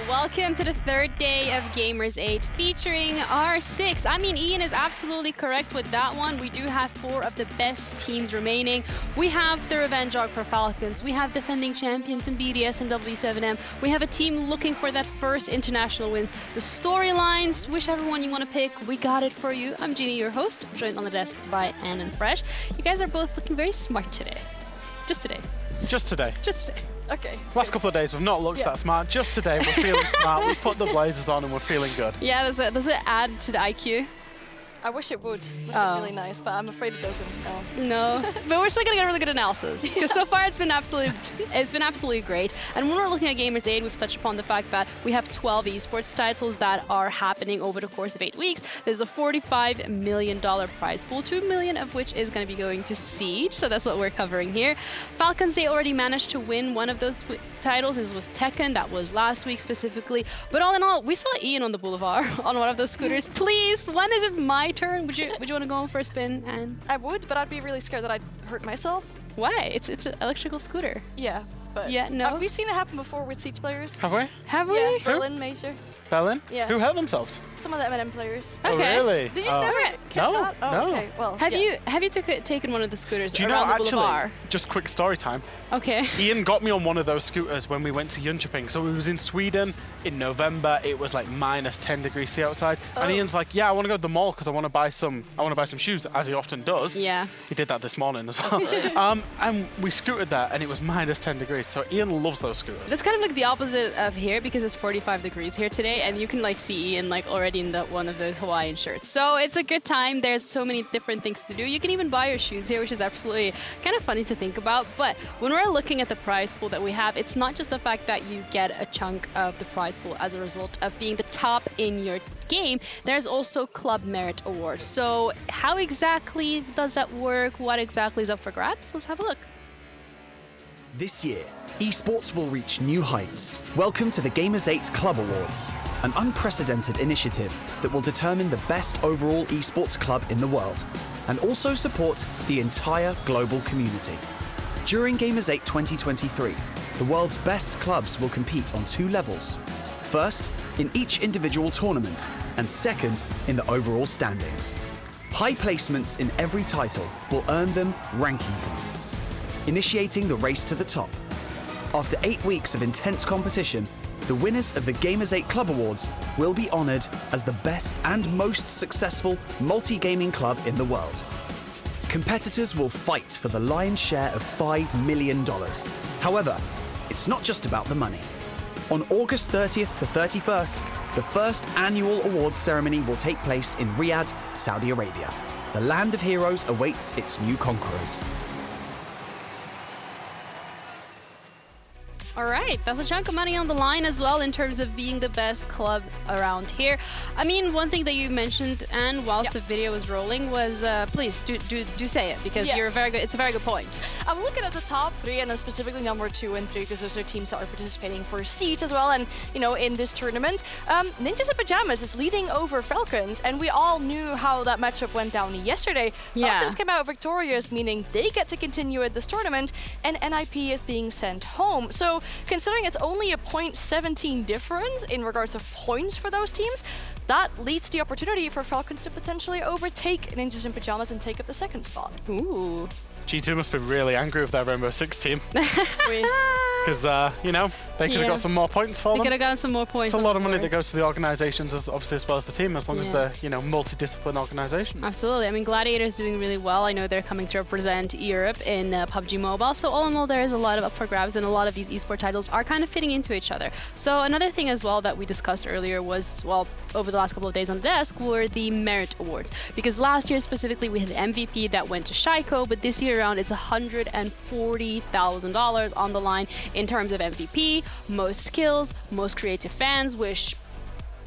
welcome to the third day of Gamers8 featuring R6. I mean, Ian is absolutely correct with that one. We do have 4 of the best teams remaining. We have the Revenge Arc for Falcons. We have defending champions in BDS and W7M. We have a team looking for that first international wins. The storylines, whichever one you want to pick, we got it for you. I'm Jeannie, your host, joined on the desk by Anne and Fresh. You guys are both looking very smart today. Just today. Just today. Just today. Okay. Last couple of days we've not looked that smart. Just today we're feeling smart. We've put the blazers on and we're feeling good. Yeah, does it add to the IQ? I wish it would. It would be really nice, but I'm afraid it doesn't. No. But we're still gonna get a really good analysis because so far it's been absolutely great. And when we're looking at Gamers8, we've touched upon the fact that we have 12 esports titles that are happening over the course of 8 weeks. There's a $45 million prize pool, $2 million of which is going to be going to Siege. So that's what we're covering here. Falcons, they already managed to win one of those titles. This was Tekken. That was last week specifically. But all in all, we saw Ian on the boulevard on one of those scooters. Please, when is it my turn? Would you want to go for a spin? And I would, but I'd be really scared that I'd hurt myself. Why? It's an electrical scooter. Yeah, but yeah, no. We've seen it happen before with Siege players. Have we? Have we? Yeah, Berlin Major. Berlin? Yeah. Who hurt themselves? Some of the M&M players. Okay. Oh, really? Did you never catch No, that? Oh, no. okay. Well, have you taken one of the scooters Do you around know, the boulevard? actually, just quick story time. Okay. Ian got me on one of those scooters when we went to Jönköping. So we was in Sweden in November. It was like minus 10 degrees C outside. And Ian's like, yeah, I want to go to the mall because I want to buy some shoes, as he often does. Yeah. He did that this morning as well. And we scooted there and it was minus 10 degrees. So Ian loves those scooters. That's kind of like the opposite of here because it's 45 degrees here today and you can like see Ian like already in one of those Hawaiian shirts. So it's a good time. There's so many different things to do. You can even buy your shoes here, which is absolutely kind of funny to think about. But when we're looking at the prize pool that we have, it's not just the fact that you get a chunk of the prize pool as a result of being the top in your game. There's also Club Merit Awards. So how exactly does that work? What exactly is up for grabs? Let's have a look. This year, esports will reach new heights. Welcome to the Gamers8 Club Awards, an unprecedented initiative that will determine the best overall esports club in the world, and also support the entire global community. During Gamers8 2023, the world's best clubs will compete on 2 levels. First, in each individual tournament, and second, in the overall standings. High placements in every title will earn them ranking points, initiating the race to the top. After 8 weeks of intense competition, the winners of the Gamers8 Club Awards will be honoured as the best and most successful multi-gaming club in the world. Competitors will fight for the lion's share of $5 million. However, it's not just about the money. On August 30th to 31st, the first annual awards ceremony will take place in Riyadh, Saudi Arabia. The land of heroes awaits its new conquerors. All right, that's a chunk of money on the line as well in terms of being the best club around here. I mean, one thing that you mentioned, and whilst the video was rolling, was please do say it because you're very good. It's a very good point. I'm looking at the top 3 and then specifically number 2 and 3 because those are teams that are participating for Siege as well. And you know, in this tournament, Ninjas in Pajamas is leading over Falcons, and we all knew how that matchup went down yesterday. Falcons came out victorious, meaning they get to continue at this tournament, and NIP is being sent home. So considering it's only a 0.17 difference in regards to points for those teams, that leads the opportunity for Falcons to potentially overtake Ninjas in Pajamas and take up the 2nd spot. Ooh. G2 must be really angry with their Rainbow Six team. Because, you know, they could have got some more points for them. They could have gotten some more points. It's a lot of money that goes to the organisations, obviously, as well as the team, as long as they're, you know, multidiscipline organisations. Absolutely. I mean, Gladiator's doing really well. I know they're coming to represent Europe in PUBG Mobile. So all in all, there is a lot of up for grabs, and a lot of these esports titles are kind of fitting into each other. So another thing as well that we discussed earlier was, well, over the last couple of days on the desk, were the Merit Awards. Because last year specifically, we had the MVP that went to Shaiko, but this year around, it's $140,000 on the line in terms of MVP, most kills, most creative fans, which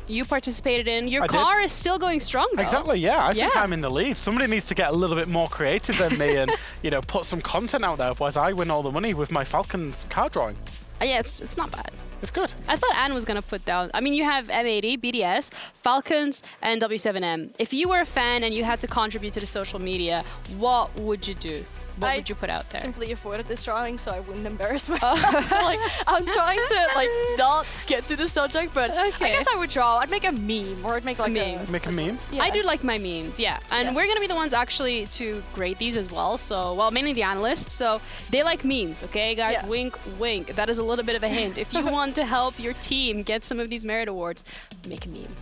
you participated in. Your car is still going strong, though. Exactly, yeah. I think I'm in the lead. Somebody needs to get a little bit more creative than me and, you know, put some content out there. Otherwise, I win all the money with my Falcons car drawing. Yeah, it's not bad. It's good. I thought Anne was going to put down... I mean, you have M80, BDS, Falcons, and W7M. If you were a fan and you had to contribute to the social media, what would you do? What would you put out there? Simply avoided this drawing so I wouldn't embarrass myself. So like I'm trying to like not get to the subject, but I guess I would draw. I'd make a meme, or I'd make like a Make a meme? Yeah. I do like my memes, yeah. And we're gonna be the ones actually to grade these as well. So, well, mainly the analysts. So they like memes, okay, guys? Yeah. Wink, wink. That is a little bit of a hint. If you want to help your team get some of these merit awards, make a meme.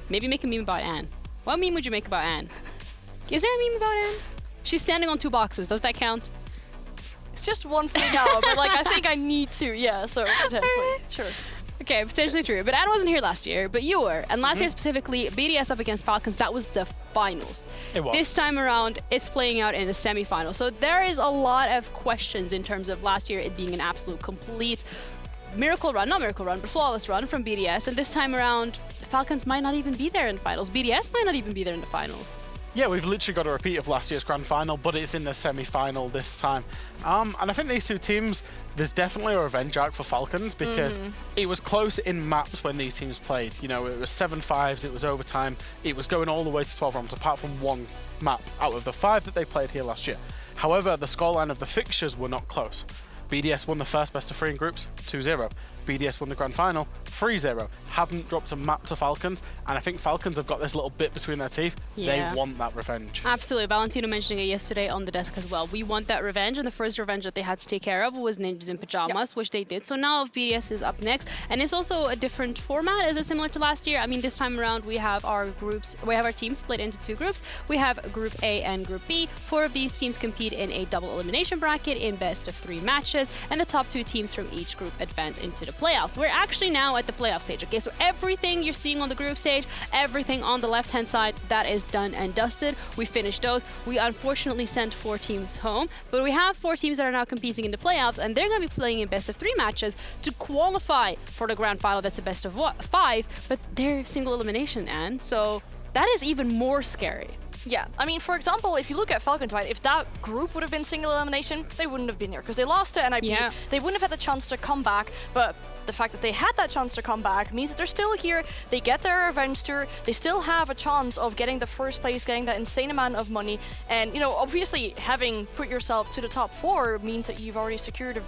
Maybe make a meme about Anne. What meme would you make about Anne? Is there a meme about Anne? She's standing on 2 boxes. Does that count? It's just one thing now, but like I think I need to, yeah, so potentially, sure. Okay, potentially true. But Anne wasn't here last year, but you were. And last year specifically, BDS up against Falcons, that was the finals. It was. This time around, it's playing out in the semifinal. So there is a lot of questions in terms of last year it being an absolute complete miracle run, not miracle run, but flawless run from BDS. And this time around, Falcons might not even be there in the finals. BDS might not even be there in the finals. Yeah, we've literally got a repeat of last year's grand final, but it's in the semi-final this time. And I think these two teams, there's definitely a revenge arc for Falcons because it was close in maps when these teams played. You know, it was 7-5s, it was overtime, it was going all the way to 12 rounds, apart from one map out of the 5 that they played here last year. However, the scoreline of the fixtures were not close. BDS won the first best of 3 in groups, 2-0. BDS won the grand final, 3-0. Haven't dropped a map to Falcons, and I think Falcons have got this little bit between their teeth. Yeah. They want that revenge. Absolutely. Valentino mentioning it yesterday on the desk as well. We want that revenge, and the first revenge that they had to take care of was Ninjas in Pajamas, which they did. So now BDS is up next, and it's also a different format. Is it similar to last year? I mean, this time around we have our groups, we have our teams split into 2 groups. We have Group A and Group B. 4 of these teams compete in a double elimination bracket in best of 3 matches, and the top 2 teams from each group advance into the playoffs. We're actually now at the playoff stage, okay? So everything you're seeing on the group stage, everything on the left-hand side, that is done and dusted. We finished those. We unfortunately sent 4 teams home, but we have 4 teams that are now competing in the playoffs, and they're going to be playing in best of 3 matches to qualify for the grand final. That's a best of 5, but they're single elimination, and so that is even more scary. Yeah, I mean, for example, if you look at Falcons, right, if that group would have been single elimination, they wouldn't have been here because they lost to NIP. Yeah. They wouldn't have had the chance to come back, but the fact that they had that chance to come back means that they're still here. They get their revenge tour. They still have a chance of getting the first place, getting that insane amount of money. And, you know, obviously having put yourself to the top 4 means that you've already secured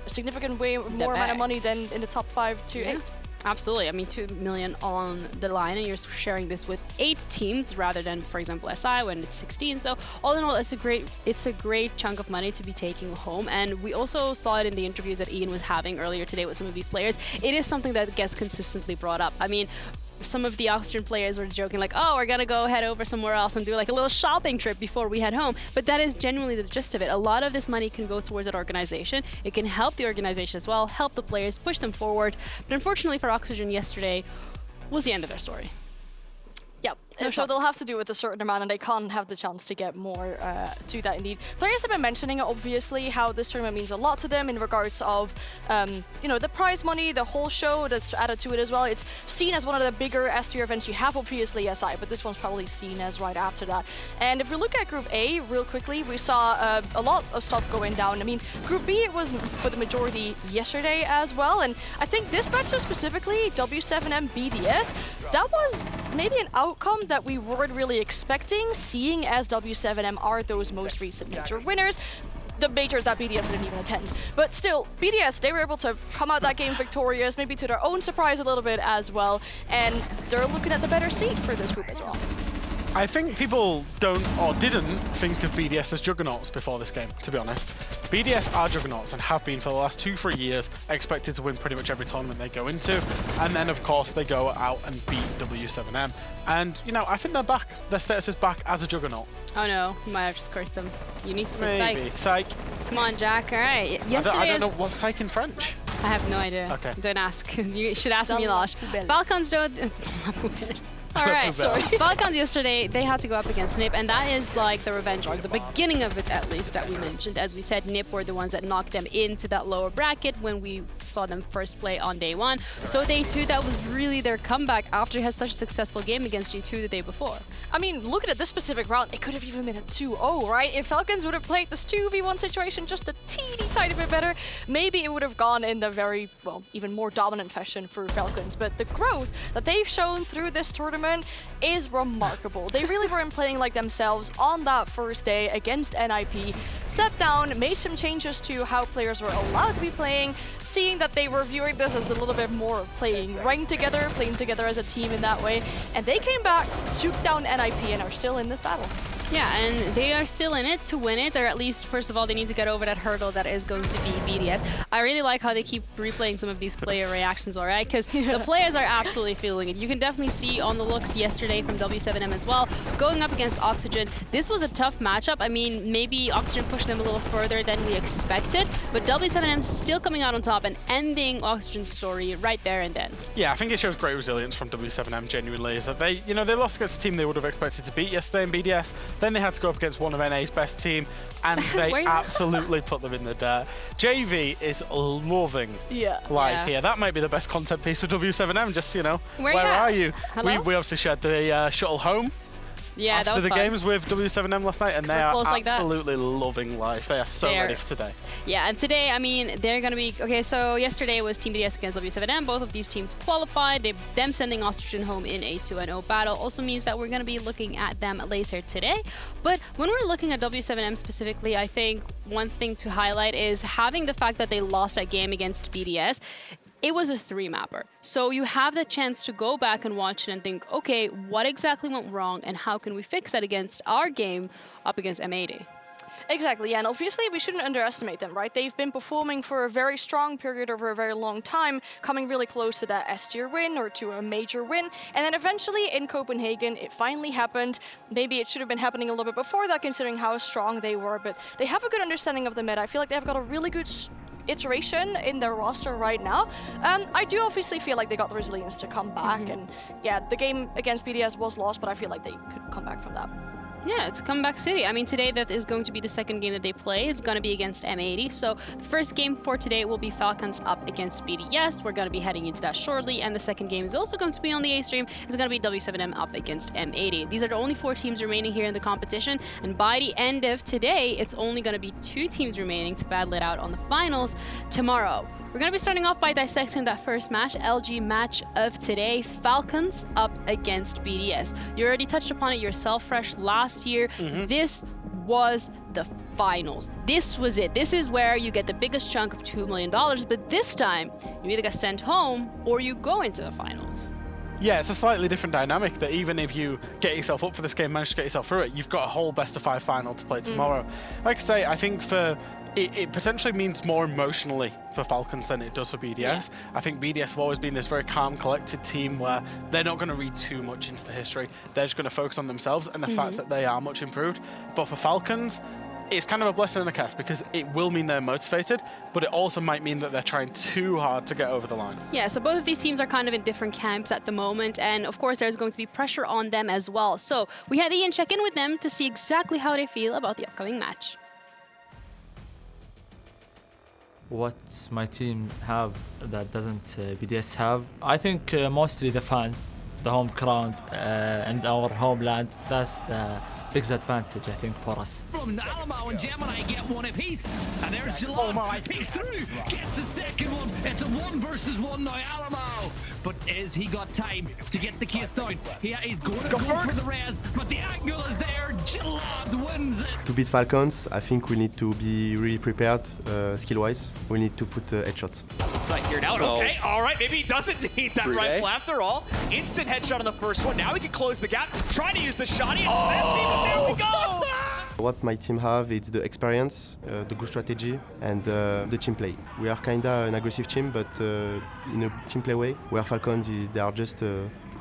a significant way more amount of money than in the top 5 to 8. Absolutely. I mean, 2 million on the line, and you're sharing this with 8 teams rather than, for example, SI when it's 16. So all in all, it's a great chunk of money to be taking home. And we also saw it in the interviews that Ian was having earlier today with some of these players. It is something that gets consistently brought up. I mean, some of the Austrian players were joking like, oh, we're gonna go head over somewhere else and do like a little shopping trip before we head home. But that is genuinely the gist of it. A lot of this money can go towards that organization. It can help the organization as well, help the players, push them forward. But unfortunately for Oxygen, yesterday was the end of their story. Yep. And so they'll have to do it with a certain amount, and they can't have the chance to get more to that indeed. Players have been mentioning, obviously, how this tournament means a lot to them in regards of, you know, the prize money, the whole show that's added to it as well. It's seen as one of the bigger S-tier events. You have, obviously, SI, but this one's probably seen as right after that. And if we look at Group A real quickly, we saw a lot of stuff going down. I mean, Group B, it was for the majority yesterday as well. And I think this match specifically, W7M BDS, that was maybe an outcome that we weren't really expecting, seeing as W7M are those most recent major winners. The majors that BDS didn't even attend. But still, BDS, they were able to come out that game victorious, maybe to their own surprise a little bit as well, and they're looking at the better seat for this group as well. I think people don't or didn't think of BDS as juggernauts before this game, to be honest. BDS are juggernauts and have been for the last 2-3 years, expected to win pretty much every tournament they go into. And then, of course, they go out and beat W7M. And, you know, I think they're back. Their status is back as a juggernaut. Oh no, you might have just cursed them. You need to say Maybe. Psych. Come on, Jack. All right. I don't know what's psych in French. I have no idea. Okay. Don't ask. You should ask Milosh. Falcons don't... All right, sorry. Falcons yesterday, they had to go up against NIP, and that is like the revenge arc, the beginning of it at least that we mentioned. As we said, NIP were the ones that knocked them into that lower bracket when we saw them first play on day 1. So day 2, that was really their comeback after they had such a successful game against G2 the day before. I mean, looking at this specific round, it could have even been a 2-0, right? If Falcons would have played this 2v1 situation just a teeny tiny bit better, maybe it would have gone in the very, well, even more dominant fashion for Falcons. But the growth that they've shown through this tournament, tournament is remarkable. They really weren't playing like themselves on that first day against NIP. Sat down, made some changes to how players were allowed to be playing, seeing that they were viewing this as a little bit more of playing ranked together, playing together as a team in that way. And they came back, took down NIP, and are still in this battle. Yeah, and they are still in it to win it, or at least, first of all, they need to get over that hurdle that is going to be BDS. I really like how they keep replaying some of these player reactions, all right? Because the players are absolutely feeling it. You can definitely see on the looks yesterday from W7M as well, going up against Oxygen. This was a tough matchup. I mean, maybe Oxygen pushed them a little further than we expected, but W7M still coming out on top and ending Oxygen's story right there and then. Yeah, I think it shows great resilience from W7M, genuinely, is that they lost against a team they would have expected to beat yesterday in BDS. Then they had to go up against one of NA's best team, and they absolutely put them in the dirt. JV is loving life here. That might be the best content piece for W7M, just, where are you? We obviously shared the shuttle home. Yeah, that was after the fun. games with W7M last night, and they are absolutely loving life. They are so ready for today. Yeah, and today, I mean, they're going to be... Okay, so yesterday was Team BDS against W7M. Both of these teams qualified. Them sending Oxygen home in a 2-0 battle also means that we're going to be looking at them later today. But when we're looking at W7M specifically, I think one thing to highlight is having the fact that they lost that game against BDS. It was a 3-mapper. So you have the chance to go back and watch it and think, okay, what exactly went wrong and how can we fix that against our game up against M80? Exactly, and obviously we shouldn't underestimate them, right? They've been performing for a very strong period over a very long time, coming really close to that S-tier win or to a major win, and then eventually in Copenhagen it finally happened. Maybe it should have been happening a little bit before that, considering how strong they were, but they have a good understanding of the meta. I feel like they've got a really good iteration in their roster right now. I do obviously feel like they got the resilience to come back, and yeah, the game against BDS was lost, but I feel like they could come back from that. Yeah, it's Comeback City. I mean, today that is going to be the second game that they play. It's going to be against M80. So the first game for today will be Falcons up against BDS. We're going to be heading into that shortly. And the second game is also going to be on the A stream. It's going to be W7M up against M80. These are the only 4 teams remaining here in the competition. And by the end of today, it's only going to be 2 teams remaining to battle it out on the finals tomorrow. We're going to be starting off by dissecting that first match, LG match of today, Falcons up against BDS. You already touched upon it yourself, Fresh, last year. This was the finals. This was it. This is where you get the biggest chunk of $2 million, but this time, you either get sent home or you go into the finals. Yeah, it's a slightly different dynamic that even if you get yourself up for this game, manage to get yourself through it, you've got a whole best-of-5 final to play tomorrow. Like I say, I think it potentially means more emotionally for Falcons than it does for BDS. Yeah. I think BDS have always been this very calm, collected team where they're not going to read too much into the history. They're just going to focus on themselves and the fact that they are much improved. But for Falcons, it's kind of a blessing and a curse because it will mean they're motivated, but it also might mean that they're trying too hard to get over the line. Yeah, so both of these teams are kind of in different camps at the moment, and of course there's going to be pressure on them as well. So we had Ian check in with them to see exactly how they feel about the upcoming match. What my team have that doesn't BDS have? I think mostly the fans, the home crowd and our homeland. That's the biggest advantage, I think, for us. From Alamo and Gemini get one apiece, and there's Chalet. He's through, gets a second one. It's a 1 versus 1 now, Alamo. But has he got time to get the case down? He's going to go for the res, but the angle is there. Chalet wins it. To beat Falcons, I think we need to be really prepared skill-wise. We need to put headshots. Sight here now. Okay, all right. Maybe he doesn't need that rifle after all. Instant headshot on the first one. Now he can close the gap. Trying to use the shotty. There we go. What my team have is the experience, the good strategy, and the team play. We are kinda an aggressive team, but in a team play way. Where Falcons, they are just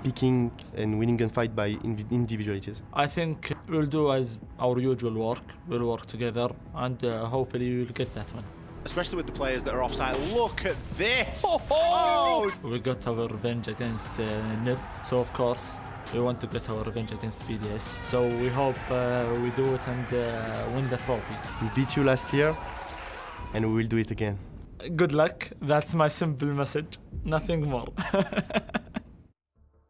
picking and winning gunfight by individualities. I think we'll do as our usual work. We'll work together, and hopefully we'll get that one. Especially with the players that are offside. Look at this! We got our revenge against NIP, so of course we want to get our revenge against BDS. So we hope we do it and win the trophy. We beat you last year, and we will do it again. Good luck. That's my simple message. Nothing more.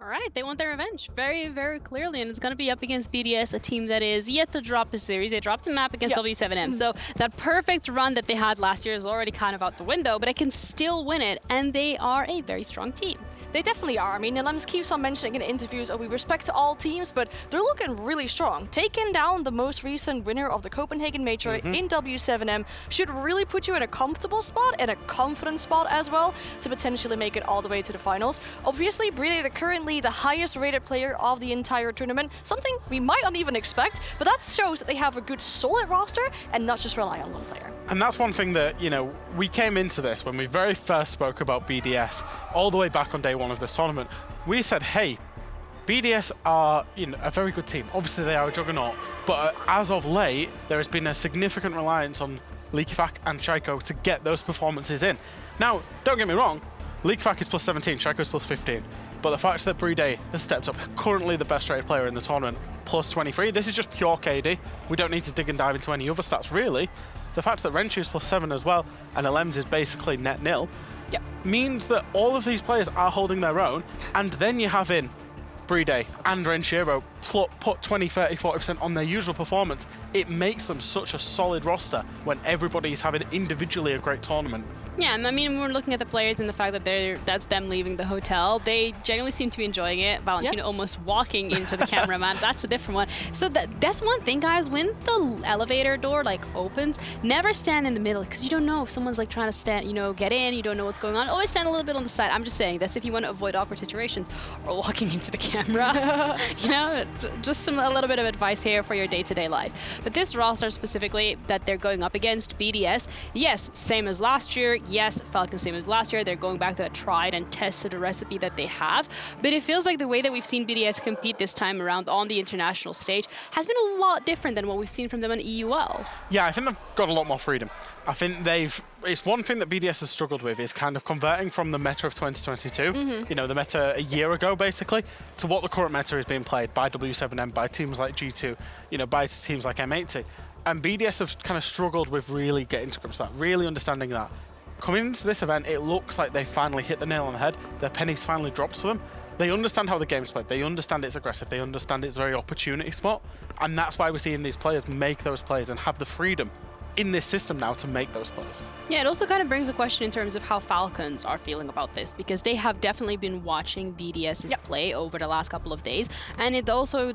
All right, they want their revenge very, very clearly, and it's going to be up against BDS, a team that is yet to drop a series. They dropped a map against W7M, so that perfect run that they had last year is already kind of out the window, but it can still win it, and they are a very strong team. They definitely are. I mean, Nelems keeps on mentioning in interviews, we respect all teams, but they're looking really strong. Taking down the most recent winner of the Copenhagen Major in W7M should really put you in a comfortable spot and a confident spot as well to potentially make it all the way to the finals. Obviously, Brede are currently the highest rated player of the entire tournament, something we might not even expect, but that shows that they have a good solid roster and not just rely on one player. And that's one thing that, you know, we came into this when we very first spoke about BDS, all the way back on day one of this tournament. We said, hey, BDS are, you know, a very good team. Obviously, they are a juggernaut, but as of late, there has been a significant reliance on Leakifak and Chaiko to get those performances in. Now, don't get me wrong, Leakifak is plus 17, Chaiko is plus 15, but the fact that Brede has stepped up, currently the best rated player in the tournament, plus 23, this is just pure KD. We don't need to dig and dive into any other stats, really. The fact that Renshu is plus 7 as well, and Alems is basically net nil, means that all of these players are holding their own, and then you have in Brede and Renshiro put 20, 30, 40% on their usual performance. It makes them such a solid roster when everybody's having individually a great tournament. Yeah, I mean, we're looking at the players and the fact that that's them leaving the hotel. They generally seem to be enjoying it. Valentino almost walking into the cameraman. That's a different one. So that's one thing, guys. When the elevator door opens, never stand in the middle because you don't know if someone's trying to stand, get in. You don't know what's going on. Always stand a little bit on the side. I'm just saying this if you want to avoid awkward situations or walking into the camera. Just a little bit of advice here for your day-to-day life. But this roster specifically that they're going up against, BDS, yes, same as last year. Yes, Falcons same as last year. They're going back to that tried and tested recipe that they have. But it feels like the way that we've seen BDS compete this time around on the international stage has been a lot different than what we've seen from them on EUL. Yeah, I think they've got a lot more freedom. I think it's one thing that BDS has struggled with is kind of converting from the meta of 2022, the meta a year ago basically, to what the current meta is being played by W7M, by teams like G2, by teams like M80. And BDS have kind of struggled with really getting to grips with that, really understanding that. Coming into this event, it looks like they finally hit the nail on the head. Their pennies finally drops for them. They understand how the game's played. They understand it's aggressive. They understand it's a very opportunity spot. And that's why we're seeing these players make those plays and have the freedom in this system now to make those plays. Yeah, it also kind of brings a question in terms of how Falcons are feeling about this, because they have definitely been watching BDS's play over the last couple of days. And it also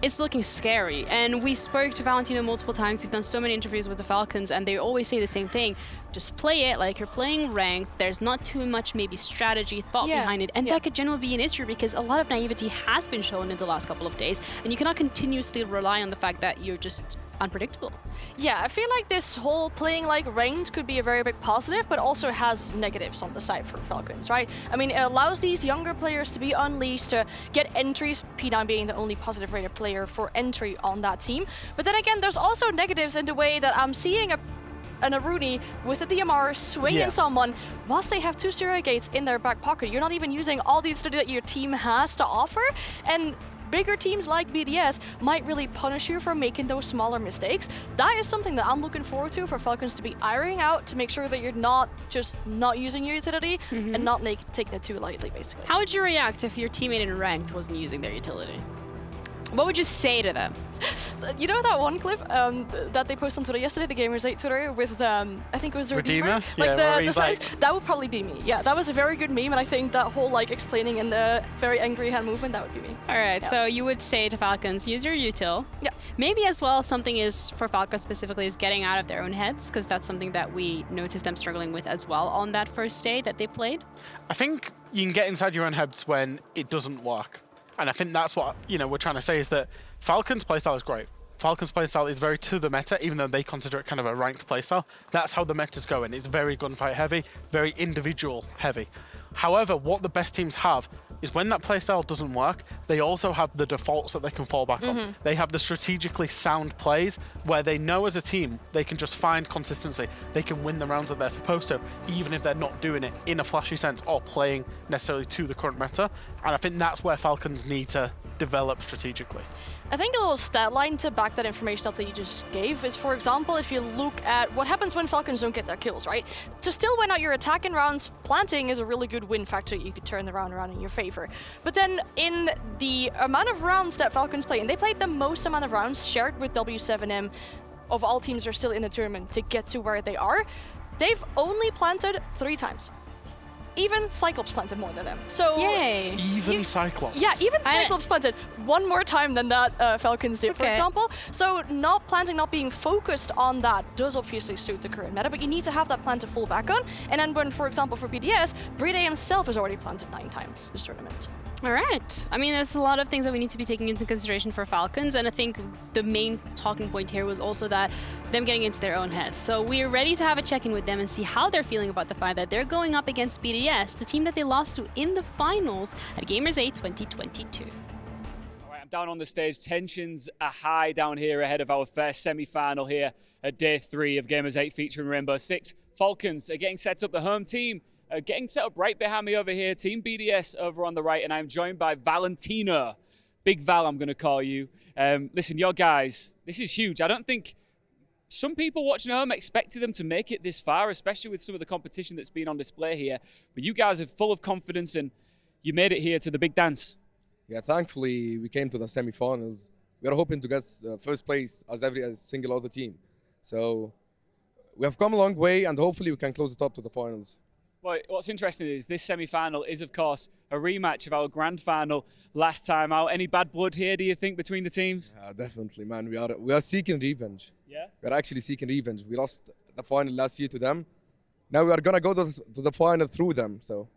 it's looking scary. And we spoke to Valentino multiple times. We've done so many interviews with the Falcons, and they always say the same thing. Just play it like you're playing ranked. There's not too much maybe strategy, thought behind it. And that could generally be an issue because a lot of naivety has been shown in the last couple of days. And you cannot continuously rely on the fact that you're just unpredictable. Yeah, I feel like this whole playing like ranked could be a very big positive, but also has negatives on the side for Falcons, right? I mean, it allows these younger players to be unleashed, to get entries, P9 being the only positive rated player for entry on that team. But then again, there's also negatives in the way that I'm seeing an Aruni with a DMR swinging someone whilst they have 2 Stereo Gates in their back pocket. You're not even using all the utility that your team has to offer, and bigger teams like BDS might really punish you for making those smaller mistakes. That is something that I'm looking forward to for Falcons to be ironing out to make sure that you're not using your utility and not taking it too lightly, basically. How would you react if your teammate in ranked wasn't using their utility? What would you say to them? You know that one clip that they posted on Twitter yesterday, the Gamers8 Twitter, with I think it was Redeemer? The signs? That would probably be me. Yeah, that was a very good meme, and I think that whole explaining in the very angry hand movement, that would be me. All right, so you would say to Falcons, use your util. Yeah. Maybe as well something is, for Falcons specifically, is getting out of their own heads, because that's something that we noticed them struggling with as well on that first day that they played. I think you can get inside your own heads when it doesn't work. And I think that's what we're trying to say, is that Falcons' playstyle is great. Falcons' playstyle is very to the meta, even though they consider it kind of a ranked playstyle. That's how the meta's going. It's very gunfight heavy, very individual heavy. However, what the best teams have is when that playstyle doesn't work, they also have the defaults that they can fall back on. They have the strategically sound plays where they know as a team they can just find consistency. They can win the rounds that they're supposed to, even if they're not doing it in a flashy sense or playing necessarily to the current meta. And I think that's where Falcons need to develop strategically. I think a little stat line to back that information up that you just gave is, for example, if you look at what happens when Falcons don't get their kills, right? To still win out your attack in rounds, planting is a really good win factor. You could turn the round around in your favor. But then in the amount of rounds that Falcons play, and they played the most amount of rounds shared with W7M of all teams that are still in the tournament to get to where they are, they've only planted 3 times. Even Cyclops planted more than them. So yay! Even Cyclops. Yeah, even Cyclops planted one more time than that Falcons did, for example. So not planting, not being focused on that does obviously suit the current meta, but you need to have that plan to fall back on. And then when, for example, for BDS, BDS himself has already planted 9 times this tournament. All right. I mean, there's a lot of things that we need to be taking into consideration for Falcons, and I think the main talking point here was also that them getting into their own heads. So we're ready to have a check-in with them and see how they're feeling about the fact that they're going up against BDS, the team that they lost to in the finals at Gamers8 2022. All right, I'm down on the stage. Tensions are high down here ahead of our first semi-final here at day 3 of Gamers8 featuring Rainbow Six. Falcons are getting set up, the home team. Getting set up right behind me over here, Team BDS over on the right, and I'm joined by Valentina. Big Val, I'm going to call you. Listen, your guys, this is huge. I don't think some people watching at home expected them to make it this far, especially with some of the competition that's been on display here. But you guys are full of confidence, and you made it here to the big dance. Yeah, thankfully, we came to the semi-finals. We are hoping to get first place as every single other team. So we have come a long way, and hopefully we can close it up to the finals. Well, what's interesting is this semi-final is, of course, a rematch of our grand final last time out. Any bad blood here, do you think, between the teams? Definitely, man. We are seeking revenge. Yeah? We are actually seeking revenge. We lost the final last year to them. Now we are going to go to the final through them. So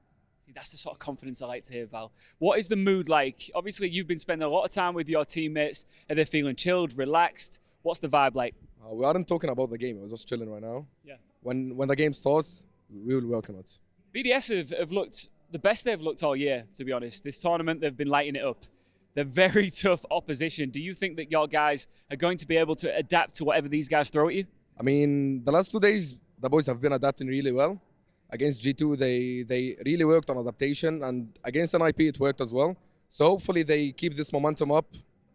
see, that's the sort of confidence I like to hear, Val. What is the mood like? Obviously, you've been spending a lot of time with your teammates. Are they feeling chilled, relaxed? What's the vibe like? We aren't talking about the game. We're just chilling right now. Yeah. When the game starts, we will welcome it. BDS have looked the best they've looked all year, to be honest. This tournament, they've been lighting it up. They're very tough opposition. Do you think that your guys are going to be able to adapt to whatever these guys throw at you? I mean, the last 2 days, the boys have been adapting really well. Against G2, they really worked on adaptation, and against NIP, it worked as well. So hopefully they keep this momentum up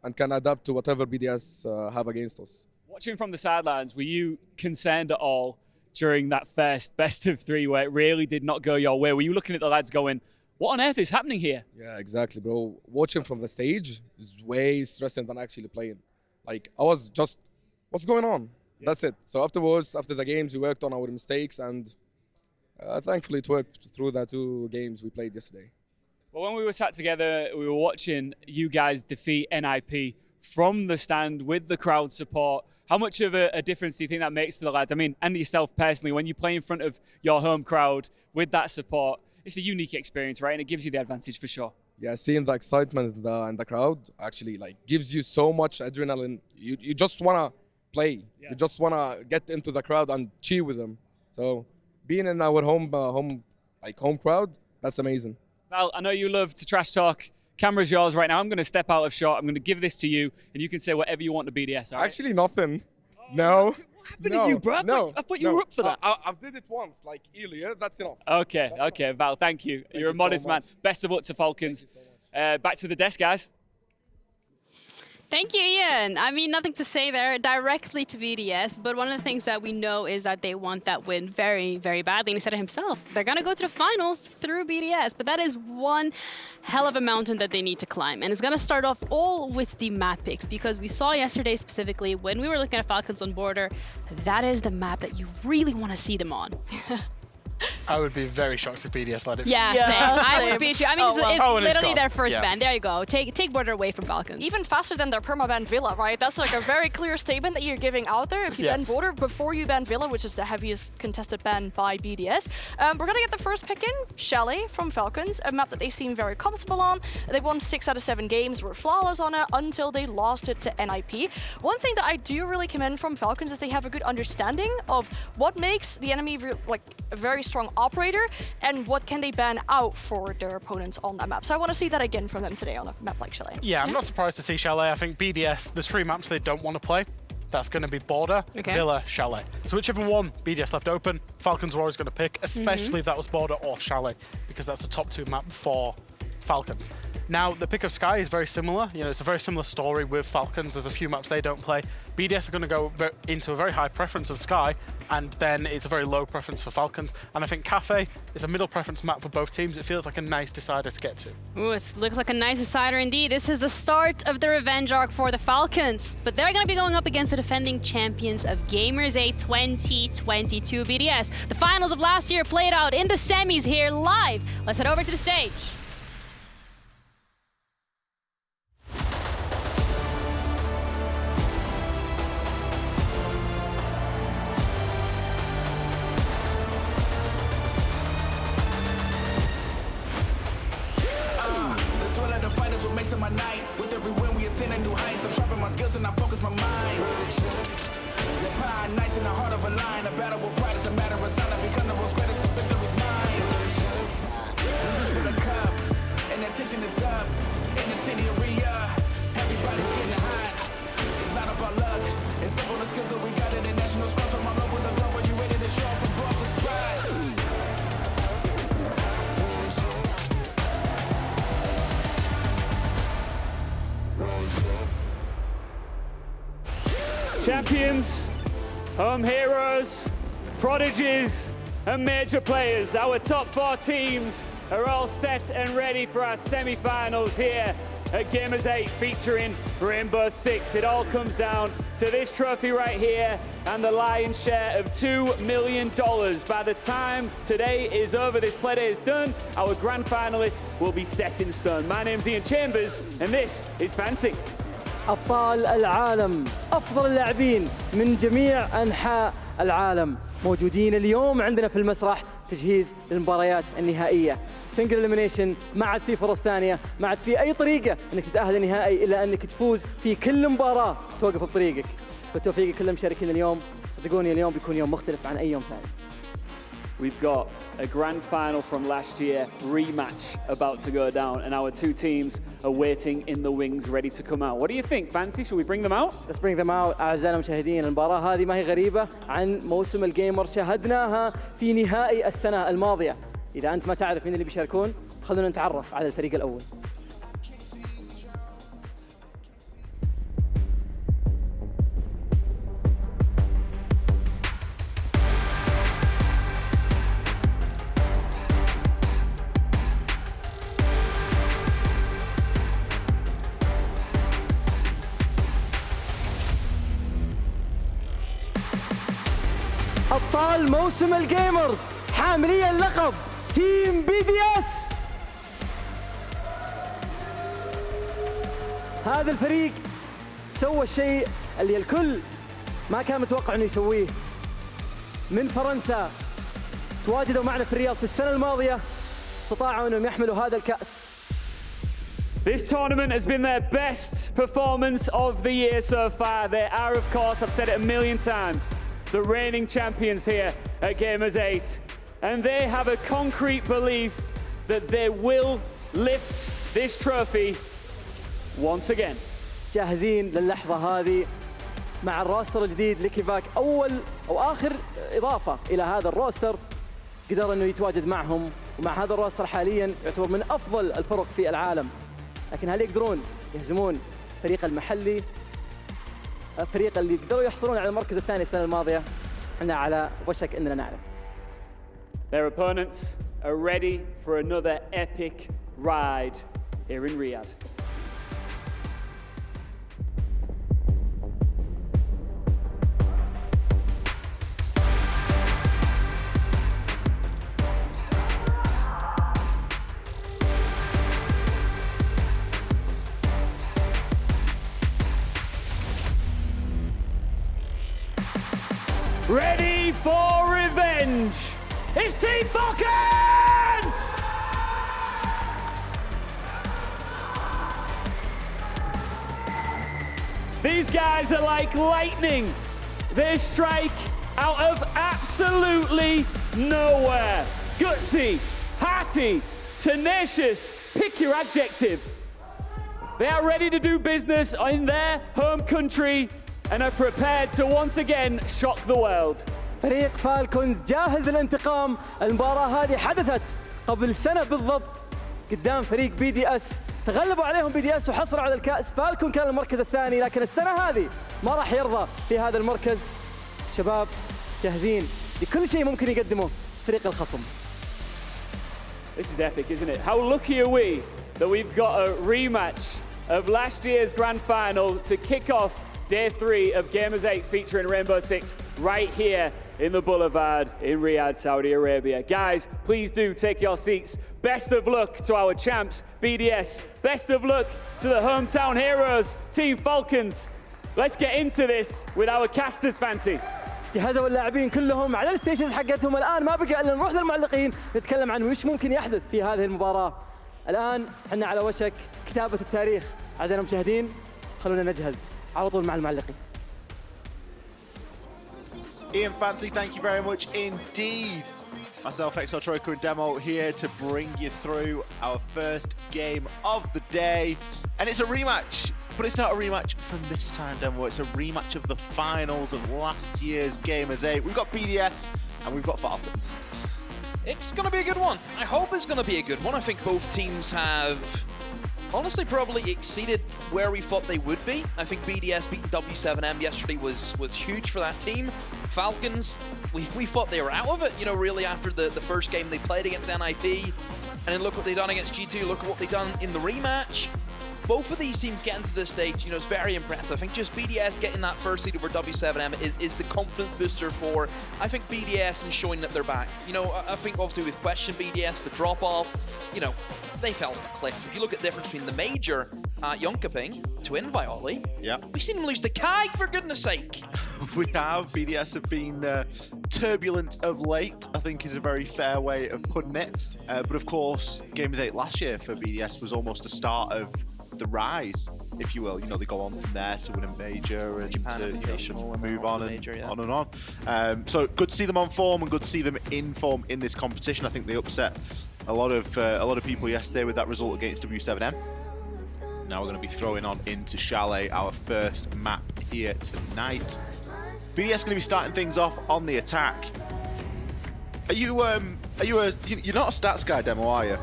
and can adapt to whatever BDS have against us. Watching from the sidelines, were you concerned at all during that first best of 3 where it really did not go your way? Were you looking at the lads going, what on earth is happening here? Yeah, exactly, bro. Watching from the stage is way stressing than actually playing. Like, I was just, what's going on? Yeah. That's it. So afterwards, after the games, we worked on our mistakes, and thankfully it worked through the 2 games we played yesterday. Well, when we were sat together, we were watching you guys defeat NIP from the stand with the crowd support. How much of a difference do you think that makes to the lads? I mean, and yourself personally, when you play in front of your home crowd with that support, it's a unique experience, right? And it gives you the advantage for sure. Yeah, seeing the excitement in the crowd actually like gives you so much adrenaline. You just want to play. Yeah. You just want to get into the crowd and cheer with them. So being in our home crowd, that's amazing. Val, I know you love to trash talk. Camera's yours right now. I'm going to step out of shot. I'm going to give this to you, and you can say whatever you want to BDS. All right? Actually, nothing. No. What happened to you, bro? I thought you were up for that. I did it once, like earlier. That's enough. Okay, okay, Val. Thank you. You're a modest man. Best of luck to Falcons. Thank you so much. Back to the desk, guys. Thank you, Ian. I mean, nothing to say there directly to BDS, but one of the things that we know is that they want that win very, very badly. And he said it himself. They're going to go to the finals through BDS, but that is one hell of a mountain that they need to climb. And it's going to start off all with the map picks, because we saw yesterday specifically when we were looking at Falcons on Border, that is the map that you really want to see them on. I would be very shocked if BDS led it. Yeah, same. I would be too. I mean, it's literally their first yeah. ban. There you go. Take Border away from Falcons. Even faster than their permaban Villa, right? That's like a very clear statement that you're giving out there. If you ban Border before you ban Villa, which is the heaviest contested ban by BDS. We're gonna get the first pick in, Chalet from Falcons, a map that they seem very comfortable on. They won 6 out of 7 games, were flawless on it until they lost it to NIP. One thing that I do really commend from Falcons is they have a good understanding of what makes the enemy like a very strong operator and what can they ban out for their opponents on that map. So I want to see that again from them today on a map like Chalet. Yeah, I'm not surprised to see Chalet. I think BDS, there's 3 maps they don't want to play. That's going to be Border, Villa, Chalet. So whichever one BDS left open, Falcons were always going to pick, especially if that was Border or Chalet, because that's the top 2 map for Falcons. Now, the pick of Sky is very similar. You know, it's a very similar story with Falcons. There's a few maps they don't play. BDS are going to go into a very high preference of Sky, and then it's a very low preference for Falcons. And I think Cafe is a middle preference map for both teams. It feels like a nice decider to get to. Ooh, it looks like a nice decider indeed. This is the start of the revenge arc for the Falcons, but they're going to be going up against the defending champions of Gamers8 2022 BDS. The finals of last year played out in the semis here live. Let's head over to the stage. My night. With every win we ascend a new heights. I'm sharpening my skills and I focus my mind. The pride nice in the heart of a lion. A battle with pride is a matter of time. I become the most greatest, the victory's mine. We reach for the cup and the tension is up. In the city of Riyadh, everybody's getting hot. It's not about luck, it's simple the skills that we got. International scores from all over the globe. Are you ready to show from above the spot? Champions, home heroes, prodigies, and major players. Our top 4 teams are all set and ready for our semi-finals here at Gamers8 featuring Rainbow Six. It all comes down to this trophy right here and the lion's share of $2 million. By the time today is over, this play day is done, our grand finalists will be set in stone. My name's Ian Chambers, and this is Fancy. أبطال العالم أفضل اللاعبين من جميع أنحاء العالم موجودين اليوم عندنا في المسرح تجهيز للمباريات النهائية. سنجل إليمينيشن، ما عاد في فرص ثانية، ما عاد في أي طريقة أنك تتأهل النهائي إلا أنك تفوز في كل مباراة توقف بطريقك. بالتوفيق كل المشاركين اليوم، صدقوني اليوم بيكون يوم مختلف عن أي يوم ثاني. We've got a grand final from last year, rematch about to go down, and our 2 teams are waiting in the wings, ready to come out. What do you think, Fancy? Should we bring them out? Let's bring them out. أعزائنا المشاهدين، المباراة هذه ما هي غريبة عن موسم الجيمر، شاهدناها في نهائي السنة الماضية. إذا أنت ما تعرف مين اللي بيشاركون، خلونا نتعرف على الفريق الأول. أبطال موسم الجيمرز حاملي اللقب تيم BDS. هذا الفريق سوى الشيء اللي الكل ما كان متوقع انه يسويه. من فرنسا تواجدوا معنا في الرياض في السنة الماضية، استطاعوا انهم يحملوا هذا الكأس. This tournament has been their best performance of the year so far. They are, of course, I've said it a million times, the reigning champions here at Gamers8, and they have a concrete belief that they will lift this trophy once again. جاهزين للحظة هذه مع الروستر الجديد لكيفاك، أول أو آخر إضافة إلى هذا الروستر قدر إنه يتواجد معهم، ومع هذا الروستر حالياً يعتبر من أفضل الفرق في العالم. لكن هل يقدرون يهزمون الفريق المحلي، الفريق اللي قدروا يحصلون على المركز الثاني السنة الماضية؟ احنا على وشك اننا نعرف. Their opponents are ready for another epic ride here in Riyadh. Ready for revenge! It's Team Falcons! These guys are like lightning. They strike out of absolutely nowhere. Gutsy, hearty, tenacious, pick your adjective. They are ready to do business in their home country and are prepared to once again shock the world. فريق فالكونز جاهز للانتقام. المباراة هذه حدثت قبل سنة بالضبط قدام فريق BDS تغلبوا عليهم BDS وحصلوا على الكأس. فالكون كان المركز الثاني، لكن السنة هذه ما راح يرضى في هذا المركز. شباب جاهزين لكل شيء ممكن يقدمه فريق الخصم. This is epic, isn't it? How lucky are we that we've got a rematch of last year's grand final to kick off day 3 of Gamers8 featuring Rainbow Six right here in the Boulevard in Riyadh, Saudi Arabia. Guys, please do take your seats. Best of luck to our champs, BDS. Best of luck to the hometown heroes, Team Falcons. Let's get into this with our casters fancy. جهزوا اللاعبين كلهم على الستيشنز حقتهم. الآن ما بقى إلا نروح للمعلقين نتكلم عن وش ممكن يحدث في هذه المباراة. الآن احنا على وشك كتابة التاريخ. أعزائنا المشاهدين خلونا نجهز على طول مع المعلقين. Ian Fancy, thank you very much indeed. Myself, XR Troika and Demo here to bring you through our first game of the day. And it's a rematch, but it's not a rematch from this time, Demo. It's a rematch of the finals of last year's Gamers8. We've got BDS and we've got Falcons. It's going to be a good one. I hope it's going to be a good one. I think both teams have honestly probably exceeded where we thought they would be. I think BDS beating W7M yesterday was huge for that team. Falcons, we thought they were out of it, you know, really after the first game they played against NIP. And then look what they've done against G2, look at what they've done in the rematch. Both of these teams getting to this stage, you know, it's very impressive. I think just BDS getting that first seed over W7M is the confidence booster for, I think, BDS and showing that they're back. You know, I think obviously with question BDS, the drop-off, you know, they fell off a cliff. If you look at the difference between the major Yonkaping to Invioli, yeah, we've seen them lose to Kaig, for goodness sake. We have. BDS have been turbulent of late, I think is a very fair way of putting it. But of course, Gamers8 last year for BDS was almost the start of the rise, if you will. You know, they go on from there to win a major and to move on and major, yeah, on and on. So good to see them on form and good to see them in form in this competition. I think they upset a lot of people yesterday with that result against W7M. Now we're going to be throwing on into Chalet, our first map here tonight. BDS going to be starting things off on the attack. You're not a stats guy, Demo, are you?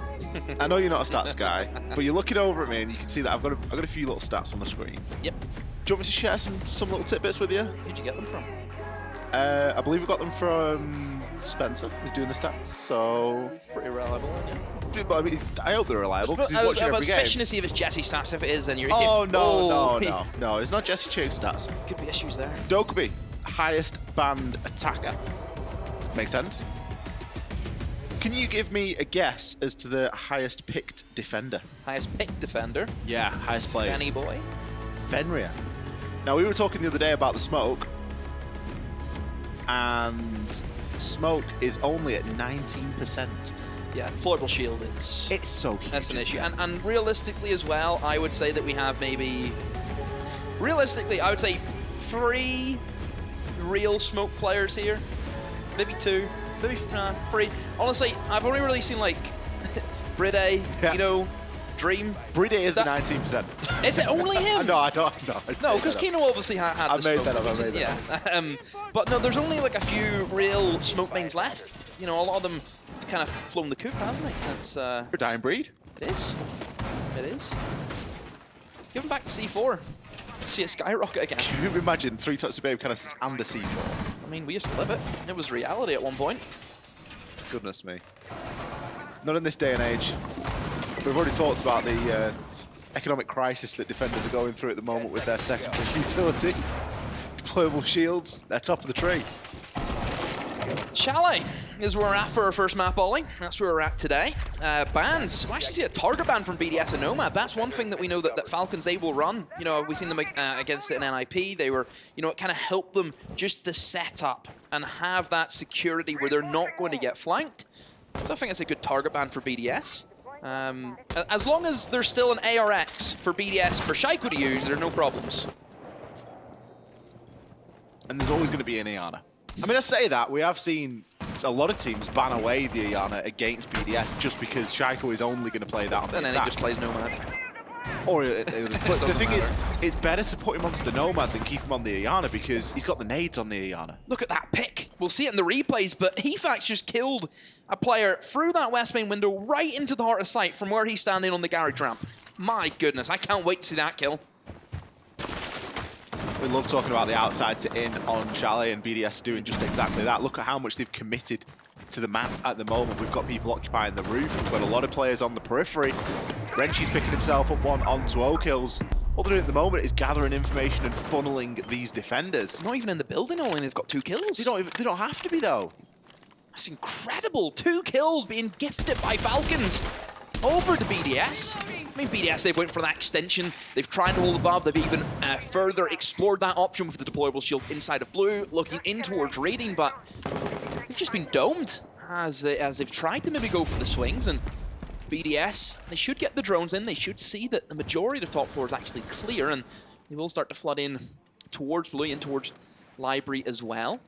I know you're not a stats guy, but you're looking over at me and you can see that I've got a few little stats on the screen. Yep. Do you want me to share some little tidbits with you? Who'd you get them from? I believe we got them from Spencer, who's doing the stats, so pretty reliable, yeah. But I mean, I hope they're reliable because he's watching every game. I was fishing to see if it's Jesse stats. If it is, then you're. Oh no! It's not Jesse Chig's stats. Could be issues there. Dokubi, highest banned attacker. Makes sense. Can you give me a guess as to the highest picked defender? Highest picked defender? Yeah, highest player. Benny boy. Fenrir. Now we were talking the other day about the smoke, and smoke is only at 19%. Yeah, deployable shield, it's so huge. That's an issue. And realistically as well, I would say that we have realistically, I would say 3 real smoke players here. Maybe 2, maybe 3. Honestly, I've only really seen like Bride, you know, Dream. Bride is the 19%. Is it only him? No, I don't. No, because Kino obviously had the smoke. I made that up. But no, there's only like a few real smoke mains left. You know, a lot of them kind of flown the coop, haven't they? That's a dying breed. It is. It is. Give them back to C4. See it skyrocket again. Can you imagine 3 Tots of Babe kind of under C4? I mean, we used to live it. It was reality at one point. Goodness me. Not in this day and age. We've already talked about the economic crisis that defenders are going through at the moment with their secondary utility. Deployable shields, they're top of the tree. Chalet is where we're at for our first map, Ollie. That's where we're at today. Bans. We actually see a target ban from BDS and Nomad. That's one thing that we know that Falcons, they will run. You know, we've seen them against it in NIP. They were, you know, it kind of helped them just to set up and have that security where they're not going to get flanked. So I think it's a good target ban for BDS. As long as there's still an ARX for BDS for Shaiko to use, there are no problems. And there's always going to be an Iana. I mean, I say that, we have seen a lot of teams ban away the Iana against BDS just because Shaiko is only going to play that on the attack. And then he just plays Nomad. Or the thing is, it's better to put him onto the Nomad than keep him on the Iana because he's got the nades on the Iana. Look at that pick. We'll see it in the replays, but Hefax just killed a player through that west main window right into the heart of sight from where he's standing on the garage ramp. My goodness, I can't wait to see that kill. We love talking about the outside to in on Chalet, and BDS doing just exactly that. Look at how much they've committed to the map at the moment. We've got people occupying the roof. We've got a lot of players on the periphery. Wrenchy's picking himself up one onto O-kills. All they're doing at the moment is gathering information and funneling these defenders. Not even in the building, only they've got 2 kills. They don't have to be, though. That's incredible. 2 kills being gifted by Falcons over to BDS. I mean, BDS, they've went for that extension. They've tried to hold above. They've even further explored that option with the deployable shield inside of blue, looking in towards raiding, but they've just been domed as they've tried to maybe go for the swings. And BDS, they should get the drones in. They should see that the majority of the top floor is actually clear, and they will start to flood in towards blue and towards library as well.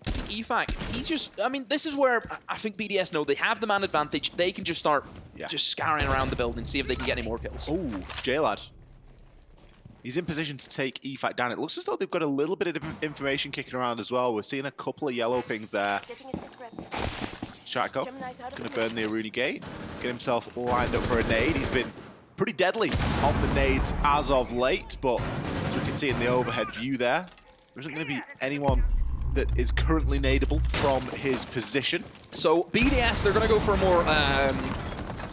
EFAC, he's just, I mean, this is where I think BDS know they have the man advantage. They can just start just scouring around the building, see if they can get any more kills. Oh, J-Lad. He's in position to take EFAC down. It looks as though they've got a little bit of information kicking around as well. We're seeing a couple of yellow pings there. Shako going to burn the Aruni gate, get himself lined up for a nade. He's been pretty deadly on the nades as of late, but as we can see in the overhead view there isn't going to be anyone that is currently nadeable from his position. So BDS, they're going to go for a more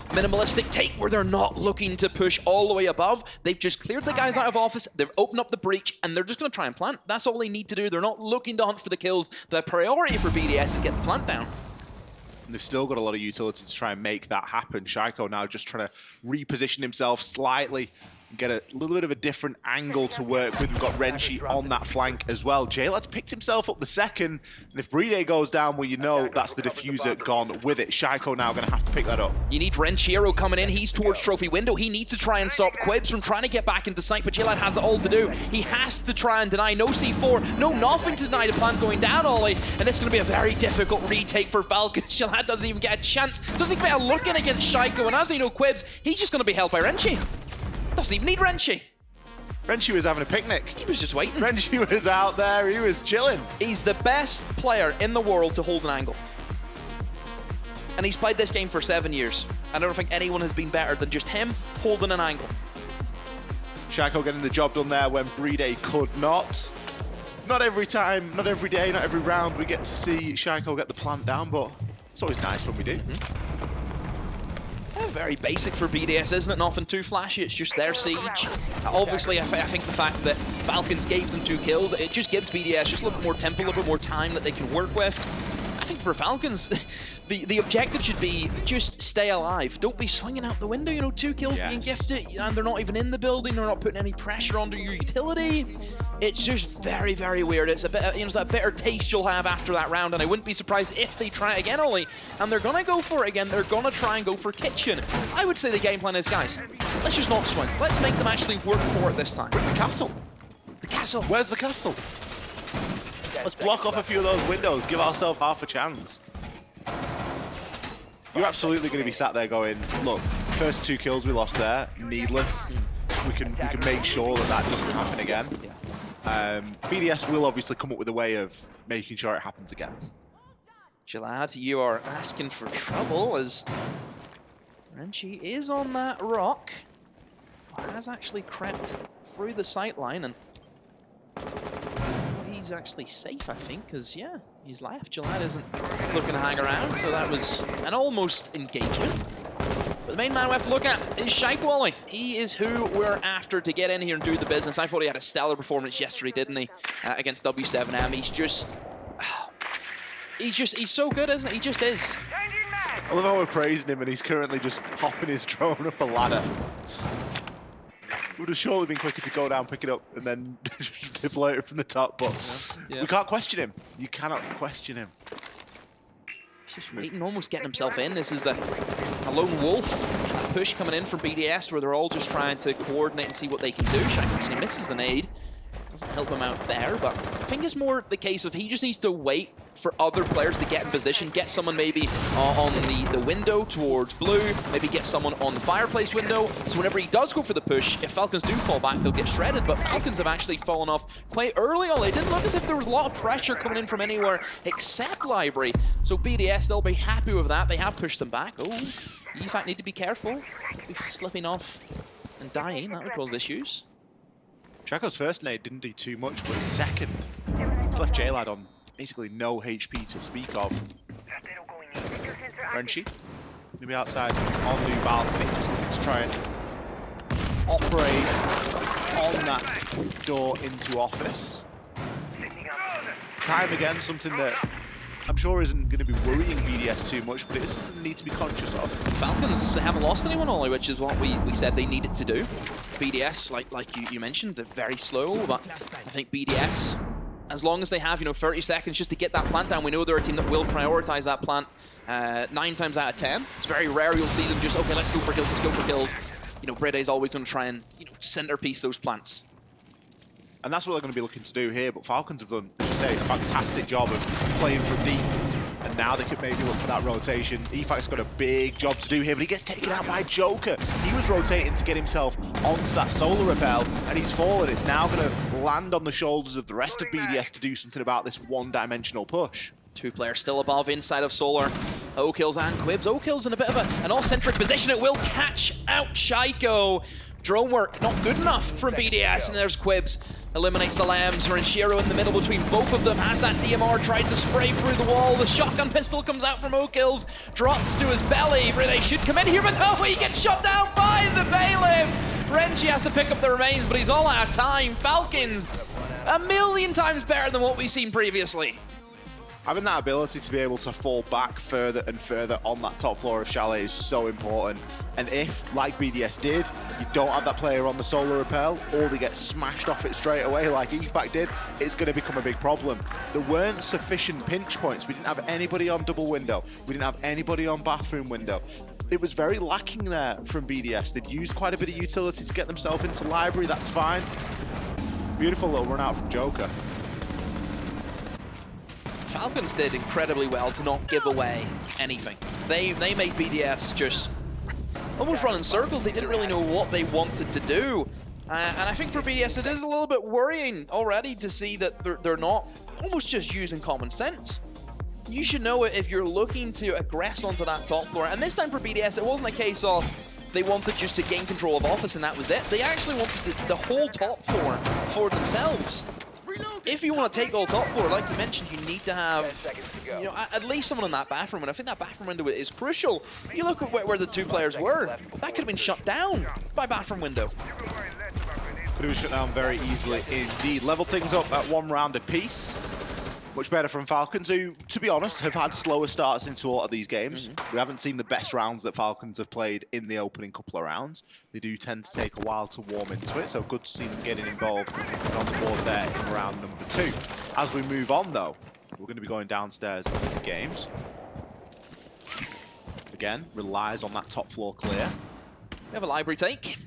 minimalistic take where they're not looking to push all the way above. They've just cleared the guys out of office, they've opened up the breach, and they're just going to try and plant. That's all they need to do. They're not looking to hunt for the kills. The priority for BDS is to get the plant down. And they've still got a lot of utility to try and make that happen. Shiko now just trying to reposition himself slightly, get a little bit of a different angle to work with. We've got Wrenchy on that flank as well. J-Lad's picked himself up the second, and if Bride goes down, well, you know that's the diffuser gone with it. Shiko now going to have to pick that up. You need Renchiro coming in. He's towards trophy window. He needs to try and stop Quibs from trying to get back into sight, but J-Lad has it all to do. He has to try and deny. No C4, no nothing to deny the plant going down, Ollie, and it's going to be a very difficult retake for Falcons. J-Lad doesn't even get a chance, doesn't even get a look in against Shiko, and as you know, Quibs, he's just going to be held by Wrenchy. Doesn't even need Wrenchy. Wrenchy was having a picnic. He was just waiting. Wrenchy was out there, he was chilling. He's the best player in the world to hold an angle. And he's played this game for 7 years. I don't think anyone has been better than just him holding an angle. Shako getting the job done there when Bride could not. Not every time, not every day, not every round we get to see Shako get the plant down, but it's always nice when we do. Very basic for BDS, isn't it? Nothing too flashy, it's just their siege. Obviously, I think the fact that Falcons gave them 2 kills, it just gives BDS just a little bit more tempo, a little bit more time that they can work with. I think for Falcons, the objective should be just stay alive. Don't be swinging out the window, you know, 2 kills being gifted, and they're not even in the building, they're not putting any pressure under your utility. It's just very, very weird. It's a bit, you know, it's that bitter taste you'll have after that round, and I wouldn't be surprised if they try it again, Ollie. And they're gonna go for it again. They're gonna try and go for kitchen. I would say the game plan is, guys, let's just not swing. Let's make them actually work for it this time. Where's the castle? The castle. Where's the castle? Let's block off a few of those windows, give ourselves half a chance. You're absolutely going to be sat there going, look, first 2 kills we lost there, needless. We can make sure that that doesn't happen again. BDS will obviously come up with a way of making sure it happens again. Jalad, you are asking for trouble as Wrenchy is on that rock. Has actually crept through the sightline, and he's actually safe, I think, because, yeah, he's left. Jalad isn't looking to hang around, so that was an almost engagement. But the main man we have to look at is Shaikwally. He is who we're after to get in here and do the business. I thought he had a stellar performance yesterday, didn't he, against W7M. He's so good, isn't he? He just is. I love how we're praising him and he's currently just hopping his drone up a ladder. Would have surely been quicker to go down, pick it up, and then deploy it from the top, but we can't question him. You cannot question him. He's just waiting, almost getting himself in. This is a lone wolf push coming in from BDS where they're all just trying to coordinate and see what they can do. Shaq actually misses the nade. Doesn't help him out there, but I think it's more the case of he just needs to wait for other players to get in position, get someone maybe on the window towards blue, maybe get someone on the fireplace window, so whenever he does go for the push, if Falcons do fall back, they'll get shredded, but Falcons have actually fallen off quite early on. It didn't look as if there was a lot of pressure coming in from anywhere except Library, so BDS, they'll be happy with that. They have pushed them back. Oh, EFAC need to be careful. He's slipping off and dying, that would cause issues. Chaco's first nade didn't do too much, but his second, he's left J-Lad on basically no HP to speak of. Frenchie, maybe outside on new balcony, just looking to try and operate on that door into office. Time again, something that I'm sure isn't going to be worrying BDS too much, but it is something they need to be conscious of. Falcons, they haven't lost anyone, Ollie, which is what we said they needed to do. BDS, like you mentioned, they're very slow, but I think BDS, as long as they have 30 seconds just to get that plant down, we know they're a team that will prioritize that plant 9 times out of 10. It's very rare you'll see them just, okay, let's go for kills, let's go for kills. Brede's always going to try and centerpiece those plants. And that's what they're going to be looking to do here, but Falcons have done, as you say, a fantastic job of playing from deep. And now they could maybe look for that rotation. EFAC's got a big job to do here, but he gets taken out by Joker. He was rotating to get himself onto that solar repel, and he's fallen. It's now going to land on the shoulders of the rest of BDS to do something about this one-dimensional push. 2 players still above inside of Solar. O-Kills and Quibs. O-Kills in a bit of an off-centric position. It will catch out Shaiko. Drone work not good enough from BDS, and there's Quibs. Eliminates the Lambs. Renshiro in the middle between both of them. Has that DMR, tries to spray through the wall. The shotgun pistol comes out from O-Kills. Drops to his belly. They should come in here, but no, he gets shot down by the Bailiff. Renji has to pick up the remains, but he's all out of time. Falcons, a million times better than what we've seen previously. Having that ability to be able to fall back further and further on that top floor of Chalet is so important. And if, like BDS did, you don't have that player on the solar repel, or they get smashed off it straight away like EFAC did, it's going to become a big problem. There weren't sufficient pinch points. We didn't have anybody on double window. We didn't have anybody on bathroom window. It was very lacking there from BDS. They'd used quite a bit of utility to get themselves into library, that's fine. Beautiful little run out from Joker. Falcons did incredibly well to not give away anything. They made BDS just almost run in circles. They didn't really know what they wanted to do. And I think for BDS it is a little bit worrying already to see that they're not almost just using common sense. You should know it if you're looking to aggress onto that top floor. And this time for BDS, it wasn't a case of they wanted just to gain control of office and that was it. They actually wanted the whole top floor for themselves. If you want to take the whole top floor, like you mentioned, you need to have at least someone in that bathroom, and I think that bathroom window is crucial. You look at where the 2 players were, that could have been shut down by bathroom window. Could have been shut down very easily indeed. Level things up at 1 round apiece. Much better from Falcons, who, to be honest, have had slower starts into a lot of these games. We haven't seen the best rounds that Falcons have played in the opening couple of rounds. They do tend to take a while to warm into it, so good to see them getting involved and on the board there in round number 2. As we move on, though, we're going to be going downstairs into games. Again, relies on that top floor clear. We have a library take.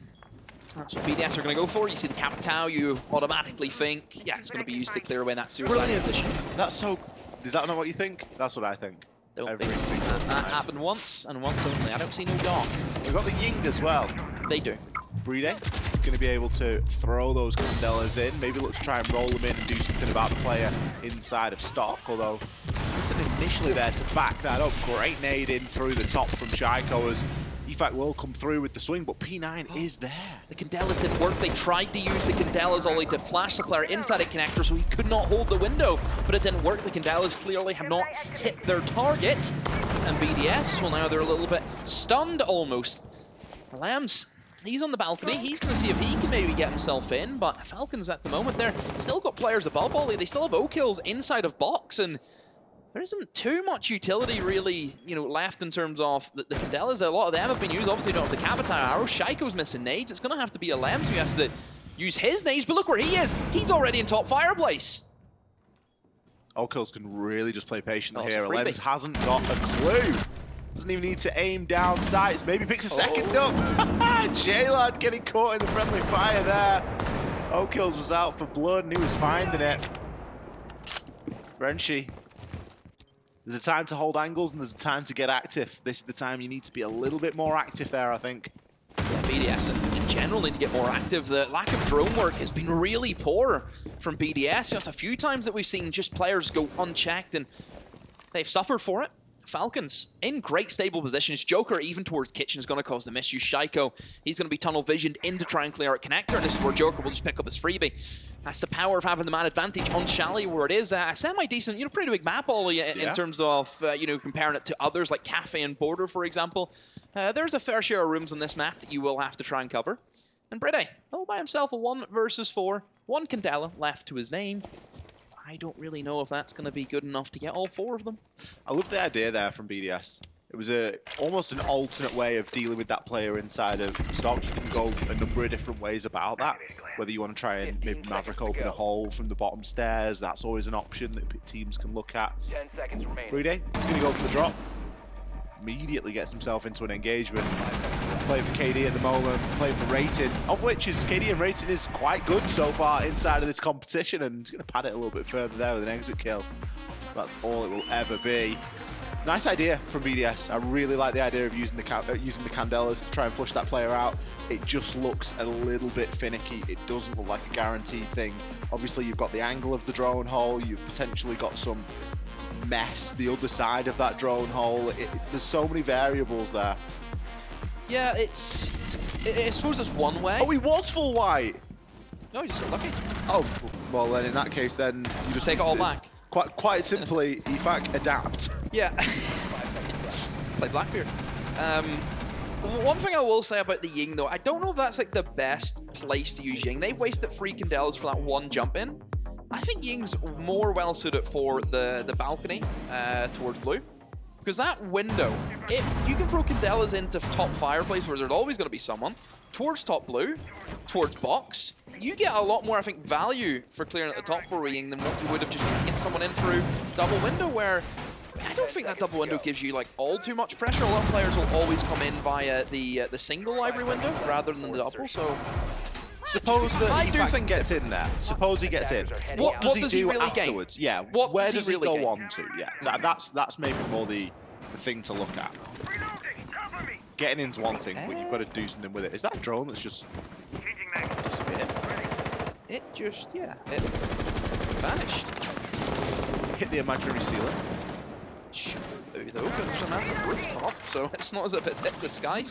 That's what BDS are going to go for. You see the Capitao, you automatically think, yeah, it's going to be used to clear away that suicide position. That's so... Is that not what you think? That's what I think. Don't think so. That happened once, and once only. I don't see no dark. We've got the Ying as well. They do. Brede going to be able to throw those Candelas in, maybe look to try and roll them in and do something about the player inside of stock, although nothing initially there to back that up. Great nade in through the top from Shaiko as EFAC will come through with the swing, but P9 is there. The Candelas didn't work. They tried to use the Candelas only to flash the player inside a connector so he could not hold the window, but it didn't work. The Candelas clearly have not hit their target. And BDS, well, now they're a little bit stunned almost. Lambs, he's on the balcony. He's going to see if he can maybe get himself in, but Falcons at the moment, they're still got players above Ollie. They still have O-Kills inside of box, and there isn't too much utility really, left in terms of the Candelas. A lot of them have been used. Obviously, don't have the Capitao arrow. Shaiko's missing nades. It's going to have to be a Lambs who has to use his nades, but look where he is. He's already in top fireplace. O-Kills can really just play patiently here. Lambs hasn't got a clue. Doesn't even need to aim down sights. Maybe picks a second up. J-Lad getting caught in the friendly fire there. O-Kills was out for blood and he was finding it. Frenchie. There's a time to hold angles and there's a time to get active. This is the time you need to be a little bit more active there, I think. Yeah, BDS in general need to get more active. The lack of drone work has been really poor from BDS. Just a few times that we've seen just players go unchecked and they've suffered for it. Falcons in great stable positions. Joker, even towards Kitchen, is going to cause the misuse. Shaiko, he's going to be tunnel visioned in to try and clear out Connector, and this is where Joker will just pick up his freebie. That's the power of having the man advantage on Chalet, where it is a semi-decent, pretty big map, Ollie, in terms of, comparing it to others like Cafe and Border, for example. There's a fair share of rooms on this map that you will have to try and cover. And Brede, all by himself, a 1 versus 4. 1 Candela left to his name. I don't really know if that's going to be good enough to get all 4 of them. I love the idea there from BDS. It was almost an alternate way of dealing with that player inside of stock. You can go a number of different ways about that. Whether you want to try and maybe Maverick open a hole from the bottom stairs, that's always an option that teams can look at. 10 seconds remaining. Brede, he's going to go for the drop. Immediately gets himself into an engagement. Playing for KD at the moment, playing for Rating, of which is KD and Rating is quite good so far inside of this competition, and he's going to pad it a little bit further there with an exit kill. That's all it will ever be. Nice idea from BDS. I really like the idea of using the Candelas to try and flush that player out. It just looks a little bit finicky. It doesn't look like a guaranteed thing. Obviously, you've got the angle of the drone hole. You've potentially got some mess the other side of that drone hole. There's so many variables there. Yeah, I suppose it's one way. Oh, he was full white. No, you just got lucky. Oh, well then in that case, then you just take it all back. Quite simply, EFAC adapt. Yeah. Play Blackbeard. One thing I will say about the Ying though, I don't know if that's like the best place to use Ying. They've wasted 3 Candelas for that 1 jump in. I think Ying's more well suited for the balcony towards blue. Because that window, you can throw Candelas into top fireplace where there's always going to be someone, towards top blue, towards box. You get a lot more, I think, value for clearing at the top for Ying than what you would have just trying to get someone in through double window, where I don't think that double window gives you like all too much pressure. A lot of players will always come in via the single library window rather than the double, so... Suppose that EFAC gets in there. Suppose he gets in. What does he do really afterwards? Gain? Yeah. Where does he go on to? Yeah. That's maybe more the thing to look at. Getting in's one thing, but you've got to do something with it. Is that a drone that's just disappeared? It just, it vanished. Hit the imaginary ceiling. Should do though, because that's a rooftop, so it's not as if it's hit the sky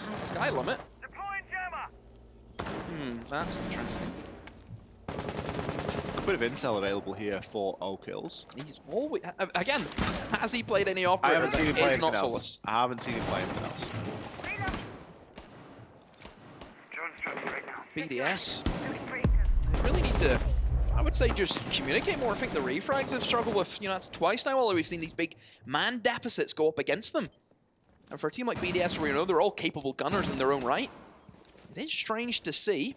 limit. That's interesting. A bit of intel available here for O-Kills. He's always... Again, has he played any operator? I haven't seen him play anything else. Solus. I haven't seen him play anything else. BDS. They really need to, I would say, just communicate more. I think the refrags have struggled with, that's twice now, although we've seen these big man deficits go up against them. And for a team like BDS, where they're all capable gunners in their own right, it is strange to see.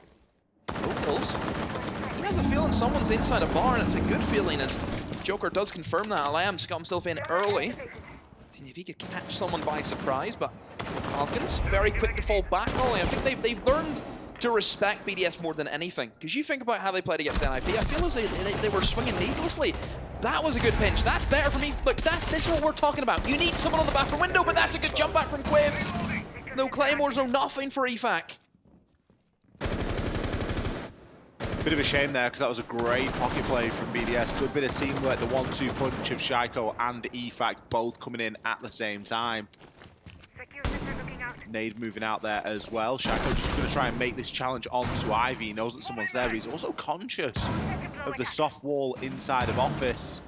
O-Kills. He has a feeling someone's inside a bar, and it's a good feeling as Joker does confirm that. Alam's got himself in early. Let's see if he could catch someone by surprise, but Falcons, very quick to fall back. I think they've learned to respect BDS more than anything. Because you think about how they played against NIP, I feel as they were swinging needlessly. That was a good pinch. That's better for me. Look, this is what we're talking about. You need someone on the bathroom window, but that's a good jump back from Quibs. No claymores, no nothing for EFAC. Bit of a shame there, because that was a great pocket play from BDS. Good bit of teamwork, the 1-2 punch of Shaiko and EFAC both coming in at the same time. Nade moving out there as well. Shaiko just going to try and make this challenge onto Ivy. He knows that someone's there, but he's also conscious of the soft wall inside of office.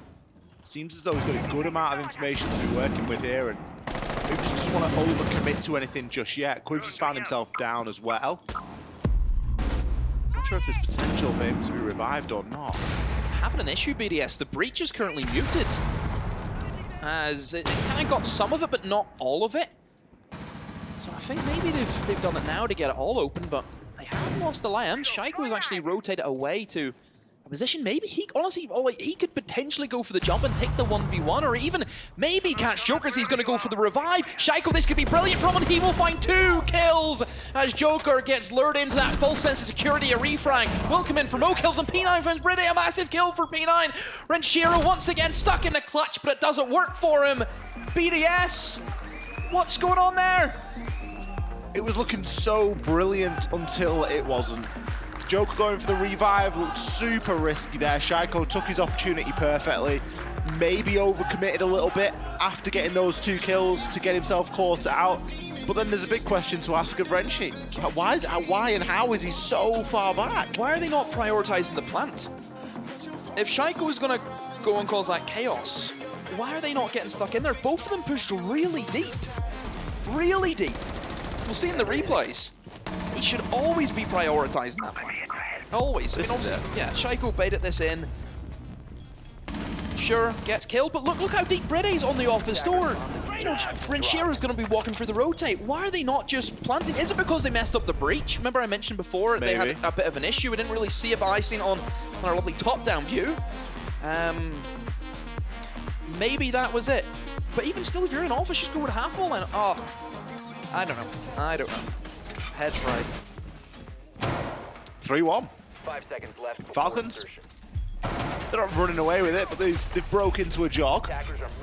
Seems as though he's got a good amount of information to be working with here, and maybe just doesn't want to overcommit to anything just yet. Quibs has found himself down as well. Not sure if there's potential for him to be revived or not. Having an issue, BDS. The breach is currently muted, as it's kind of got some of it, but not all of it. So I think maybe they've done it now to get it all open, but they haven't lost the Liam. Shaiko has actually rotated away to a position. Maybe he could potentially go for the jump and take the 1v1, or even maybe catch Joker as he's going to go for the revive. Shaiko, this could be brilliant from him. He will find 2 kills as Joker gets lured into that false sense of security. A refrag will come in from O-Kills, and P9 finds Brede. A massive kill for P9. Renshiro once again stuck in the clutch, but it doesn't work for him. BDS, what's going on there? It was looking so brilliant until it wasn't. Joker going for the revive looked super risky there. Shaiko took his opportunity perfectly. maybe overcommitted a little bit after getting those 2 kills to get himself caught out. But then there's a big question to ask of Renshi. Why and how is he so far back? Why are they not prioritizing the plant? If Shaiko is going to go and cause that chaos, why are they not getting stuck in there? Both of them pushed really deep. Really deep. We'll see in the replays. He should always be prioritizing that plant. Always. I mean, yeah, Shaiko baited this in. Sure, gets killed, but look how deep Bride's on the office door. You know, Renshira's going to be walking through the rotate. Why are they not just planting? Is it because they messed up the breach? Remember I mentioned before they had a bit of an issue. We didn't really see it, but I seen it on our lovely top-down view. Maybe that was it. But even still, if you're in office, just go with a half wall. And oh, I don't know. Head's right. 3-1. 5 seconds left. Falcons. They're not running away with it, but they've broke into a jog.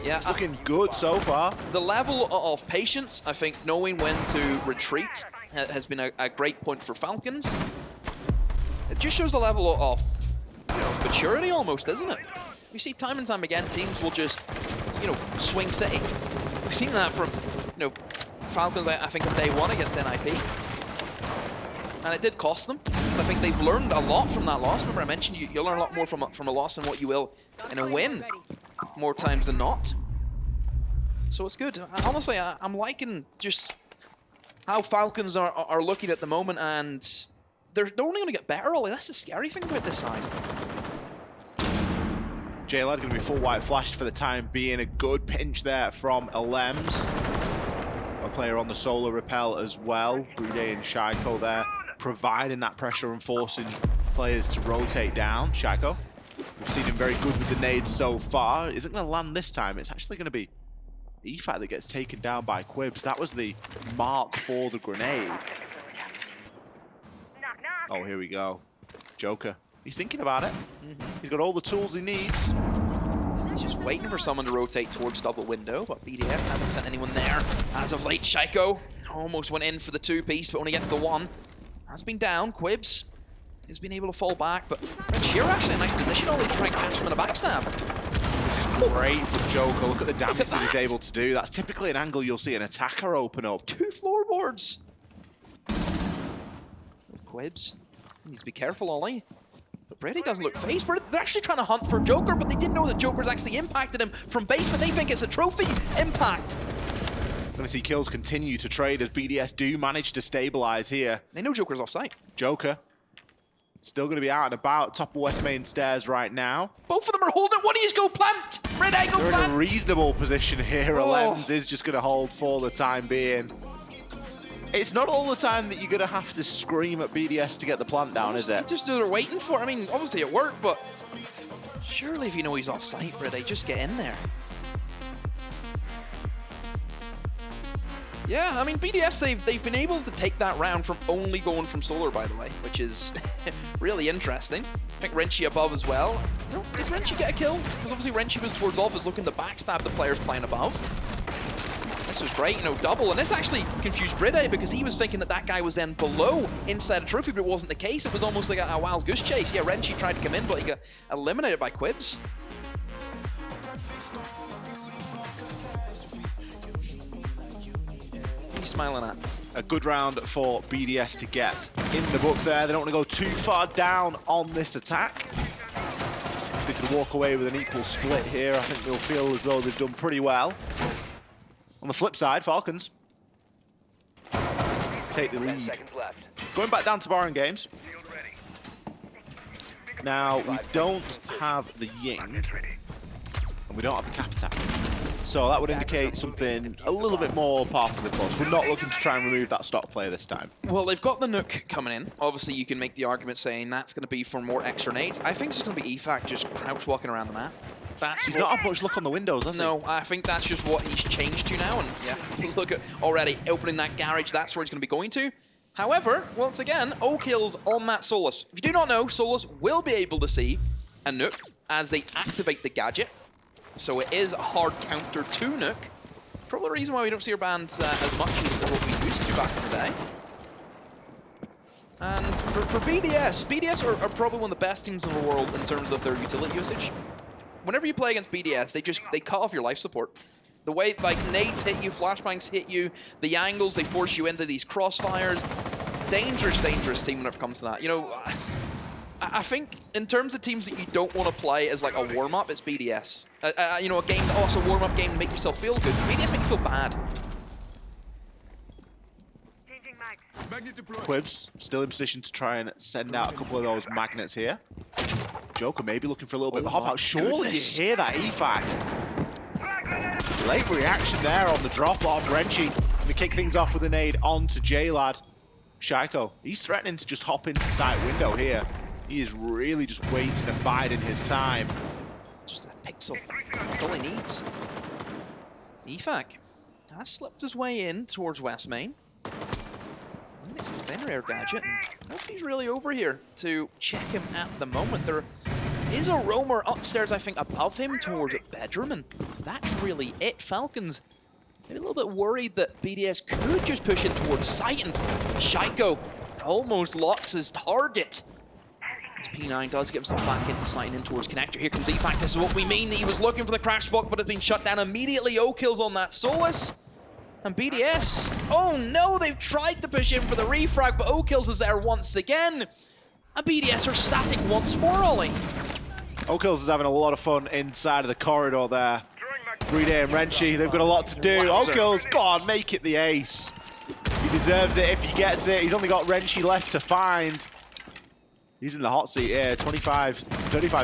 Yeah, it's looking good so far. The level of patience, I think, knowing when to retreat has been a great point for Falcons. It just shows a level of maturity almost, isn't it? You see time and time again, teams will just, swing city. We've seen that from, Falcons, I think, on day 1 against NIP. And it did cost them. But I think they've learned a lot from that loss. Remember I mentioned you'll learn a lot more from a loss than what you will in a win, more times than not. So it's good. Honestly, I'm liking just how Falcons are looking at the moment, and they're only going to get better, Ollie. That's the scary thing about this side. Chalet going to be full white flashed for the time being. A good pinch there from Alems. A player on the solar repel as well. Bride and Shaiko there, providing that pressure and forcing players to rotate down. Shaiko, we've seen him very good with the nades so far. Isn't going to land this time. It's actually going to be EFAT that gets taken down by Quibs. That was the mark for the grenade. Oh, here we go. Joker. He's thinking about it. He's got all the tools he needs. He's just waiting for someone to rotate towards double window, but BDS haven't sent anyone there. As of late, Shaiko almost went in for the 2-piece, but only gets the 1. Has been down. Quibs has been able to fall back, but Shearer actually in a nice position, only trying to catch him in a backstab. This is great for Joker. Look at the damage that he's able to do. That's typically an angle you'll see an attacker open up. 2 floorboards. Quibs needs to be careful, Ollie. But Brady doesn't look phased. They're actually trying to hunt for Joker, but they didn't know that Joker's actually impacted him from base, but they think it's a trophy impact. Going to see kills continue to trade as BDS do manage to stabilize here. They know Joker's off site. Joker still going to be out and about, top of West Main stairs right now. Both of them are holding. One of you go plant. Red Eye go They're plant. in a reasonable position here. Alems is just going to hold for the time being. It's not all the time that you're going to have to scream at BDS to get the plant down, is it? Just they're waiting for it. I mean, obviously it worked, but surely if you know he's off site, Brady, just get in there. Yeah, I mean, BDS, they've been able to take that round from only going from solar, by the way, which is really interesting. I think Renshi above as well. Did Renshi get a kill? Because obviously Renshi was towards office looking to backstab the players playing above. This was great, double. And this actually confused Bride because he was thinking that guy was then below inside a trophy, but it wasn't the case. It was almost like a wild goose chase. Yeah, Renshi tried to come in, but he got eliminated by Quibs. What are you smiling at? A good round for BDS to get in the book there. They don't want to go too far down on this attack. If they can walk away with an equal split here, I think they'll feel as though they've done pretty well. On the flip side, Falcons let's take the lead. Going back down to Baron Games. Now, we don't have the Ying, and we don't have the Cap Attack. So that would indicate something a little bit more par for the course. We're not looking to try and remove that stock player this time. Well, they've got the Nook coming in. Obviously, you can make the argument saying that's going to be for more extra nades. I think it's going to be EFAC just crouch walking around the map. He's not had much luck on the windows, has he? No, I think that's just what he's changed to now. And yeah, look at already opening that garage. That's where he's going to be going to. However, once again, O kills on that Solus. If you do not know, Solus will be able to see a Nook as they activate the gadget. So it is a hard counter to Nook. Probably the reason why we don't see our bans as much as what we used to back in the day. And for BDS, BDS are probably one of the best teams in the world in terms of their utility usage. whenever you play against BDS, they cut off your life support. The way like nades hit you, flashbangs hit you, the angles they force you into these crossfires. Dangerous, dangerous team when it comes to that. You know, I think in terms of teams that you don't want to play as like a warm-up, it's BDS. You know, a game, also a warm-up game to make yourself feel good. BDS make you feel bad. Quibs still in position to try and send out a couple of those magnets here. Joker maybe looking for a little bit of a hop out. Surely you hear that EFAC. Late reaction there on the drop off. Renchi to kick things off with a nade onto J-Lad. Shaiko, he's threatening to just hop into site window here. He is really just waiting and biding his time. Just a pixel. That's all he needs. EFAC has slipped his way in towards West Main. It's a Fenrir gadget, and nobody's really over here to check him at the moment. There is a roamer upstairs, I think, above him towards a bedroom, and that's really it. Falcons maybe a little bit worried that BDS could just push in towards site, and Shaiko almost locks his target. As P9 does get himself back into sight and in towards connector. Here comes EFAC. This is what we mean. He was looking for the crash spot, but it's been shut down immediately. O-kills on that Solus. And BDS, oh no, they've tried to push in for the refrag, but O-kills is there once again. And BDS are static once more, Ollie. O-kills is having a lot of fun inside of the corridor there. Breede and Renchi, they've got a lot to do. O-kills, go on, make it the ace. He deserves it if he gets it. He's only got Renchi left to find. He's in the hot seat here, 35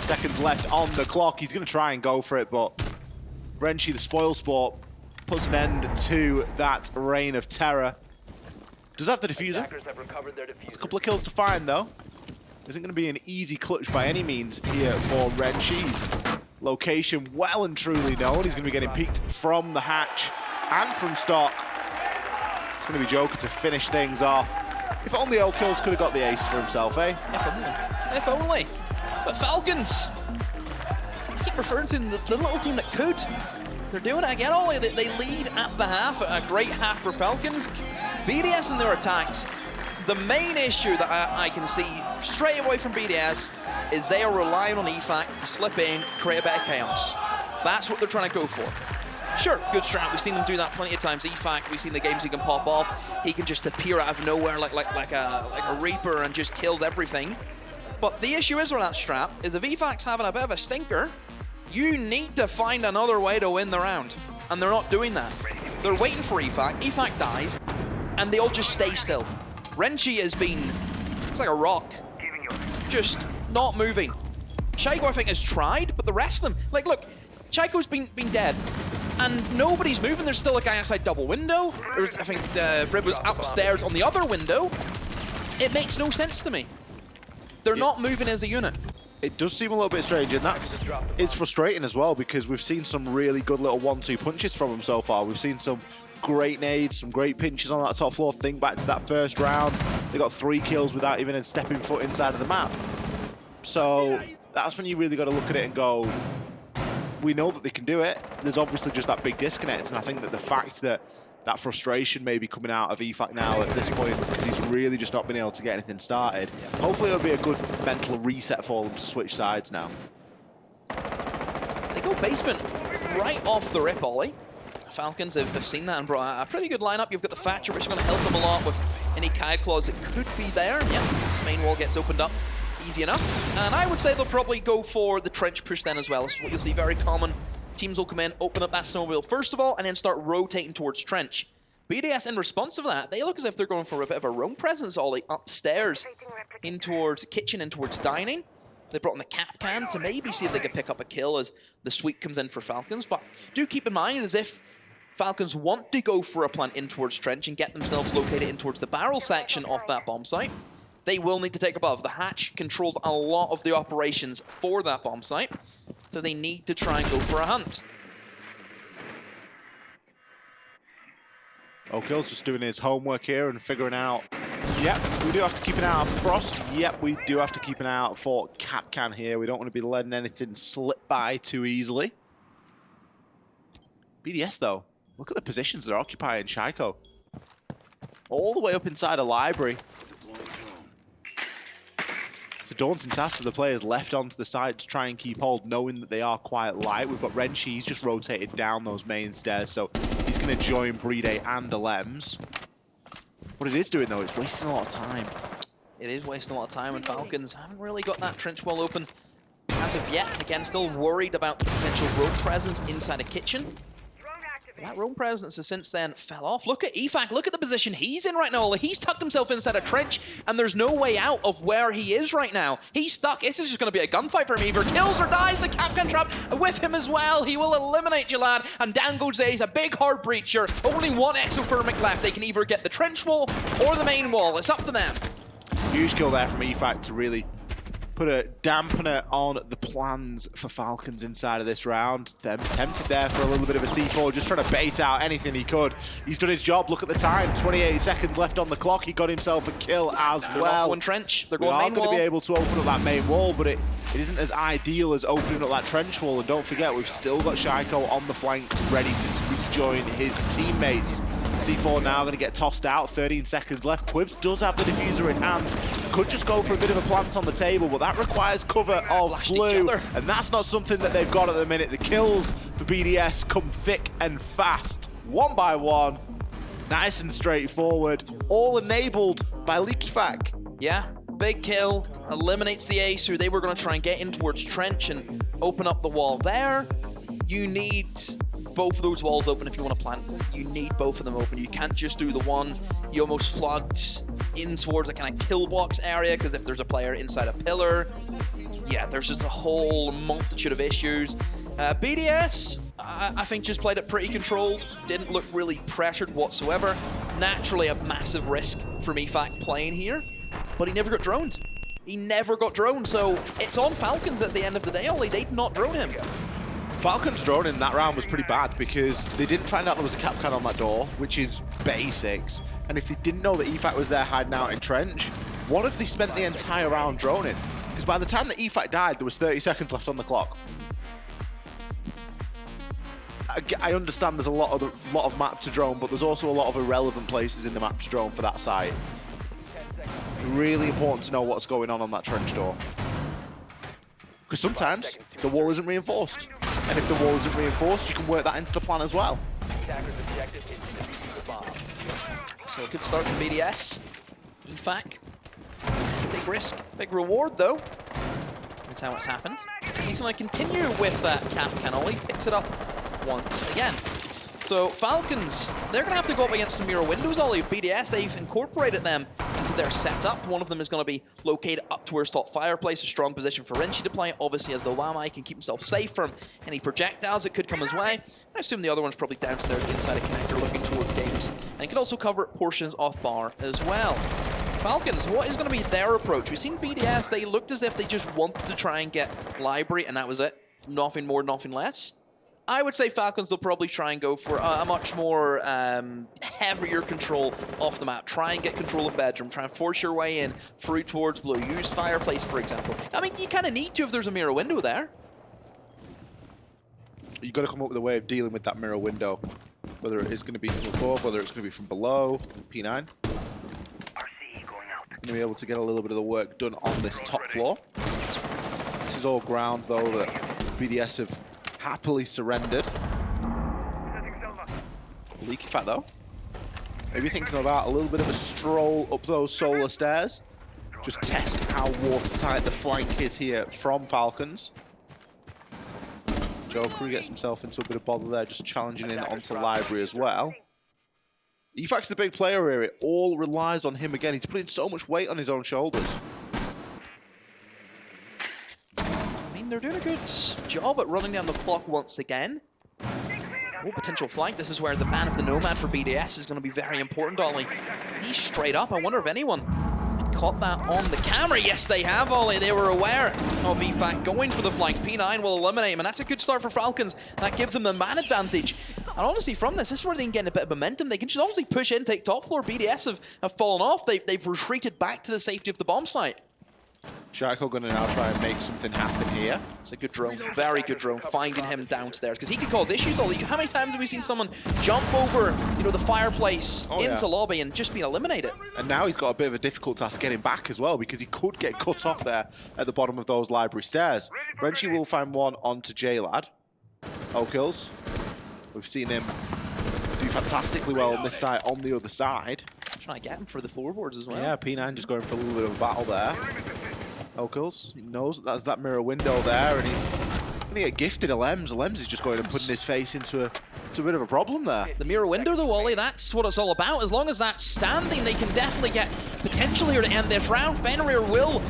seconds left on the clock. He's going to try and go for it, but Renchi, the spoil sport, puts an end to that reign of terror. Does have the diffuser. There's a couple of kills to find, though. Isn't going to be an easy clutch by any means here for Renchi's location well and truly known. He's going to be getting peeked from the hatch and from stock. It's going to be Joker to finish things off. If only O-kills could have got the ace for himself, eh? If only. But Falcons, I keep referring to the little team that could. They're doing it again, Ollie. They lead at the half, a great half for Falcons. BDS and their attacks, the main issue that I can see straight away from BDS is they are relying on EFAC to slip in, create a bit of chaos. That's what they're trying to go for. Sure, good strat. We've seen them do that plenty of times. EFAC, we've seen the games he can pop off. He can just appear out of nowhere like a Reaper and just kills everything. But the issue is with that strat is if EFAC's having a bit of a stinker, you need to find another way to win the round. And they're not doing that. They're waiting for EFAC. EFAC dies, and they all just stay still. Renchi has been, it's like a rock, just not moving. Shaiko, I think, has tried, but the rest of them, like, look, Chaiko's been dead, and nobody's moving. There's still a guy outside double window. There's, I think, Rib was upstairs on the other window. It makes no sense to me. They're not moving as a unit. It does seem a little bit strange, and it's frustrating as well because we've seen some really good little 1-2 punches from them so far. We've seen some great nades, some great pinches on that top floor. Think back to that first round. They got 3 kills without even stepping foot inside of the map. So that's when you really got to look at it and go, we know that they can do it. There's obviously just that big disconnect, and I think that the fact that that frustration may be coming out of EFAC now at this point because he's really just not been able to get anything started. Hopefully it'll be a good mental reset for them to switch sides now. They go basement right off the rip, Ollie. Falcons have seen that and brought a pretty good lineup. You've got the Thatcher, which is going to help them a lot with any Kai claws that could be there. Yeah, main wall gets opened up easy enough. And I would say they'll probably go for the trench push then as well. This is what you'll see very common. Teams will come in, open up that snowmobile first of all, and then start rotating towards trench. BDS, in response to that, they look as if they're going for a bit of a roam presence, Ollie, upstairs, in towards kitchen, in towards dining. They brought in the cap can to maybe see if they could pick up a kill as the sweep comes in for Falcons. But do keep in mind, as if Falcons want to go for a plant in towards trench and get themselves located in towards the barrel section of that bomb site, they will need to take above. The hatch controls a lot of the operations for that bomb site, so they need to try and go for a hunt. O-kills just doing his homework here and figuring out, yep, we do have to keep an eye out for Frost. Yep, we do have to keep an eye out for Capcan here. We don't want to be letting anything slip by too easily. BDS, though, look at the positions they're occupying. Shaiko, all the way up inside a library. This a daunting task for the players left onto the side to try and keep hold, knowing that they are quite light. We've got Renchi, he's just rotated down those main stairs, so he's going to join BDS and Alems. What it is doing, though, is wasting a lot of time. It is wasting a lot of time, and Falcons haven't really got that trench wall open as of yet. Again, still worried about the potential roam presence inside a kitchen. That roam presence has since then fell off. Look at EFAC, look at the position he's in right now. He's tucked himself inside a trench, and there's no way out of where he is right now. He's stuck. This is just going to be a gunfight for him. Either kills or dies. The Capcan trap with him as well. He will eliminate Chalet, and down goes Ace, a big hard breacher. Only one exothermic left. They can either get the trench wall or the main wall. It's up to them. Huge kill there from EFAC to really put a dampener on the plans for Falcons inside of this round. Them tempted there for a little bit of a C4, just trying to bait out anything he could. He's done his job. Look at the time, 28 seconds left on the clock. He got himself a kill as well. One trench. They're We going are main going to wall. be able to open up that main wall, but it isn't as ideal as opening up that trench wall. And don't forget, we've still got Shaiko on the flank ready to rejoin his teammates. C4 now going to get tossed out, 13 seconds left. Quibs does have the diffuser in hand. Could just go for a bit of a plant on the table, but that requires cover of blue. And that's not something that they've got at the minute. The kills for BDS come thick and fast. One by one. Nice and straightforward. All enabled by Leakyfac. Yeah, big kill. Eliminates the Ace, who they were going to try and get in towards Trench and open up the wall there. You need both of those walls open if you want to plant. You need both of them open. You can't just do the one. You almost flood in towards a kind of kill box area, because if there's a player inside a pillar, yeah, there's just a whole multitude of issues. BDS, I think, just played it pretty controlled. Didn't look really pressured whatsoever. Naturally, a massive risk for EFAC playing here, but he never got droned. He never got droned, so it's on Falcons at the end of the day. Only they'd not drone him. Falcons' drone in that round was pretty bad because they didn't find out there was a Capcan on that door, which is basics. And if they didn't know that EFAC was there hiding out in trench, what if they spent the entire round droning? Because by the time that EFAC died, there was 30 seconds left on the clock. I understand there's a lot of map to drone, but there's also a lot of irrelevant places in the map to drone for that site. Really important to know what's going on that trench door. Because sometimes the wall isn't reinforced. And if the wall isn't reinforced, you can work that into the plan as well. So a good start from BDS. EFAC. Big risk, big reward though. That's how it's happened. He's going to continue with that Capcan. Ollie picks it up once again. So Falcons, they're going to have to go up against some mirror windows. Ollie, BDS, they've incorporated them into their setup. One of them is going to be located up towards top fireplace, a strong position for Renchi to play. Obviously, as the Lamai can keep himself safe from any projectiles that could come his way. I assume the other one's probably downstairs inside a connector looking towards games. And can also cover portions off bar as well. Falcons, what is going to be their approach? We've seen BDS, they looked as if they just wanted to try and get library, and that was it. Nothing more, nothing less. I would say Falcons will probably try and go for a much more heavier control off the map. Try and get control of bedroom. Try and force your way in through towards blue. Use fireplace, for example. I mean, you kind of need to if there's a mirror window there. You've got to come up with a way of dealing with that mirror window. Whether it is going to be from above, whether it's going to be from below. P9. Going to be able to get a little bit of the work done on this top floor. This is all ground, though, that BDS have happily surrendered. Leaky Fat, though. Maybe thinking about a little bit of a stroll up those solar stairs. Just test how watertight the flank is here from Falcons. Joker gets himself into a bit of bother there, just challenging in onto Library as well. EFAC's the big player here. It all relies on him again. He's putting so much weight on his own shoulders. They're doing a good job at running down the clock once again. Oh, potential flank. This is where the man of the Nomad for BDS is going to be very important, Ollie. He's straight up. I wonder if anyone had caught that on the camera. Yes, they have, Ollie. They were aware of EFAC going for the flank. P9 will eliminate him, and that's a good start for Falcons. That gives them the man advantage. And honestly, from this is where they can get a bit of momentum. They can just obviously push in, take top floor. BDS have fallen off. They've retreated back to the safety of the bomb site. Shaiko going to now try and make something happen here. It's a good drone, very good drone, finding him downstairs, because he could cause issues. How many times have we seen someone jump over, the fireplace into lobby and just been eliminated? And now he's got a bit of a difficult task getting back as well, because he could get cut off there at the bottom of those library stairs. Frenchie will find one onto J-Lad. kills. We've seen him do fantastically well on this side, on the other side. Trying to get him for the floorboards as well. Yeah, P9 just going for a little bit of a battle there. kills. He knows that that's that mirror window there, and he's going to get gifted a Lems. Lems is just going and putting his face into a bit of a problem there. The mirror window, though, Wally, that's what it's all about. As long as that's standing, they can definitely get potential here to end this round. Fenrir will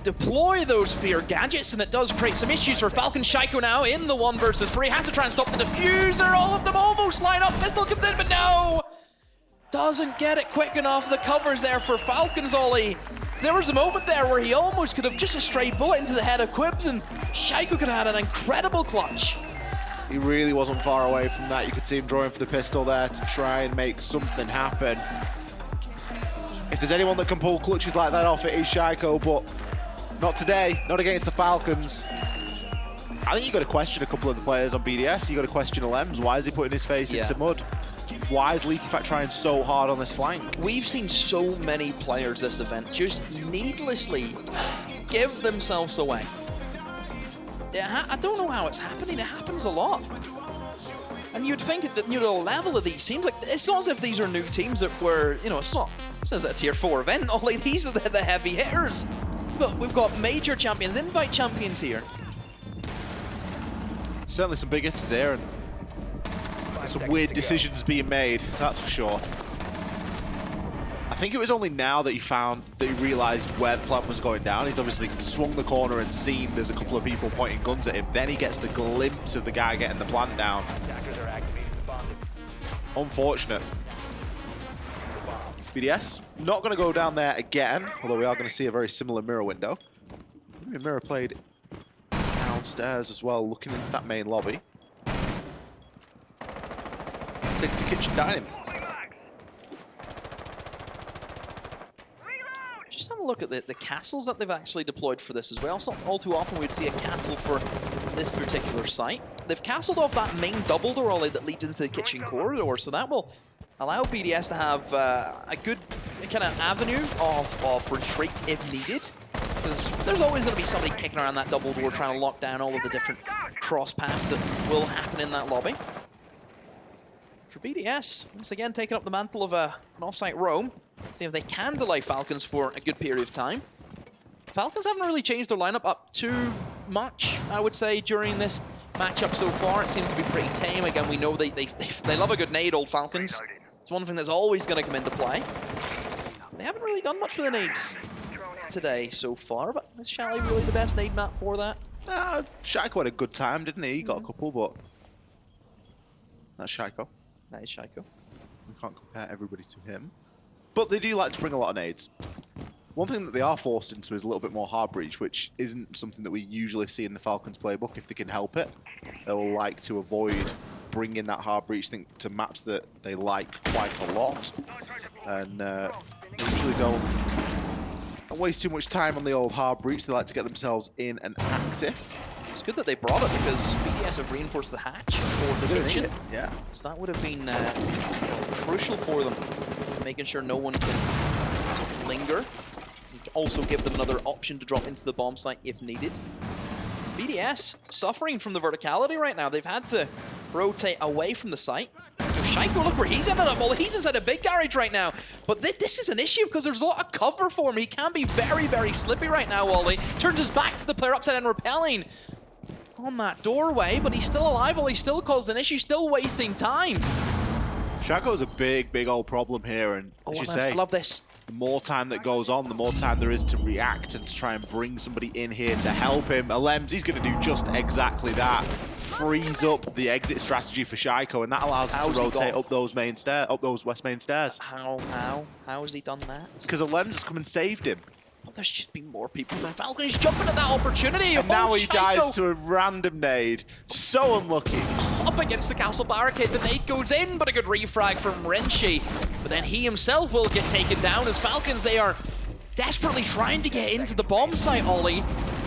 deploy those fear gadgets, and it does create some issues for Falcon. Shaiko now in the 1 versus 3. Has to try and stop the diffuser. All of them almost line up. Pistol comes in, but no! Doesn't get it quick enough. The cover's there for Falcons, Ollie. There was a moment there where he almost could have just a stray bullet into the head of Quibs, and Shaiko could have had an incredible clutch. He really wasn't far away from that. You could see him drawing for the pistol there to try and make something happen. If there's anyone that can pull clutches like that off, it is Shaiko, but not today, not against the Falcons. I think you've got to question a couple of the players on BDS. You've got to question Lems. Why is he putting his face into mud? Why is Leaky Fat trying so hard on this flank? We've seen so many players this event just needlessly give themselves away. Yeah, I don't know how it's happening. It happens a lot. And you'd think that the level of these teams, like, it's not as if these are new teams that were, it's not, this is a tier 4 event. Only these are the heavy hitters. But we've got major champions, invite champions here. Certainly some big hitters here, and some weird decisions being made, that's for sure. I think it was only now that he realized where the plan was going down. He's obviously swung the corner and seen there's a couple of people pointing guns at him. Then he gets the glimpse of the guy getting the plant down. Unfortunate. BDS not going to go down there again, although we are going to see a very similar mirror window. Maybe mirror played downstairs as well, looking into that main lobby. Takes the kitchen dining. Just have a look at the castles that they've actually deployed for this as well. It's not all too often we'd see a castle for this particular site. They've castled off that main double door alley that leads into the kitchen corridor, so that will allow BDS to have a good kind of avenue of retreat if needed. Because there's always going to be somebody kicking around that double door trying to lock down all of the different cross paths that will happen in that lobby. For BDS, once again taking up the mantle of an off-site roam. See if they can delay Falcons for a good period of time. Falcons haven't really changed their lineup up too much, I would say, during this matchup so far. It seems to be pretty tame. Again, we know they love a good nade, old Falcons. It's one thing that's always going to come into play. They haven't really done much with the nades today so far, but is Chalet really the best nade map for that? Shaiko had a good time, didn't he? He got a couple, but that's Shaiko. That is Shaiko. We can't compare everybody to him. But they do like to bring a lot of nades. One thing that they are forced into is a little bit more hard breach, which isn't something that we usually see in the Falcons playbook if they can help it. They will like to avoid bringing that hard breach thing to maps that they like quite a lot. And they usually don't waste too much time on the old hard breach. They like to get themselves in and active. It's good that they brought it because BDS have reinforced the hatch for the kitchen. Yeah. So that would have been crucial for them, making sure no one can linger. Also give them another option to drop into the bomb site if needed. BDS suffering from the verticality right now. They've had to rotate away from the site. Shaiko, look where he's ended up. Well, he's inside a big garage right now. But this is an issue because there's a lot of cover for him. He can be very, very slippy right now, Wally. Turns his back to the player upside and repelling on that doorway, but he's still alive. Well, he still caused an issue, still wasting time. Shaco's a big, big old problem here, and as you say, I love this. The more time that goes on, the more time there is to react and to try and bring somebody in here to help him. Alems, he's going to do just exactly that. Freeze up the exit strategy for Shaiko, and that allows him to rotate up those main stairs, up those west main stairs. How has he done that? Because Alems has come and saved him. Well, there should be more people from Falcons jumping at that opportunity. And now he dies to a random nade. So unlucky. Up against the castle barricade, the nade goes in, but a good refrag from Renshi. But then he himself will get taken down as Falcons, they are desperately trying to get into the bomb site, Ollie.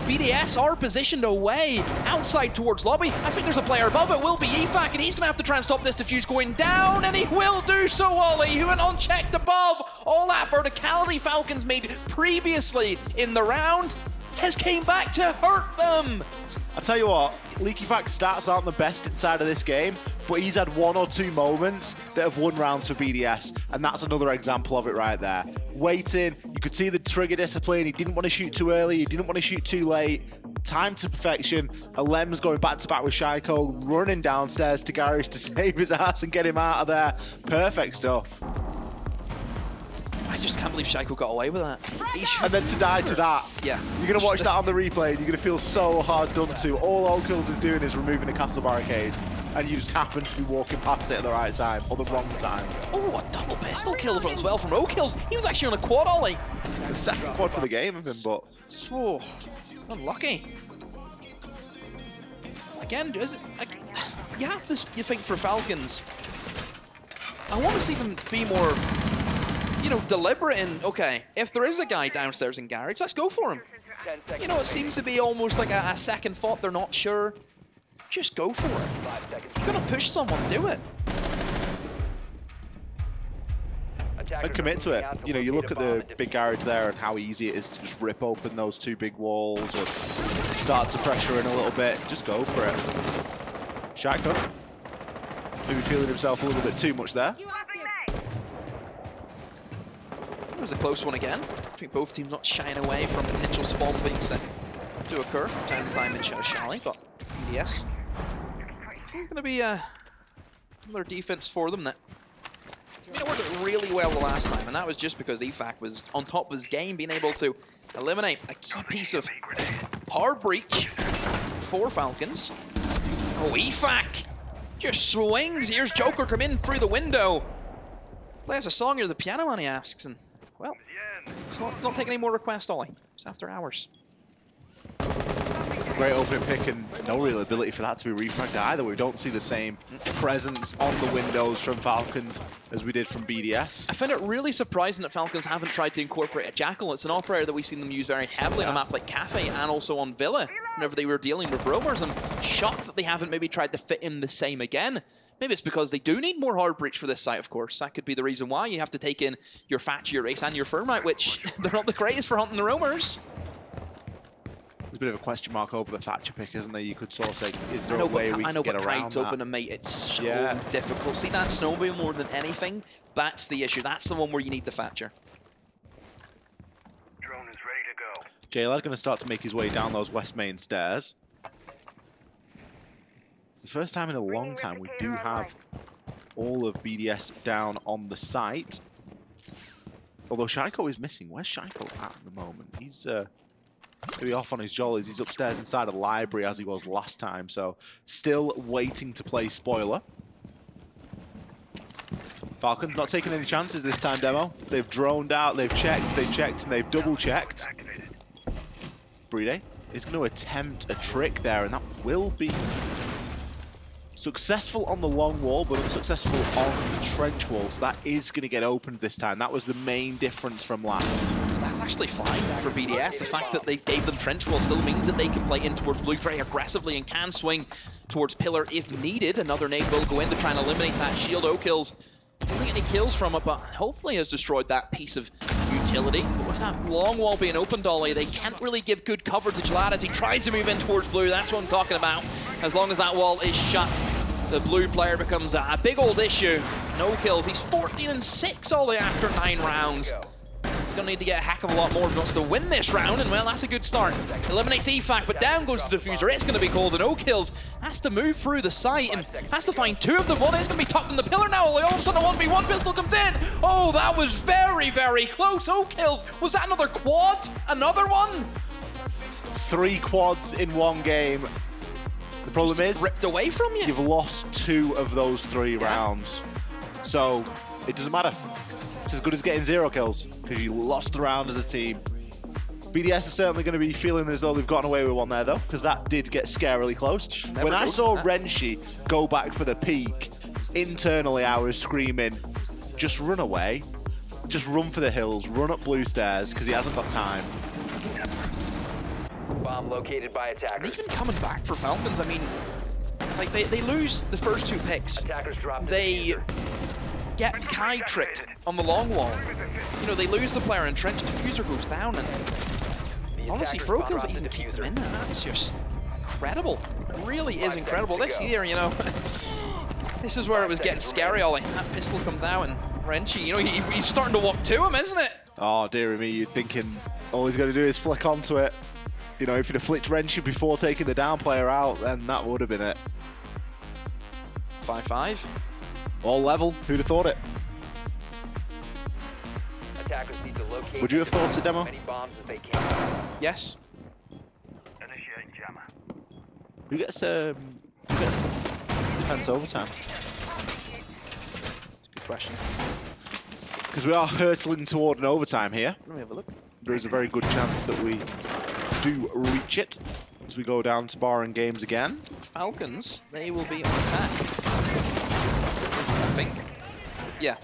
BDS are positioned away, outside towards lobby. I think there's a player above it, will be EFAC, and he's going to have to try and stop this defuse going down, and he will do so, Ollie, who went unchecked above. All that verticality Falcons made previously in the round has came back to hurt them. I'll tell you what, LeakyFac's stats aren't the best inside of this game, but he's had 1 or 2 moments that have won rounds for BDS, and that's another example of it right there. Waiting, you could see the trigger discipline, he didn't want to shoot too early, he didn't want to shoot too late. Time to perfection, Alem's going back to back with Shaiko, running downstairs to Garage to save his ass and get him out of there. Perfect stuff. I just can't believe Shaiko got away with that. And then to die to that. Yeah. You're going to watch that on the replay and you're going to feel so hard done to. All Okills is doing is removing the castle barricade, and you just happen to be walking past it at the right time, or the wrong time. Oh, a double pistol kill as well from Okills. He was actually on a quad, Ollie. The second quad for the game of him, but... Oh, unlucky. Again, you have this, you think, for Falcons. I want to see them be more, you know, deliberate in, okay, if there is a guy downstairs in Garage, let's go for him. You know, it seems to be almost like a second thought, they're not sure. Just go for it. You're going to push someone, do it. And commit to it. You know, you look at the big garage there and how easy it is to just rip open those 2 big walls or start to pressure in a little bit. Just go for it. Shaiko, maybe feeling himself a little bit too much there. It was a close one again. I think both teams not shying away from potential spawn peaks that do occur from time to time in Chalet, but BDS. So it's going to be another defense for them that, it worked really well the last time, and that was just because EFAC was on top of his game, being able to eliminate a key piece of hard breach for Falcons. Oh, EFAC just swings. Here's Joker come in through the window. Play us a song, you're the piano man, he asks, and well, it's not taking any more requests, Ollie. It's after hours. Great opening pick and no real ability for that to be refragged either. We don't see the same presence on the windows from Falcons as we did from BDS. I find it really surprising that Falcons haven't tried to incorporate a Jackal. It's an operator that we've seen them use very heavily on a map like Cafe and also on Villa whenever they were dealing with roamers. I'm shocked that they haven't maybe tried to fit in the same again. Maybe it's because they do need more hard breach for this site, of course. That could be the reason why you have to take in your Thatch, your Ace, and your Thermite, which they're not the greatest for hunting the roamers. There's a bit of a question mark over the Thatcher pick, isn't there? You could sort of say, is there a way we can get around that? Open and mate, it's so difficult. See that snowmobile more than anything? That's the issue. That's the one where you need the Thatcher. Drone is ready to go. Chalet going to start to make his way down those west main stairs. It's the first time in a long time we do have all of BDS down on the site. Although Shaiko is missing. Where's Shaiko at the moment? He's maybe off on his jollies. He's upstairs inside a library as he was last time, so still waiting to play spoiler. Falcons not taking any chances this time, Demo. They've droned out, they've checked, and they've double-checked. Bride is going to attempt a trick there, and that will be successful on the long wall, but unsuccessful on the trench wall. So that is going to get opened this time. That was the main difference from last. That's actually fine for BDS. The fact that they gave them trench wall still means that they can play in towards blue very aggressively and can swing towards pillar if needed. Another nade will go in to try and eliminate that shield. Okills didn't get any kills from it, but hopefully has destroyed that piece of utility. But with that long wall being opened, Ollie, they can't really give good cover to Chalet as he tries to move in towards blue. That's what I'm talking about. As long as that wall is shut, the blue player becomes a big old issue. No kills. He's 14-6, Ollie, after 9 rounds. He's going to need to get a heck of a lot more if he wants to win this round, and well, that's a good start. Eliminates EFAC, but down goes the Diffuser. It's going to be called an Okills. Has to move through the site and has to find 2 of them. One is going to be tucked in the pillar now. All of a sudden, a 1v1 pistol comes in. Oh, that was very, very close. Okills. Was that another quad? Another one? 3 quads in one game. The problem is, ripped away from you. You've lost 2 of those 3 rounds. So it doesn't matter. It's as good as getting 0 kills because you lost the round as a team. BDS is certainly going to be feeling as though they've gotten away with one there, though, because that did get scarily close. When I saw Renshi go back for the peak, internally I was screaming, just run away. just run for the hills, run up blue stairs, because he hasn't got time. Bomb located by attackers. And even coming back for Falcons, I mean, like they lose the first 2 picks. They get Kai tricked on the long wall. You know, they lose the player in trench, diffuser goes down, and honestly, throw kills that even keep them in there. That's just incredible. It really is incredible. This here, you know, this is where it was getting scary. All like that pistol comes out and Renchi, you know, he's starting to walk to him, isn't it? Oh, dear me, you're thinking all he's going to do is flick onto it. You know, if he'd have flicked Renchi before taking the down player out, then that would have been it. 5-5. All level. Who'd have thought it? Attackers need to locate. Would you have thought it, Demo? Many bombs as they can. Yes. Initiating jammer. Who gets defense overtime? That's a good question. Because we are hurtling toward an overtime here. Let me have a look. There is a very good chance that we do reach it as we go down to bar and games again. Falcons, they will be on attack. I think. Yeah.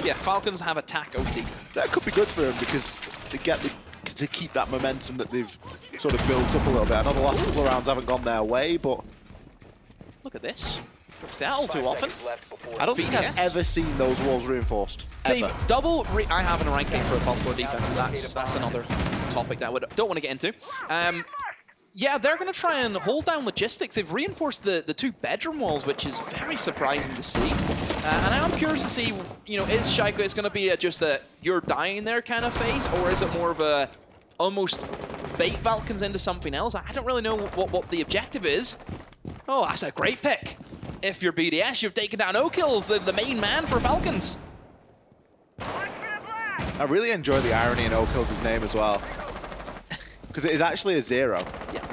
Yeah, Falcons have attack OT. That could be good for them because they get to keep that momentum that they've sort of built up a little bit. I know the last couple of rounds haven't gone their way, but look at this. It's that all too often. I don't think I've ever seen those walls reinforced. They've ever. I haven't a ranking for a top 4 defense, but that's another topic that I don't want to get into. Yeah, they're going to try and hold down logistics. They've reinforced the 2 bedroom walls, which is very surprising to see. And I'm curious to see, you know, is Shaiko, it's going to be just a you're dying there kind of phase, or is it more of a almost bait Falcons into something else? I don't really know what the objective is. Oh, that's a great pick. If you're BDS, you've taken down O-Kills, the main man for Falcons. I really enjoy the irony in O-Kills' name as well. Because it is actually a 0. Yeah.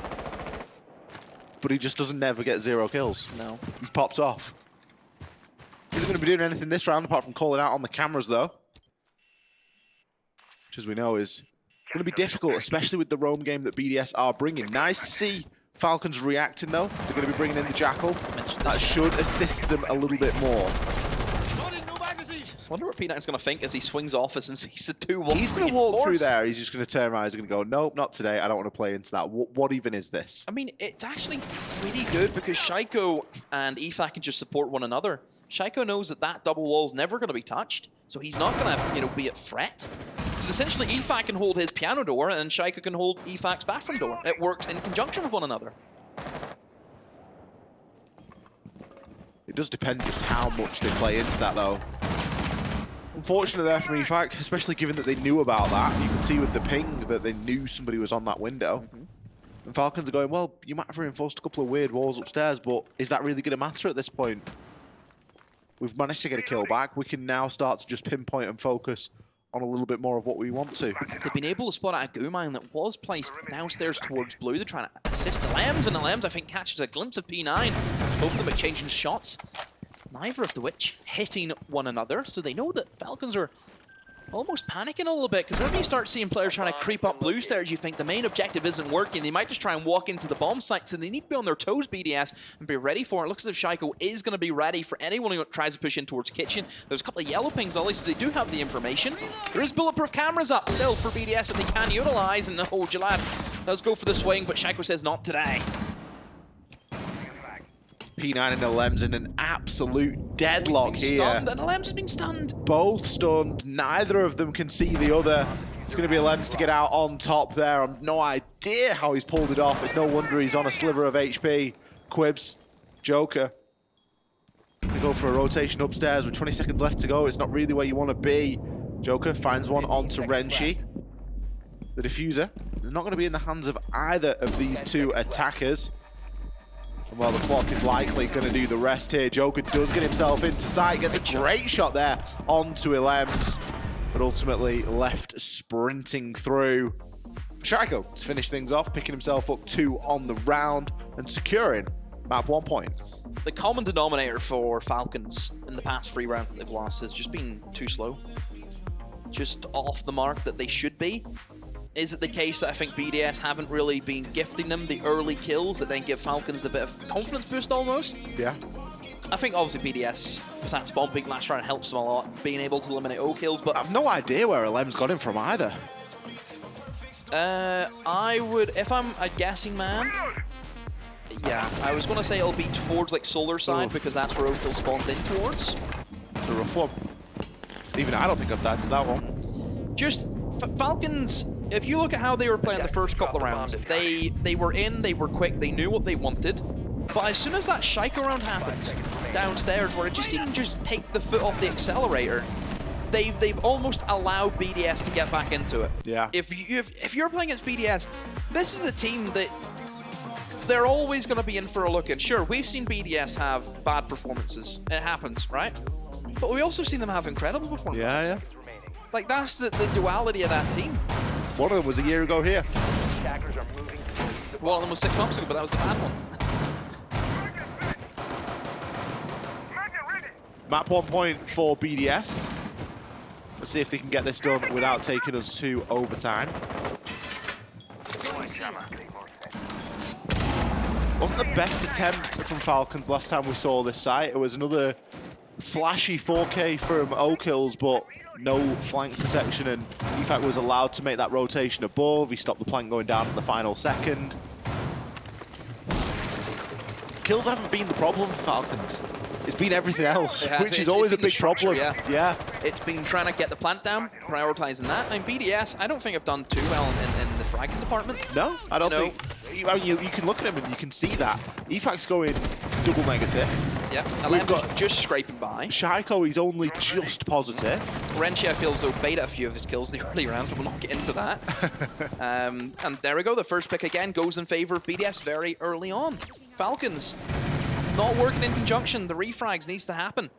But he just doesn't never get 0 kills. No. He's popped off. He's not going to be doing anything this round apart from calling out on the cameras, though. Which, as we know, is going to be difficult, especially with the roam game that BDS are bringing. Nice to see Falcons reacting, though. They're going to be bringing in the Jackal. That should assist them a little bit more. I wonder what P9's going to think as he swings off as and sees the 2-1. He's going to walk through there. He's just going to turn around. He's going to go, nope, not today. I don't want to play into that. What even is this? I mean, it's actually pretty good because Shaiko and Efak can just support one another. Shaiko knows that double wall's never going to be touched, so he's not going to, you know, be at threat. So essentially, Efak can hold his piano door and Shaiko can hold Efak's bathroom door. It works in conjunction with one another. It does depend just how much they play into that, though. Unfortunate there from EFAC, especially given that they knew about that. You can see with the ping that they knew somebody was on that window. And Falcons are going, well, you might have reinforced a couple of weird walls upstairs, but is that really going to matter at this point? We've managed to get a kill back. We can now start to just pinpoint and focus on a little bit more of what we want to. They've been able to spot out a goo mine that was placed downstairs towards blue. They're trying to assist the Lems, and the Lems, I think, catches a glimpse of P9. Both of them exchanging shots. Neither of the which hitting one another, so they know that Falcons are almost panicking a little bit, because whenever you start seeing players trying to creep up blue stairs, you think the main objective isn't working. They might just try and walk into the bomb site, so they need to be on their toes, BDS, and be ready for it. It looks as if Shaiko is going to be ready for anyone who tries to push in towards kitchen. There's a couple of yellow pings, at least they do have the information. There is bulletproof cameras up still for BDS that they can utilize, and oh, Jalad does go for the swing, but Shaiko says not today. P9 and the Lems in an absolute deadlock here. Stunned, and the Lems has been stunned. Both stunned. Neither of them can see the other. It's going to be a Lems to get out on top there. I've no idea how he's pulled it off. It's no wonder he's on a sliver of HP. Quibs, Joker. They go for a rotation upstairs with 20 seconds left to go. It's not really where you want to be. Joker finds one onto Renchi. The diffuser is not going to be in the hands of either of these two attackers. And well, the clock is likely going to do the rest here. Joker does get himself into sight, gets a great shot there onto Elems, but ultimately left sprinting through. Shaiko to finish things off, picking himself up 2 on the round and securing map 1 point. The common denominator for Falcons in the past 3 rounds that they've lost has just been too slow. Just off the mark that they should be. Is it the case that I think BDS haven't really been gifting them the early kills that then give Falcons a bit of confidence boost almost? Yeah. I think obviously BDS, with that spawn peak last round helps them a lot, being able to eliminate O kills, but I've no idea where LM's got him from either. I would, if I'm a guessing man, yeah, I was going to say it'll be towards like solar side because that's where O kill spawns in towards. The rough one. Even I don't think I've died to that one. Just Falcons, if you look at how they were playing the first couple of rounds, they were in, they were quick, they knew what they wanted. But as soon as that Shaiko round happened downstairs, where it just didn't just take the foot off the accelerator, they've almost allowed BDS to get back into it. Yeah. If you're playing against BDS, this is a team that they're always going to be in for a look at. Sure, we've seen BDS have bad performances. It happens, right? But we also seen them have incredible performances. Yeah. Like, that's the duality of that team. One of them was a year ago here. One of them was 6 months ago, but that was the bad one. Map 1 point for BDS. Let's see if they can get this done without taking us to overtime. Wasn't the best attempt from Falcons last time we saw this site. It was another flashy 4K from O-Kills, but no flank protection, and EFAC was allowed to make that rotation above. He stopped the plank going down in the final second. Kills haven't been the problem for Falcons. It's been everything else, which is always a big problem. Yeah. It's been trying to get the plant down, prioritizing that. I mean, BDS, I don't think I've done too well in the fragging department. No, I don't think. I mean, you can look at him and you can see that. EFAC's going double negative. Yeah, We've got just scraping by. Shaiko, he's only just positive. Renchi, I feel, so bait a few of his kills in the early rounds, but we'll not get into that. And there we go, the first pick again goes in favor of BDS very early on. Falcons not working in conjunction. The refrags needs to happen,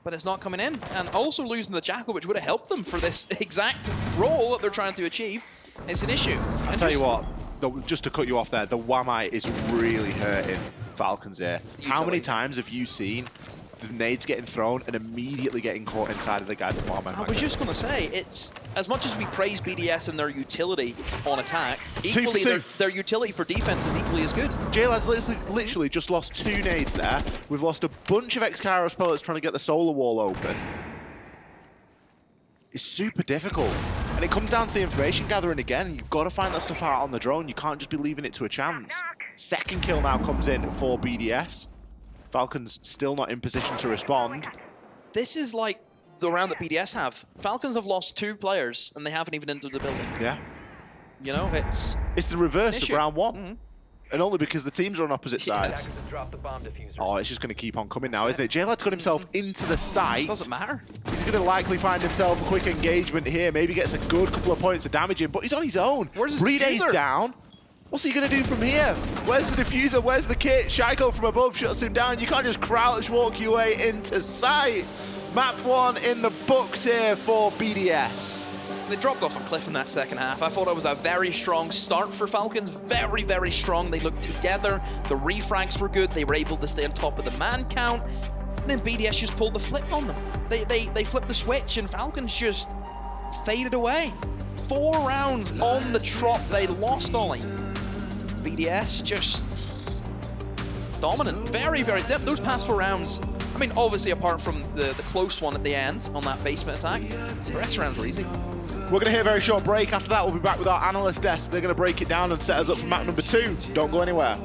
but it's not coming in. And also losing the Jackal, which would have helped them for this exact role that they're trying to achieve. It's an issue. I'll tell you what, just to cut you off there, the Wamai is really hurting Falcons here. How many times have you seen the nades getting thrown and immediately getting caught inside of the guy with Wamai? I was just going to say, it's as much as we praise BDS and their utility on attack, equally their utility for defense is equally as good. JLAD's literally just lost 2 nades there. We've lost a bunch of X-Kairos pellets trying to get the solar wall open. It's super difficult. And it comes down to the information gathering again. You've got to find that stuff out on the drone. You can't just be leaving it to a chance. Second kill now comes in for BDS. Falcons still not in position to respond. This is like the round that BDS have. Falcons have lost 2 players and they haven't even entered the building. Yeah. You know, it's the reverse of round 1. And only because the teams are on opposite sides. Oh, it's just going to keep on coming now, isn't it? JLAD's got himself into the site. Doesn't matter. He's going to likely find himself a quick engagement here. Maybe gets a good couple of points of damage in, but he's on his own. Where's his Reday's diffuser? down. What's he going to do from here? Where's the diffuser? Where's the kit? Shaiko from above shuts him down. You can't just crouch walk your way into sight. Map 1 in the books here for BDS. They dropped off a cliff in that second half. I thought it was a very strong start for Falcons. Very, very strong. They looked together. The refrags were good. They were able to stay on top of the man count. And then BDS just pulled the flip on them. They flipped the switch and Falcons just faded away. 4 rounds on the trot. They lost Ollie. BDS just dominant. Very, very... Those past 4 rounds, I mean, obviously apart from the close one at the end on that basement attack, the rest of the rounds were easy. We're going to hear a very short break. After that, we'll be back with our analyst desk. They're going to break it down and set us up for map number 2. Don't go anywhere.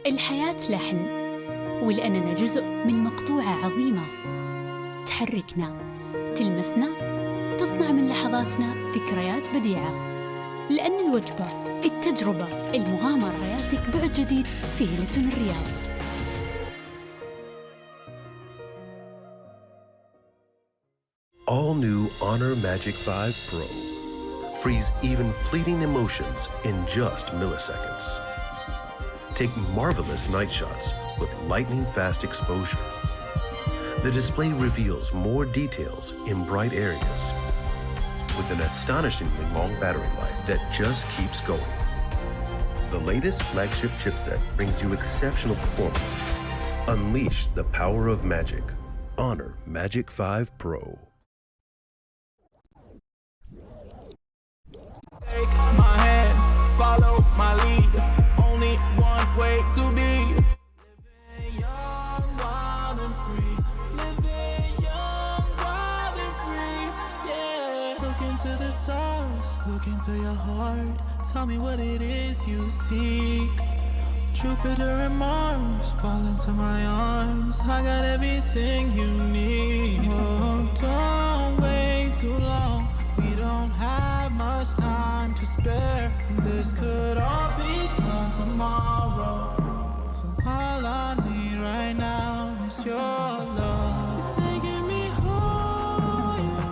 الحياة لحن، ولأننا جزء من مقطوعة عظيمة تحركنا، تلمسنا، تصنع من لحظاتنا ذكريات بديعة. لأن الوجبة، التجربة، المغامرة ياتيك بعد جديد في هيلتون الرياض. All new Honor Magic 5 Pro. Freeze even fleeting emotions in just milliseconds. Take marvelous night shots with lightning-fast exposure. The display reveals more details in bright areas with an astonishingly long battery life that just keeps going. The latest flagship chipset brings you exceptional performance. Unleash the power of magic. Honor Magic 5 Pro. Take my hand, follow my lead. Only one way to be. Living young, wild and free. Living young, wild and free. Yeah. Look into the stars, look into your heart. Tell me what it is you seek. Jupiter and Mars fall into my arms. I got everything you need. Oh, don't wait too long. We don't have much time to spare. This could all be gone tomorrow. So all I need right now is your love. You're taking me higher,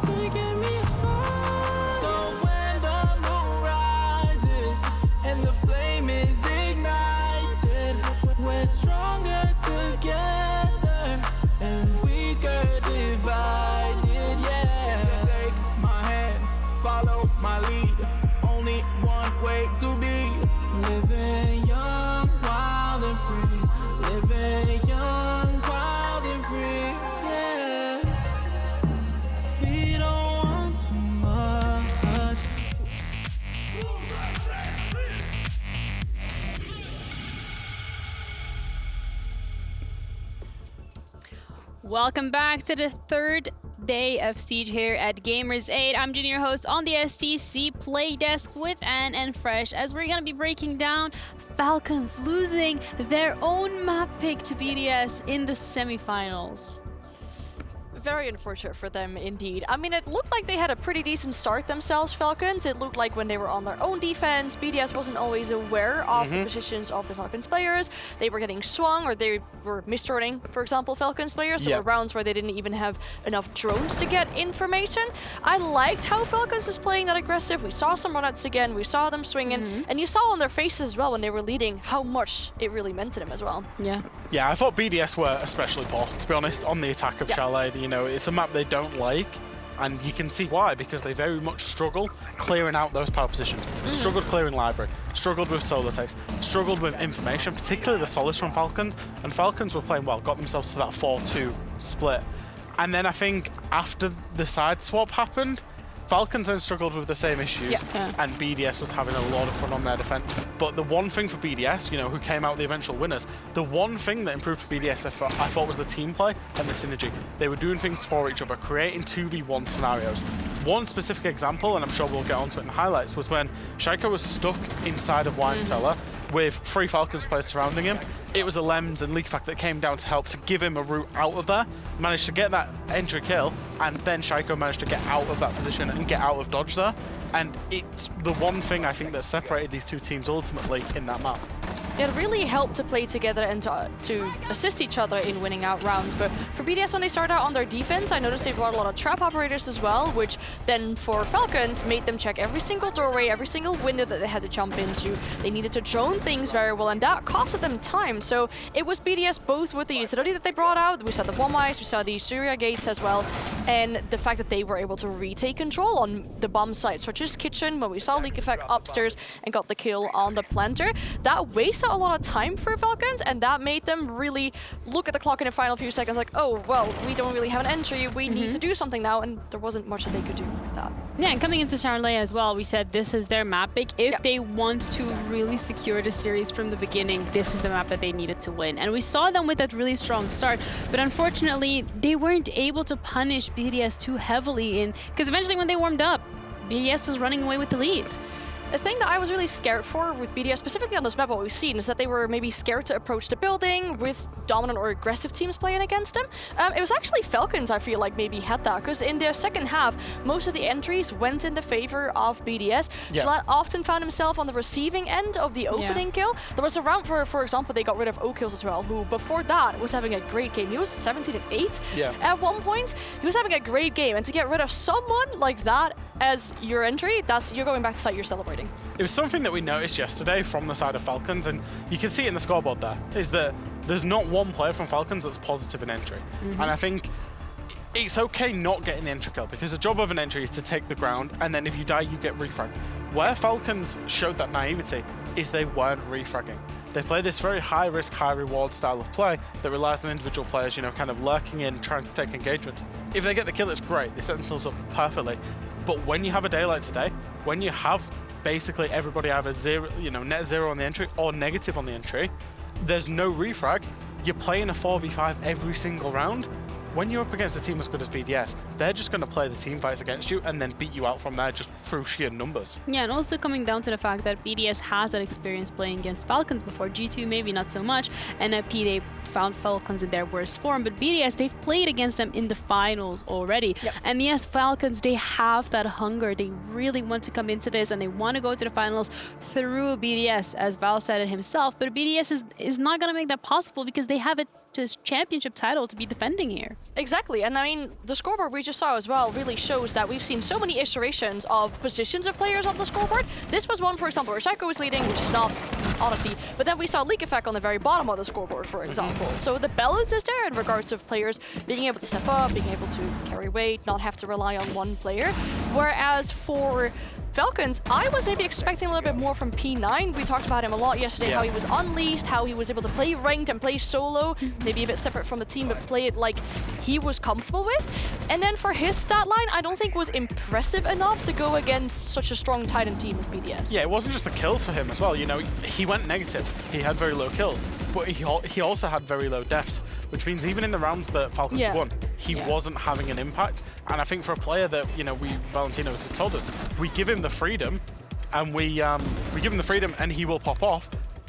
taking me higher. So when the moon rises and the flame is ignited, we're stronger together and weaker divided. Yeah. Take my hand, follow my lead. Only one way to be. Living young, wild and free. Living young, wild and free. Yeah. We don't want too much. Welcome back to the third day of Siege here at Gamers8. I'm Junior host on the STC Play Desk with Anne and Fresh, as we're going to be breaking down Falcons losing their own map pick to BDS in the semifinals. Very unfortunate for them indeed. I mean, it looked like they had a pretty decent start themselves, Falcons. It looked like when they were on their own defense, BDS wasn't always aware of the positions of the Falcons players. They were getting swung, or they were misjoining, for example, Falcons players. There were rounds where they didn't even have enough drones to get information. I liked how Falcons was playing that aggressive. We saw some runouts again. We saw them swinging. And you saw on their faces as well when they were leading how much it really meant to them as well. Yeah, I thought BDS were especially poor, to be honest, on the attack of Chalet. You know, it's a map they don't like, and you can see why, because they very much struggle clearing out those power positions. Struggled clearing library, struggled with solo takes, struggled with information, particularly the solis from Falcons, and Falcons were playing well, got themselves to that 4-2 split. And then I think after the side swap happened, Falcons then struggled with the same issues, and BDS was having a lot of fun on their defense. But the one thing for BDS, you know, who came out the eventual winners, the one thing that improved for BDS, I thought, was the team play and the synergy. They were doing things for each other, creating 2v1 scenarios. One specific example, and I'm sure we'll get onto it in the highlights, was when Shaiko was stuck inside of Wine Cellar with 3 Falcons players surrounding him. It was a Lems and Leakfact that came down to help to give him a route out of there, managed to get that entry kill, and then Shaiko managed to get out of that position and get out of dodge there. And it's the one thing I think that separated these two teams ultimately in that map. It really helped to play together and to assist each other in winning out rounds. But for BDS, when they started out on their defense, I noticed they brought a lot of trap operators as well, which then for Falcons made them check every single doorway, every single window that they had to jump into. They needed to drone things very well, and that costed them time. So it was BDS both with the utility that they brought out. We saw the bomb eyes, we saw the Surya gates as well, and the fact that they were able to retake control on the bomb site, such as kitchen, when we saw Leak Effect upstairs and got the kill on the planter. That wasted a lot of time for Falcons, and that made them really look at the clock in the final few seconds like, oh, well, we don't really have an entry, we need to do something now, and there wasn't much that they could do for that. Yeah, and coming into Chalet as well, we said this is their map pick. If they want to really secure the series from the beginning, this is the map that they needed to win. And we saw them with that really strong start, but unfortunately, they weren't able to punish BDS too heavily, because eventually when they warmed up, BDS was running away with the lead. The thing that I was really scared for with BDS, specifically on this map, what we've seen, is that they were maybe scared to approach the building with dominant or aggressive teams playing against them. It was actually Falcons, I feel like, maybe had that, because in the second half, most of the entries went in the favor of BDS. Chalet often found himself on the receiving end of the opening kill. There was a round where, for example, they got rid of O-Kills as well, who before that was having a great game. He was 17-8 at one point. He was having a great game, and to get rid of someone like that as your entry, you're going back to site, you're celebrating. It was something that we noticed yesterday from the side of Falcons, and you can see it in the scoreboard there, is that there's not one player from Falcons that's positive in entry. And I think it's okay not getting the entry kill, because the job of an entry is to take the ground, and then if you die, you get refragged. Where Falcons showed that naivety is they weren't refragging. They play this very high risk, high reward style of play that relies on individual players, you know, kind of lurking in, trying to take engagement. If they get the kill, it's great. They set themselves up perfectly. But when you have a day like today, when you have basically everybody either zero, you know, net zero on the entry or negative on the entry, there's no refrag. You're playing a 4v5 every single round. When you're up against a team as good as BDS, they're just going to play the team fights against you and then beat you out from there just through sheer numbers. Yeah, and also coming down to the fact that BDS has that experience playing against Falcons before. G2 maybe not so much. NIP, they found Falcons in their worst form, but BDS, they've played against them in the finals already. And yes, Falcons, they have that hunger. They really want to come into this and they want to go to the finals through BDS, as Val said it himself, but BDS is not going to make that possible because they have a championship title to be defending here. Exactly, and I mean, the scoreboard we just saw as well really shows that we've seen so many iterations of positions of players on the scoreboard. This was one, for example, where Shaiko was leading, which is not oddity, but then we saw Leak Effect on the very bottom of the scoreboard, for example. So the balance is there in regards of players being able to step up, being able to carry weight, not have to rely on one player. Whereas for Falcons, I was maybe expecting a little bit more from P9. We talked about him a lot yesterday, how he was unleashed, how he was able to play ranked and play solo, maybe a bit separate from the team, but play it like he was comfortable with. And then for his stat line, I don't think was impressive enough to go against such a strong Titan team as BDS. Yeah, it wasn't just the kills for him as well. You know, he went negative. He had very low kills, but he also had very low deaths, which means even in the rounds that Falcons won, he wasn't having an impact. And I think for a player that, you know, Valentino has told us, we give him the freedom and we give him the freedom and he will pop off.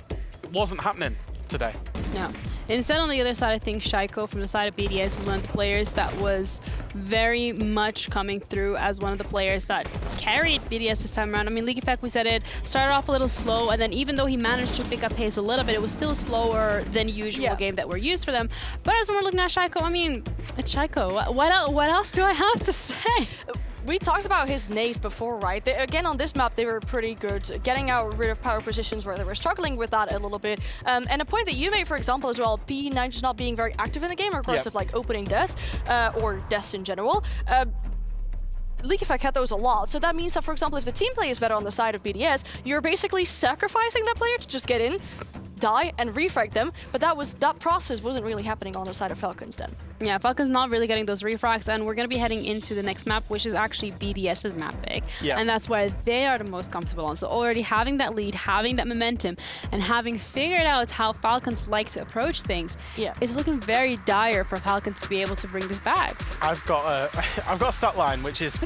It wasn't happening today. No. Instead, on the other side, I think Shaiko from the side of BDS was one of the players that was very much coming through as one of the players that carried BDS this time around. I mean, League Effect, we said it, started off a little slow, and then even though he managed to pick up pace a little bit, it was still slower than usual game that we're used for them. But as when we're looking at Shaiko, I mean, it's Shaiko. What else do I have to say? We talked about his nades before, right? Again, on this map, they were pretty good, getting rid of power positions where they were struggling with that a little bit. And a point that you made, for example, as well, P9 just not being very active in the game, regardless of like opening deaths, or deaths in general. League Effect had those a lot, so that means that, for example, if the team play is better on the side of BDS, you're basically sacrificing that player to just get in, die, and refrag them, but that process wasn't really happening on the side of Falcons then. Yeah, Falcons not really getting those refrags, and we're going to be heading into the next map, which is actually BDS's map pick. And that's where they are the most comfortable on. So already having that lead, having that momentum, and having figured out how Falcons like to approach things, it's looking very dire for Falcons to be able to bring this back. I've got a stat line, which is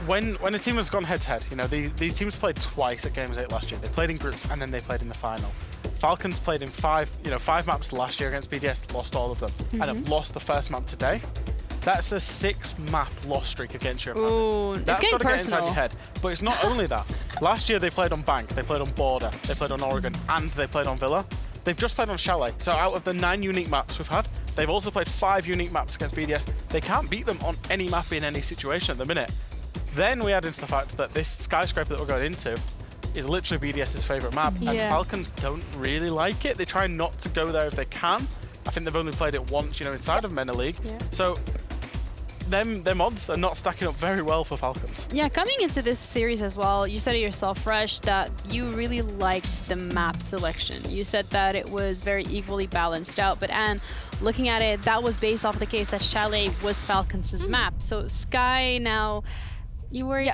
when a team has gone head-to-head, you know, these teams played twice at Gamers8 last year. They played in groups and then they played in the final. Falcons played in five maps last year against BDS, lost all of them, and have lost the first map today. That's a 6-map loss streak against your opponent. Ooh, that's got to get inside personal. your head. But it's not only that. Last year they played on Bank, they played on Border, they played on Oregon, and they played on Villa. They've just played on Chalet. So out of the 9 unique maps we've had, they've also played 5 unique maps against BDS. They can't beat them on any map in any situation at the minute. Then we add into the fact that this Skyscraper that we're going into is literally BDS's favourite map, and Falcons don't really like it. They try not to go there if they can. I think they've only played it once, you know, inside of MENA League. So their mods are not stacking up very well for Falcons. Yeah, coming into this series as well, you said it yourself, Fresh, that you really liked the map selection. You said that it was very equally balanced out, but Anne, looking at it, that was based off of the case that Chalet was Falcons' map. So Sky now, you were...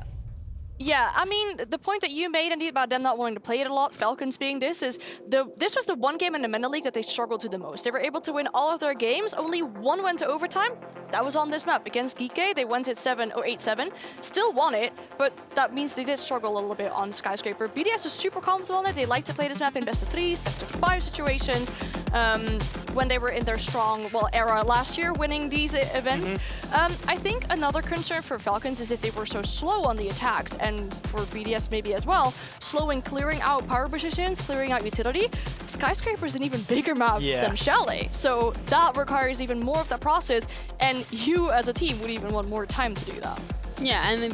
Yeah, I mean, the point that you made, Andy, about them not wanting to play it a lot, Falcons being this, is this was the one game in the MENA League that they struggled to the most. They were able to win all of their games, only one went to overtime. That was on this map against DK. They went at 7 or 8-7, still won it, but that means they did struggle a little bit on Skyscraper. BDS is super comfortable on it. They like to play this map in best of 3s, best of 5 situations. When they were in their strong, era last year, winning these events. I think another concern for Falcons is if they were so slow on the attacks, and for BDS maybe as well, slow in clearing out power positions, clearing out utility. Skyscraper is an even bigger map than Chalet, so that requires even more of that process, and you as a team would even want more time to do that. Yeah, and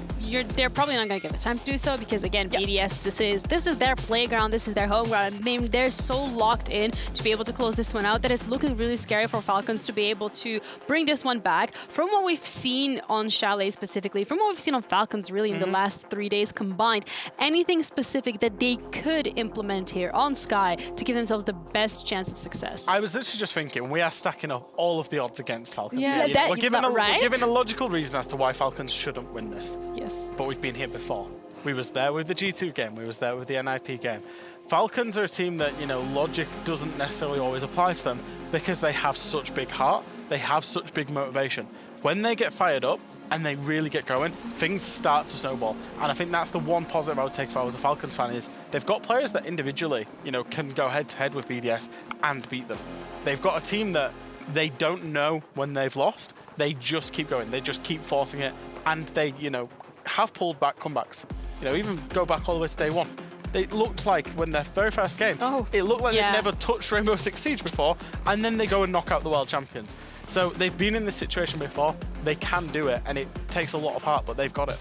they're probably not going to get the time to do so because, again, BDS, this is their playground, this is their home ground. They're so locked in to be able to close this one out that it's looking really scary for Falcons to be able to bring this one back. From what we've seen on Chalet specifically, from what we've seen on Falcons really in the last 3 days combined, anything specific that they could implement here on Sky to give themselves the best chance of success? I was literally just thinking, we are stacking up all of the odds against Falcons. Yeah, here. We're giving a logical reason as to why Falcons shouldn't win this. Yes. But we've been here before. We was there with the G2 game. We was there with the NIP game. Falcons are a team that, logic doesn't necessarily always apply to them because they have such big heart. They have such big motivation. When they get fired up and they really get going, things start to snowball. And I think that's the one positive I would take if I was a Falcons fan is they've got players that individually, can go head to head with BDS and beat them. They've got a team that they don't know when they've lost. They just keep going. They just keep forcing it. And they, have pulled back comebacks. Even go back all the way to day one. It looked like when their very first game, it looked like they'd never touched Rainbow Six Siege before, and then they go and knock out the world champions. So they've been in this situation before. They can do it, and it takes a lot of heart, but they've got it.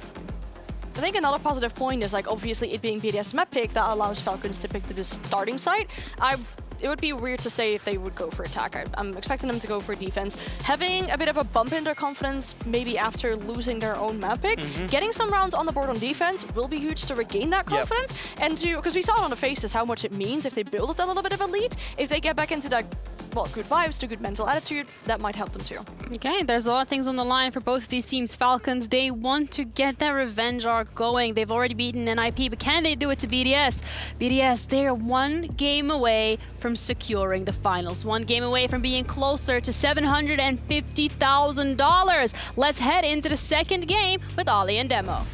I think another positive point is, obviously it being BDS map pick that allows Falcons to pick the starting site. It would be weird to say if they would go for attack. I'm expecting them to go for defense. Having a bit of a bump in their confidence, maybe after losing their own map pick, getting some rounds on the board on defense will be huge to regain that confidence. And because we saw it on the faces how much it means if they build up a little bit of a lead, if they get back into that, good vibes, to good mental attitude, that might help them too. Okay, there's a lot of things on the line for both of these teams. Falcons, they want to get their revenge arc going. They've already beaten NIP, but can they do it to BDS? BDS, they're one game away from securing the finals. One game away from being closer to $750,000. Let's head into the second game with Ollie and Demo.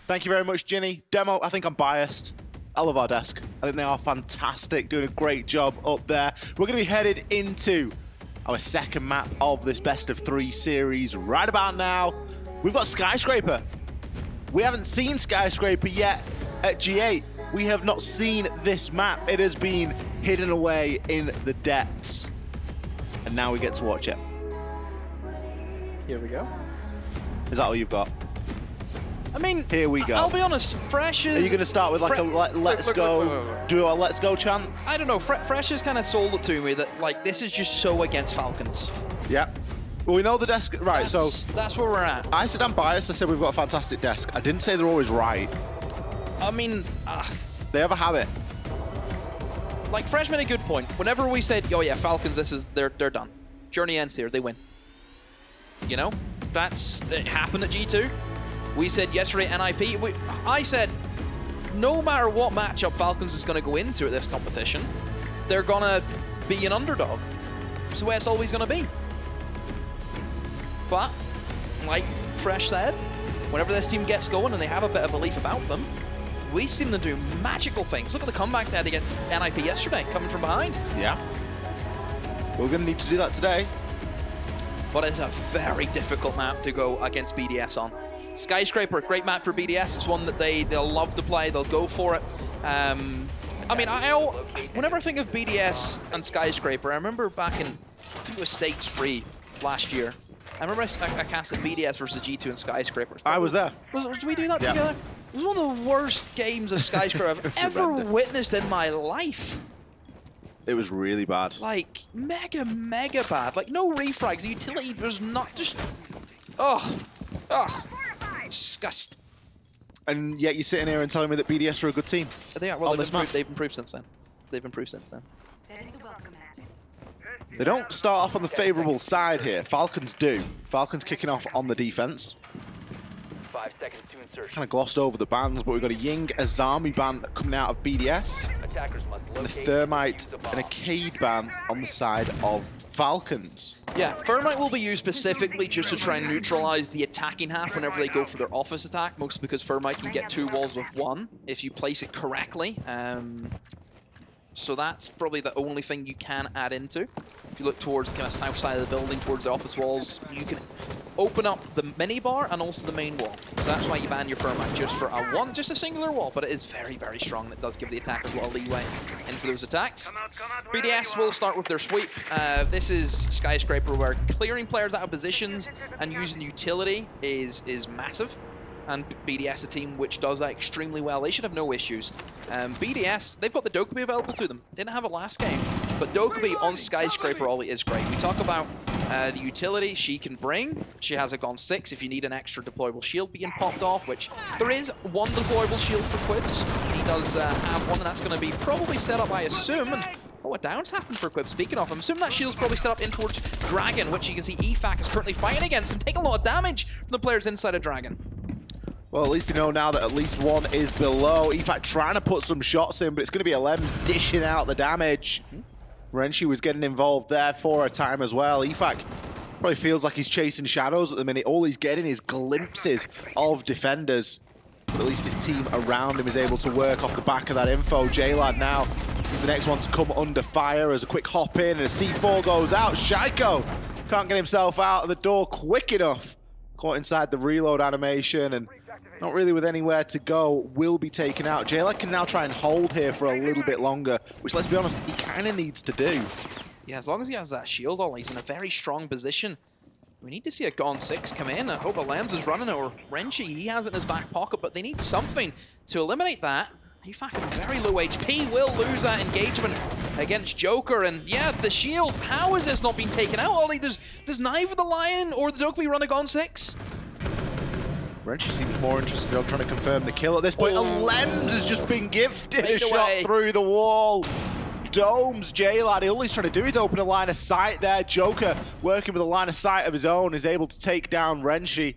Thank you very much, Ginny. Demo, I think I'm biased. I love our desk. I think they are fantastic, doing a great job up there. We're going to be headed into our second map of this best of 3 series right about now. We've got Skyscraper. We haven't seen Skyscraper yet at G8. We have not seen this map. It has been hidden away in the depths. And now we get to watch it. Here we go. Is that all you've got? I mean, here we go. I'll be honest, Fresh is... Are you going to start with like a let's go, do a let's go chant? I don't know, Fresh has kind of sold it to me that this is just so against Falcons. Yeah. Well, we know the desk, right, so... That's where we're at. I said I'm biased, I said we've got a fantastic desk. I didn't say they're always right. I mean... they have a habit. Fresh made a good point. Whenever we said, oh yeah, Falcons, they're done. Journey ends here, they win. It happened at G2. We said yesterday NIP, I said no matter what matchup Falcons is going to go into at this competition, they're going to be an underdog. It's the way it's always going to be. But, like Fresh said, whenever this team gets going and they have a bit of belief about them, we see them do magical things. Look at the comebacks they had against NIP yesterday, coming from behind. Yeah. We're going to need to do that today. But it's a very difficult map to go against BDS on. Skyscraper, great map for BDS. It's one that they'll love to play. They'll go for it. I mean, whenever I think of BDS and Skyscraper, I remember back in, I think it was Stage 3 last year. I remember I casted BDS versus G2 and Skyscraper. I was there. Did we do that together? It was one of the worst games of Skyscraper I've ever witnessed in my life. It was really bad. Mega bad. No refrags. The utility was not just... Disgust. And yet you're sitting here and telling me that BDS are a good team. They are. Well, they've improved since then. They don't start off on the favourable side here. Falcons do. Falcons kicking off on the defense. 5 seconds to insertion. Kind of glossed over the bans, but we've got a Ying Azami ban coming out of BDS. Attackers must And a locate Thermite and a Cade ban on the side of Falcons. Yeah, Thermite will be used specifically just to try and neutralize the attacking half whenever they go for their office attack, mostly because Thermite can get 2 walls with 1 if you place it correctly. So that's probably the only thing you can add into. If you look towards the kind of south side of the building, towards the office walls, you can open up the mini bar and also the main wall. So that's why you ban your Thermite just for just a singular wall, but it is very, very strong and it does give the attackers a lot of leeway in for those attacks. BDS will start with their sweep. This is Skyscraper, where clearing players out of positions and using utility is massive. And BDS, a team which does that extremely well. They should have no issues. BDS, they've got the Dokkaebi available to them. Didn't have it last game. But Dokkaebi on Skyscraper Ollie is great. We talk about the utility she can bring. She has a Gon 6 if you need an extra deployable shield being popped off, which there is one deployable shield for Quibs. He does have one, and that's going to be probably set up, I assume. And oh, a down's happened for Quibs. Speaking of, I'm assuming that shield's probably set up in towards Dragon, which you can see EFAC is currently fighting against and taking a lot of damage from the players inside of Dragon. Well, at least you know now that at least one is below. EFAC trying to put some shots in, but it's going to be Lems dishing out the damage. Renshi was getting involved there for a time as well. EFAC probably feels like he's chasing shadows at the minute. All he's getting is glimpses of defenders. But at least his team around him is able to work off the back of that info. J-Lad now is the next one to come under fire as a quick hop in and a C4 goes out. Shaiko can't get himself out of the door quick enough. Caught inside the reload animation and not really with anywhere to go, will be taken out. J-Lad can now try and hold here for a little bit longer, which, let's be honest, he kind of needs to do. Yeah, as long as he has that shield on, he's in a very strong position. We need to see a Gon 6 come in. I hope Lems is running it, or Renshi, he has it in his back pocket, but they need something to eliminate that. EFAC at very low HP, will lose that engagement against Joker, and yeah, the shield, how has this not been taken out, Ollie? There's neither the Lion or the Dokkaebi run a Gon 6. Renshi seems more interested in trying to confirm the kill at this point. Lems has just been gifted a shot through the wall. Domes J-Lad. All he's trying to do is open a line of sight there. Joker, working with a line of sight of his own, is able to take down Renshi.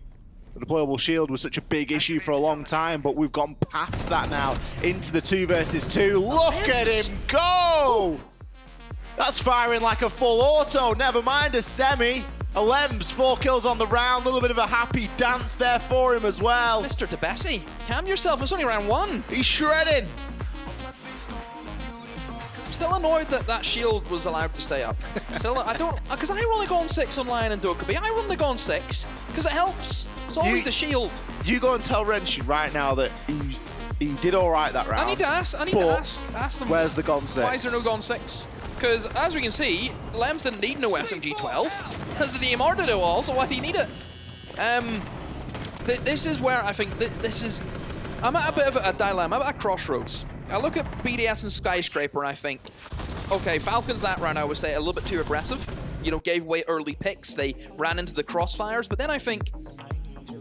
The deployable shield was such a big issue for a long time, but we've gone past that now into the 2 versus 2. Look at him go! That's firing like a full auto. Never mind a semi. Lems, 4 kills on the round. A little bit of a happy dance there for him as well. Mr. Debessi, calm yourself. It's only round 1. He's shredding. I'm still annoyed that that shield was allowed to stay up. Still, I don't, because I run the Gon 6 on Lion and Dokkaebi. I run the Gon 6 because it helps. It's always a shield. You go and tell Renshi right now that he did all right that round. I need to ask them. Where's the Gon 6? Why is there no Gon 6? Because as we can see, Lems didn't need no SMG-12. Because the DMR did it all, so why do you need it? This is where I think I'm at a bit of a dilemma. I'm at a crossroads. I look at BDS and Skyscraper and I think, okay, Falcons that round I would say a little bit too aggressive. You know, gave away early picks, they ran into the crossfires, but then I think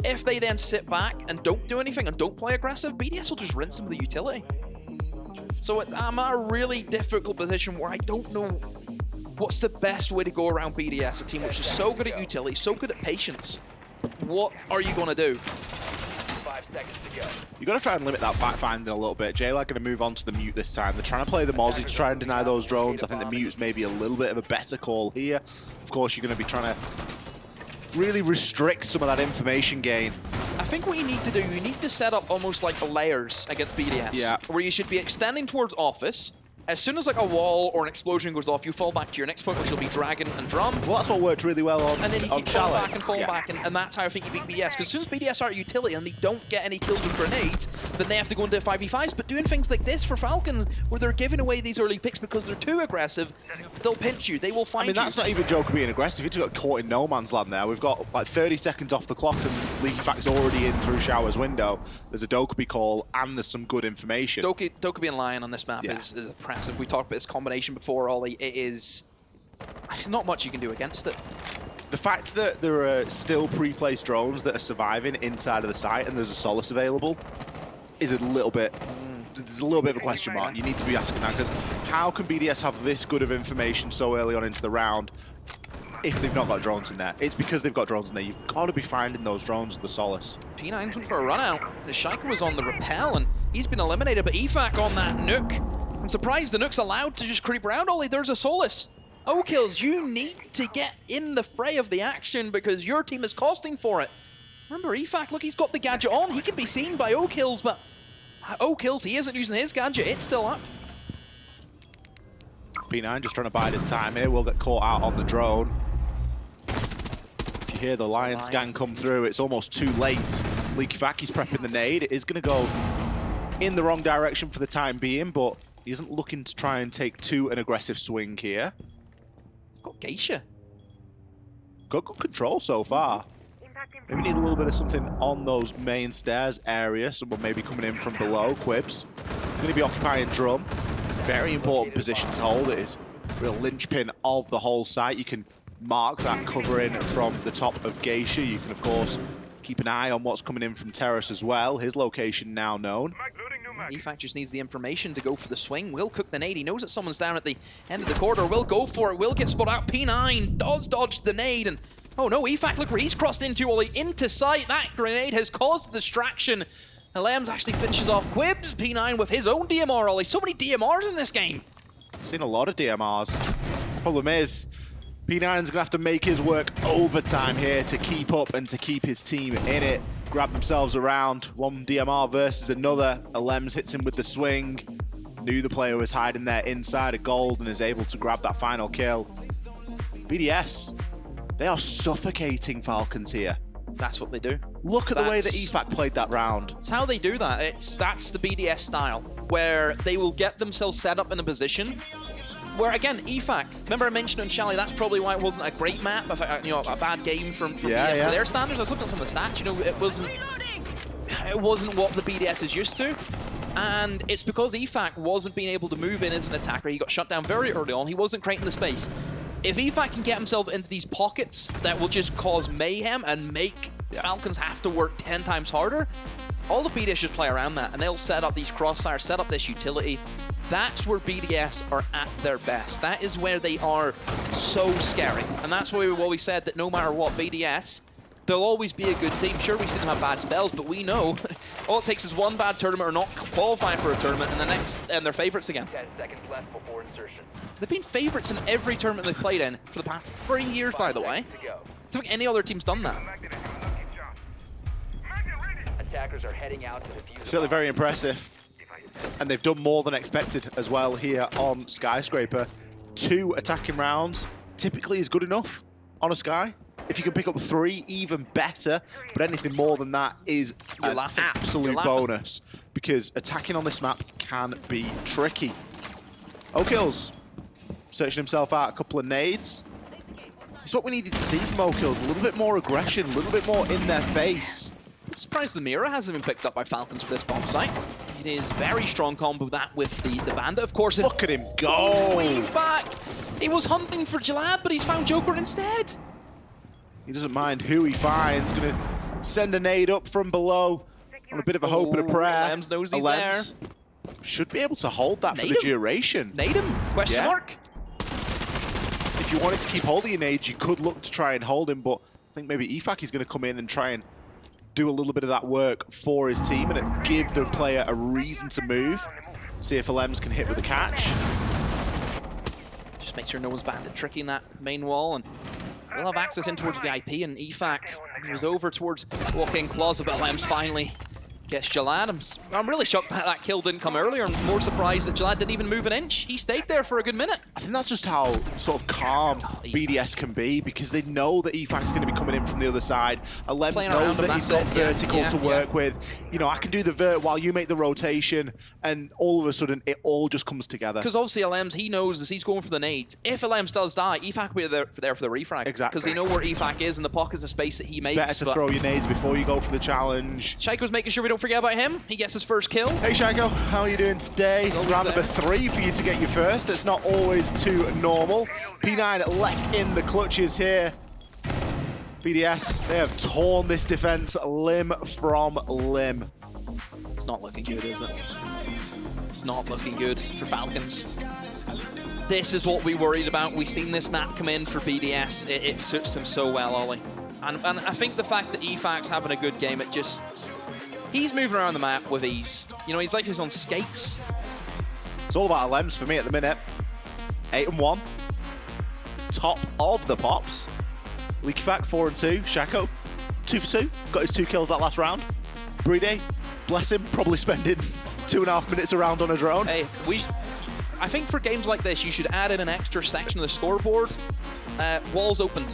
if they then sit back and don't do anything and don't play aggressive, BDS will just rinse some of the utility. So I'm at a really difficult position where I don't know what's the best way to go around BDS, a team which is so good at utility, so good at patience. What are you going to do? 5 seconds to go. You got to try and limit that fact finding a little bit. J-Lad going to move on to the mute this time. They're trying to play the Mozzie to try and deny those drones. I think the mute's maybe a little bit of a better call here. Of course, you're going to be trying to really restrict some of that information gain. I think what you need to do, you need to set up almost like layers against BDS. Yeah. Where you should be extending towards office. As soon as like a wall or an explosion goes off, you fall back to your next point, which will be Dragon and Drum. Well, that's what worked really well on And then you keep Chalet. fall back and fall back, and that's how I think you beat BDS. Because as soon as BDS are at utility and they don't get any kills with grenades, then they have to go into 5v5s. But doing things like this for Falcons, where they're giving away these early picks because they're too aggressive, they'll pinch you, they will find you. I mean, that's not even Joker being aggressive. He just got caught in no man's land there. We've got like 30 seconds off the clock and EFAC's already in through Shower's window. There's a Dokkaebi call and there's some good information. Dokkaebi and Lion on this map is impressive. We talked about this combination before, Ollie. There's not much you can do against it. The fact that there are still pre-placed drones that are surviving inside of the site and there's a Solace available is a little bit... There's a little bit of a question mark. You need to be asking that, because how can BDS have this good of information so early on into the round? if they've not got drones in there. It's because they've got drones in there. You've got to be finding those drones with the Solace. P9 went for a run out. The Shaika was on the rappel and he's been eliminated, but EFAC on that Nuke. I'm surprised the Nuke's allowed to just creep around. Ollie, there's a Solace. O-Kills, you need to get in the fray of the action because your team is costing for it. Remember, EFAC, look, he's got the gadget on. He can be seen by O-Kills, but O-Kills, he isn't using his gadget. It's still up. P9 just trying to bide his time here. Will get caught out on the drone. If you hear the Lion scan come through, it's almost too late. Leakyvaki's prepping the nade. It is going to go in the wrong direction for the time being, but he isn't looking to try and take an aggressive swing here. He's got Geisha. Got good control so far. Maybe need a little bit of something on those main stairs area. Someone maybe coming in from below. Quibs. He's going to be occupying drum. Very important position to hold. It is real linchpin of the whole site. You can mark that covering from the top of Geisha. You can, of course, keep an eye on what's coming in from Terrace as well. His location now known. EFAC just needs the information to go for the swing. Will cook the nade. He knows that someone's down at the end of the corridor. Will go for it. Will get spot out. P9 does dodge the nade. And oh no, EFAC, look where he's crossed into, Ollie. Into sight. That grenade has caused distraction. Lems actually finishes off Quibs. P9 with his own DMR, Ollie. So many DMRs in this game. Seen a lot of DMRs. Problem is, P9's going to have to make his work overtime here to keep up and to keep his team in it. Grab themselves around. One DMR versus another. Lems hits him with the swing. Knew the player was hiding there inside of gold and is able to grab that final kill. BDS, they are suffocating Falcons here. That's what they do. Look at the way that EFAC played that round. It's how they do that. That's the BDS style, where they will get themselves set up in a position where, again, EFAC, remember I mentioned on Chalet, that's probably why it wasn't a great map, you know, a bad game from BDS for their standards. I was looking at some of the stats, you know, it wasn't what the BDS is used to. And it's because EFAC wasn't being able to move in as an attacker. He got shut down very early on. He wasn't creating the space. If EFAC can get himself into these pockets that will just cause mayhem and make Falcons have to work 10 times harder, all the BDS just play around that, and they'll set up these crossfires, set up this utility. That's where BDS are at their best. That is where they are so scary. And that's why we've always said that no matter what, BDS, they'll always be a good team. Sure, we see them have bad spells, but we know all it takes is one bad tournament or not qualifying for a tournament, and they're favorites again. 10 seconds left before insertion. They've been favorites in every tournament they've played in for the past 3 years, by the way. I don't think any other team's done that. Attackers are heading out to defuse. Certainly very impressive. And they've done more than expected as well here on Skyscraper. 2 attacking rounds typically is good enough on a Sky. If you can pick up 3, even better. But anything more than that is an absolute bonus, because attacking on this map can be tricky. O-Kills searching himself out a couple of nades. It's what we needed to see from O-Kills. A little bit more aggression, a little bit more in their face. I'm surprised the Mira hasn't been picked up by Falcons for this bomb site. It is very strong combo that with the Bandit, of course. Look at him go! Back. He was hunting for Jalad, but he's found Joker instead. He doesn't mind who he finds. Going to send a nade up from below on a bit of a hope and a prayer. Lems knows he's there. Should be able to hold that for the duration. Nade him? Question mark? If you wanted to keep holding your nades, you could look to try and hold him, but I think maybe EFAC is going to come in and try and do a little bit of that work for his team and give the player a reason to move. See if Lems can hit with a catch. Just make sure no one's Bandit tricking that main wall, and we'll have access in towards VIP, and EFAC, he was over towards walk-in closet, but Lems finally gets Jalad. I'm really shocked that that kill didn't come earlier. I'm more surprised that Jalad didn't even move an inch. He stayed there for a good minute. I think that's just how sort of calm BDS can be, because they know that EFAC's going to be coming in from the other side. Lems knows that he's got vertical to work with. You know, I can do the vert while you make the rotation, and all of a sudden it all just comes together. Because obviously Lems, he knows as he's going for the nades. If Lems does die, EFAC will be there for the refrag. Exactly. Because they know where EFAC is and the pockets of space that he makes. Better to throw your nades before you go for the challenge. Shaiko's making sure we don't forget about him. He gets his first kill. Hey Shaiko, how are you doing today? Round number 3 for you to get your first. It's not always too normal. P9 left in the clutches here. BDS, they have torn this defense limb from limb. It's not looking good, is it? It's not looking good for Falcons. This is what we worried about. We've seen this map come in for BDS. It suits them so well, Ollie. And I think the fact that EFAC's having a good game, it just... He's moving around the map with ease. You know, he's like he's on skates. It's all about LMs for me at the minute. 8-1. Top of the pops. LeakyFac 4-2. Shaco 2 for 2. Got his 2 kills that last round. Brede, bless him, probably spending 2.5 minutes around on a drone. Hey, I think for games like this, you should add in an extra section of the scoreboard. Walls opened.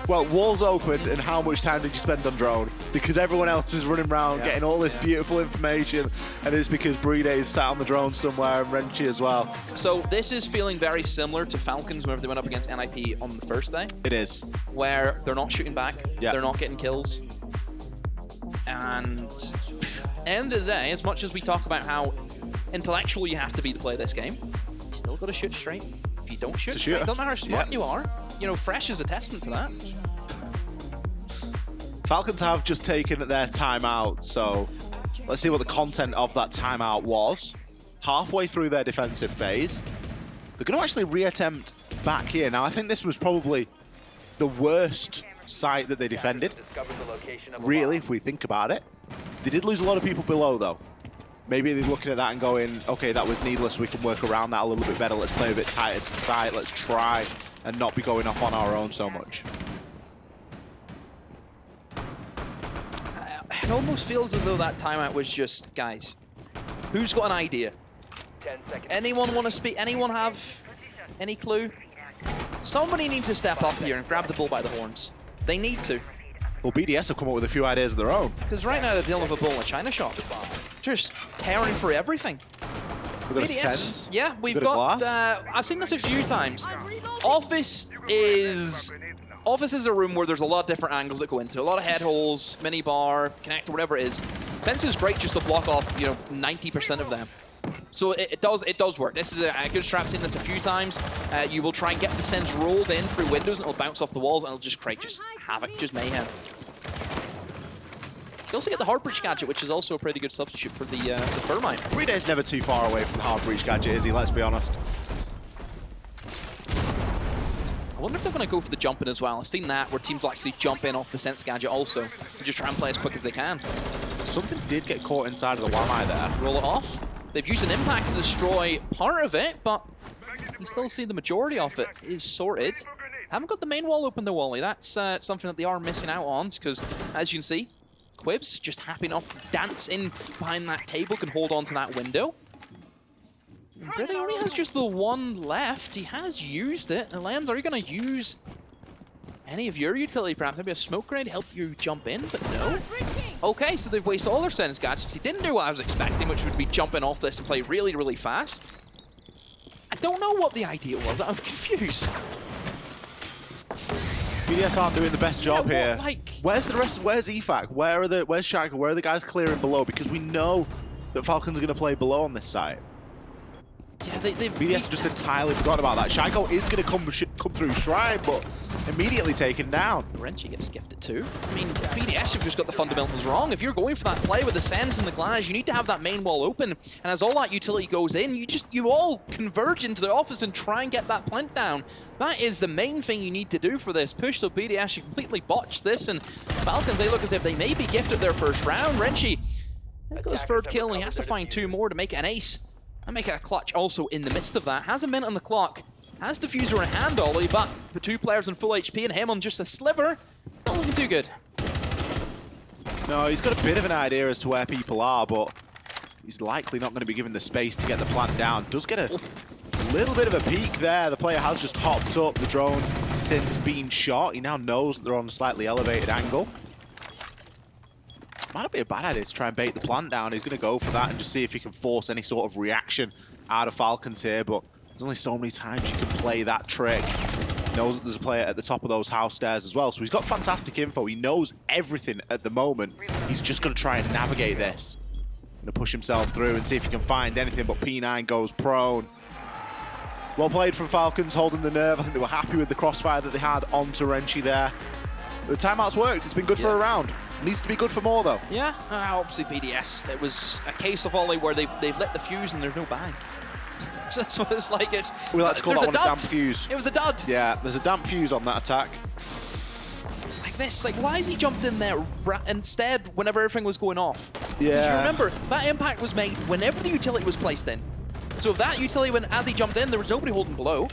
Well, walls opened, and how much time did you spend on drone? Because everyone else is running around getting all this beautiful information, and it's because Brede is sat on the drone somewhere, and Renchi as well. So this is feeling very similar to Falcons whenever they went up against NIP on the first day. It is. Where they're not shooting back, they're not getting kills. And end of the day, as much as we talk about how intellectual you have to be to play this game, you still got to shoot straight. If you don't shoot straight, it doesn't matter how smart you are. You know, Fresh is a testament to that. Falcons have just taken their timeout, so let's see what the content of that timeout was. Halfway through their defensive phase, they're going to actually reattempt back here. Now, I think this was probably the worst site that they defended. Really, if we think about it. They did lose a lot of people below, though. Maybe they're looking at that and going, okay, that was needless. We can work around that a little bit better. Let's play a bit tighter to the side. Let's try and not be going off on our own so much. It almost feels as though that timeout was just, guys, who's got an idea? 10 seconds. Anyone want to speak? Anyone have any clue? Somebody needs to step up here and grab the bull by the horns. They need to. Well, BDS have come up with a few ideas of their own. Because right now they're dealing with a bull in a China shop. Just tearing for everything. We've got BDS, a sense. yeah, we've got, I've seen this a few times. Office is a room where there's a lot of different angles that go into. A lot of head holes, mini bar, connector, whatever it is. Sense is great just to block off, you know, 90% of them. So it does work. This is a good strat. I've seen this a few times. You will try and get the Sense rolled in through windows and it'll bounce off the walls and it'll just create just havoc, just mayhem. You also get the hard breach gadget, which is also a pretty good substitute for the Thermite. Brede is never too far away from the hard breach gadget, is he? Let's be honest. I wonder if they're going to go for the jump in as well. I've seen that, where teams will actually jump in off the Sense gadget also, and just try and play as quick as they can. Something did get caught inside of the Wamai there. Roll it off. They've used an impact to destroy part of it, but you still see the majority of it is sorted. Haven't got the main wall open though, Wally. That's something that they are missing out on, because as you can see, Quibs just happy enough to dance in behind that table, can hold on to that window. Brede only has just the one left. He has used it. And Lambs, are you going to use any of your utility, perhaps? Maybe a smoke grenade to help you jump in, but no. Okay, so they've wasted all their Sense gadgets. He didn't do what I was expecting, which would be jumping off this and play really, really fast. I don't know what the idea was. I'm confused. BDS aren't doing the best job here. Like, where's the rest? Where's EFAC? Where's Shaco? Where are the guys clearing below? Because we know that Falcons are going to play below on this site. Yeah, BDS just entirely forgot about that. Shaco is going to come through Shrine, but immediately taken down. Renchi gets gifted too. I mean, BDS have just got the fundamentals wrong. If you're going for that play with the Sens and the Glass, you need to have that main wall open. And as all that utility goes in, you all converge into the office and try and get that plant down. That is the main thing you need to do for this push. So BDS, you completely botched this, and Falcons, they look as if they may be gifted their first round. Renchi has got his third kill, and he has to find 2 more to make it an ace. And make it a clutch also in the midst of that. Has a minute on the clock. Has Diffuser in hand, Ollie, but the 2 players on full HP and him on just a sliver, it's not looking too good. No, he's got a bit of an idea as to where people are, but he's likely not going to be given the space to get the plant down. Does get a little bit of a peek there. The player has just hopped up. The drone since being shot. He now knows that they're on a slightly elevated angle. Might not be a bad idea to try and bait the plant down. He's going to go for that and just see if he can force any sort of reaction out of Falcons here, but there's only so many times you can play that trick. He knows that there's a player at the top of those house stairs as well, so he's got fantastic info. He knows everything at the moment. He's just going to try and navigate this. Going to push himself through and see if he can find anything, but P9 goes prone. Well played from Falcons, holding the nerve. I think they were happy with the crossfire that they had onto Renchi there. The timeout's worked. It's been good for a round. Needs to be good for more, though. Yeah, obviously BDS. It was a case of Ollie where they've lit the fuse and there's no bang. So that's what it's like. We like to call that one a damp fuse. It was a dud. Yeah, there's a damp fuse on that attack. Like this, like why has he jumped in there instead whenever everything was going off? Yeah. Because you remember, that impact was made whenever the utility was placed in. So if that utility went as he jumped in, there was nobody holding below.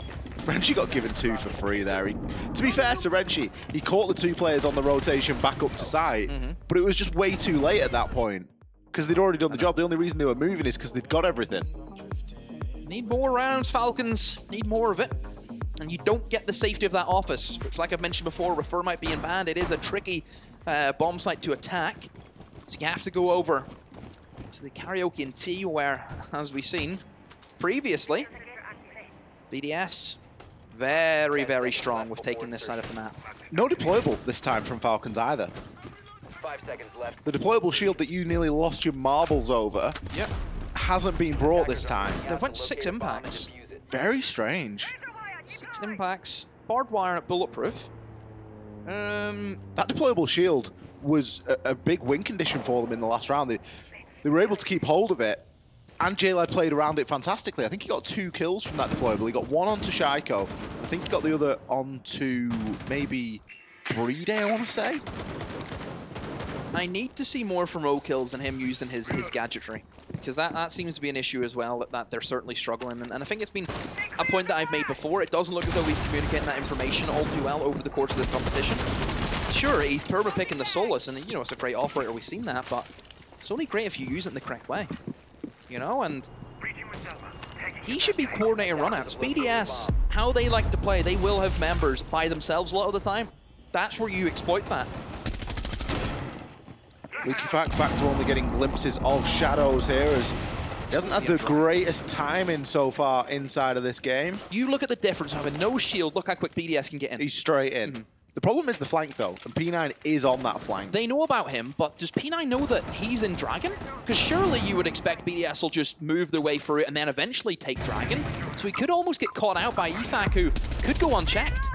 Renshi got given 2 for free there. To be fair to Renshi, he caught the 2 players on the rotation back up to site, but it was just way too late at that point because they'd already done the job. The only reason they were moving is because they'd got everything. Need more rounds, Falcons. Need more of it. And you don't get the safety of that office, which, like I've mentioned before, Refer might be in banned. It is a tricky bomb site to attack. So you have to go over to the Karaoke and T, where, as we've seen previously, BDS very, very strong with taking this side of the map. No deployable this time from Falcons either. 5 seconds left. The deployable shield that you nearly lost your marbles over hasn't been brought this time. They went 6 impacts. Very strange. 6 impacts, barbed wire at bulletproof. That deployable shield was a big win condition for them in the last round. They were able to keep hold of it, and Chalet played around it fantastically. I think he got 2 kills from that deployable. He got 1 onto Shaiko. I think he got the other onto maybe Brede, I want to say. I need to see more from row kills than him using his gadgetry, because that seems to be an issue as well, that they're certainly struggling. And I think it's been a point that I've made before. It doesn't look as though he's communicating that information all too well over the course of this competition. Sure, he's perma-picking the Solus, and you know, it's a great operator, we've seen that, but it's only great if you use it in the correct way. You know, and he should be coordinating runouts. BDS, how they like to play, they will have members by themselves a lot of the time. That's where you exploit that. Leaky Fact back to only getting glimpses of shadows here, as he hasn't had the greatest timing so far inside of this game. You look at the difference, having no shield, look how quick BDS can get in. He's straight in. The problem is the flank though, and P9 is on that flank. They know about him, but does P9 know that he's in Dragon? Because surely you would expect BDS will just move their way through it and then eventually take Dragon. So he could almost get caught out by EFAC, who could go unchecked.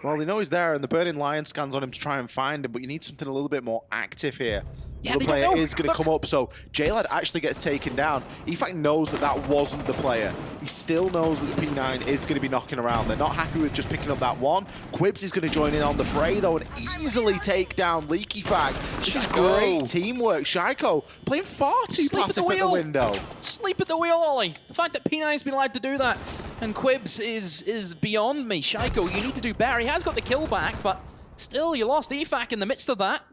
Well, they know he's there, and the Burning Lion scans on him to try and find him, but you need something a little bit more active here. Yeah, the player is going to come up, so J-Lad actually gets taken down. EFAC knows that that wasn't the player. He still knows that the P9 is going to be knocking around. They're not happy with just picking up that one. Quibs is going to join in on the fray, though, and easily take down Leaky Fact. This is great teamwork. Shaiko playing far too passive at the window. Sleep at the wheel, Ollie. The fact that P9's been allowed to do that and Quibs is beyond me. Shaiko, you need to do better. He has got the kill back, but still, you lost EFAC in the midst of that.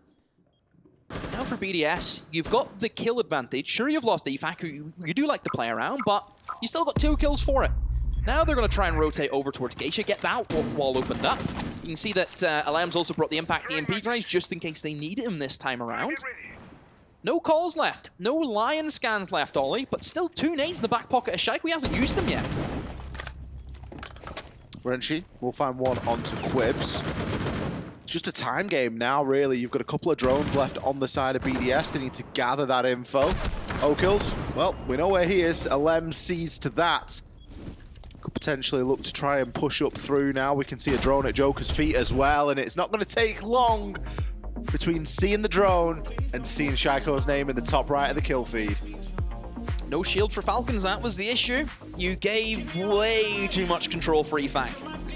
Now for BDS, you've got the kill advantage. Sure, you've lost EFAC, who you do like to play around, but you still got 2 kills for it. Now they're going to try and rotate over towards Geisha, get that wall opened up. You can see that Alam's also brought the Impact EMP grenades just in case they need him this time around. No calls left, no Lion scans left, Ollie, but still 2 nades in the back pocket of Shaiko. He hasn't used them yet. Renshi will find one onto Quibs. It's just a time game now, really. You've got a couple of drones left on the side of BDS. They need to gather that info. Okills, well, we know where he is. Alem sees to that. Could potentially look to try and push up through now. We can see a drone at Joker's feet as well, and it's not going to take long between seeing the drone and seeing Shaiko's name in the top right of the kill feed. No shield for Falcons, that was the issue. You gave way too much control for EFAC.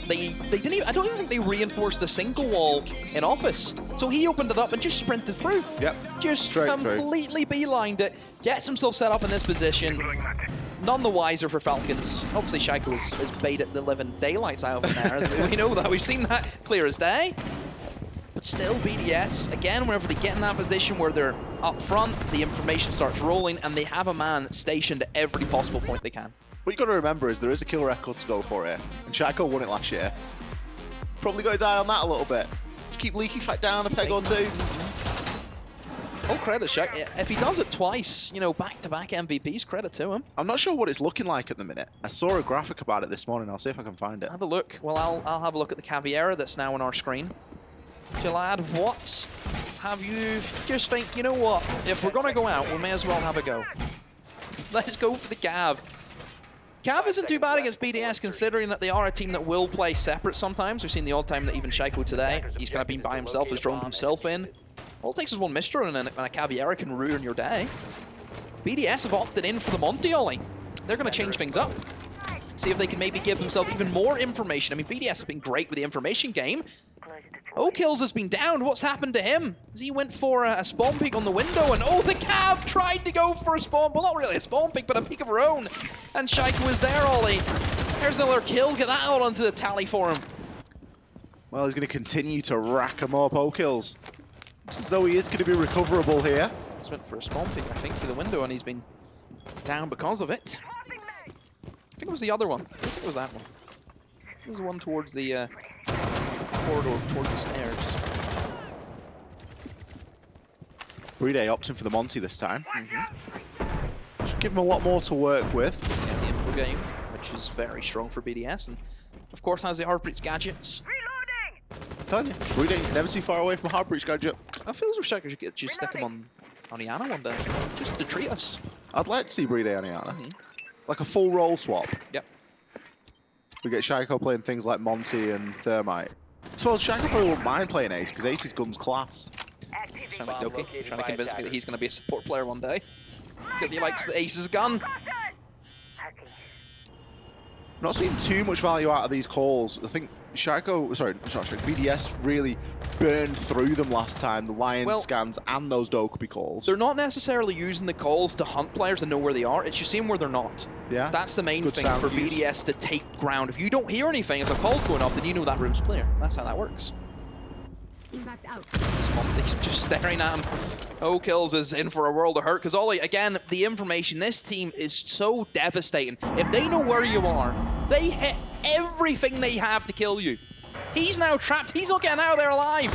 They didn't even, I don't even think they reinforced a single wall in Office. So he opened it up and just sprinted through. Yep. Just completely beelined it, gets himself set up in this position. None the wiser for Falcons. Obviously, Shaiko has baited the living daylights out of him there. As we know that. We've seen that clear as day. But still, BDS, again, whenever they get in that position where they're up front, the information starts rolling, and they have a man stationed at every possible point they can. What you got to remember is there is a kill record to go for here, and Shaiko won it last year. Probably got his eye on that a little bit. Just keep Leaky Fact down a peg or 2. Oh, credit, Shaq. If he does it twice, you know, back-to-back MVPs, credit to him. I'm not sure what it's looking like at the minute. I saw a graphic about it this morning. I'll see if I can find it. Have a look. Well, I'll have a look at the Caviera that's now on our screen. Jalad, what have you just think, you know what, if we're going to go out, we may as well have a go. Let's go for the Cav. Cav isn't too bad against BDS, considering that they are a team that will play separate sometimes. We've seen the odd time that even Shaiko today, he's kind of been by himself, has droned himself in. All it takes is one misdrone and a Caviera can ruin your day. BDS have opted in for the Monty, Ollie. they're going to change things up. See if they can maybe give themselves even more information. I mean, BDS have been great with the information game. O'Kills has been downed. What's happened to him? He went for a spawn peek on the window, and oh, the Cav tried to go for a spawn. Well, not really a spawn peek, but a peek of her own. And Shaika was there, Ollie. There's another kill. Get that out onto the tally for him. Well, he's going to continue to rack him up. O'Kills. It's as though he is going to be recoverable here. Just went for a spawn peek, I think, through the window, and he's been down because of it. I think it was the other one. I think it was that one. It was the one towards the corridor, towards the stairs. BDS opting for the Monty this time. Should give him a lot more to work with. Yeah, the info game, which is very strong for BDS, and of course has the Heartbreach gadgets. I'm telling you, BDS never too far away from a Heartbreach gadget. I feel as if Shaker should just stick him on Iana one day, just to treat us. I'd like to see BDS on Iana. Like a full role swap. Yep. We get Shaiko playing things like Monty and Thermite. I suppose Shaiko probably wouldn't mind playing Ace, because Ace's gun's class. Sound like Doki, trying to convince me that he's going to be a support player one day. Because he likes the Ace's gun. I'm not seeing too much value out of these calls. I think Shaiko, sorry, not Shaiko, BDS really burned through them last time, the Lion scans and those Dokkaebi calls. They're not necessarily using the calls to hunt players and know where they are, it's just seeing where they're not. Yeah. That's the main thing for BDS to take ground. If you don't hear anything, if a call's going off, then you know that room's clear. That's how that works. Impact out. Monty's just staring at him. O'Kills is in for a world of hurt, because Ollie, again, the information, this team is so devastating. If they know where you are, they hit everything they have to kill you. He's now trapped. He's not getting out of there alive.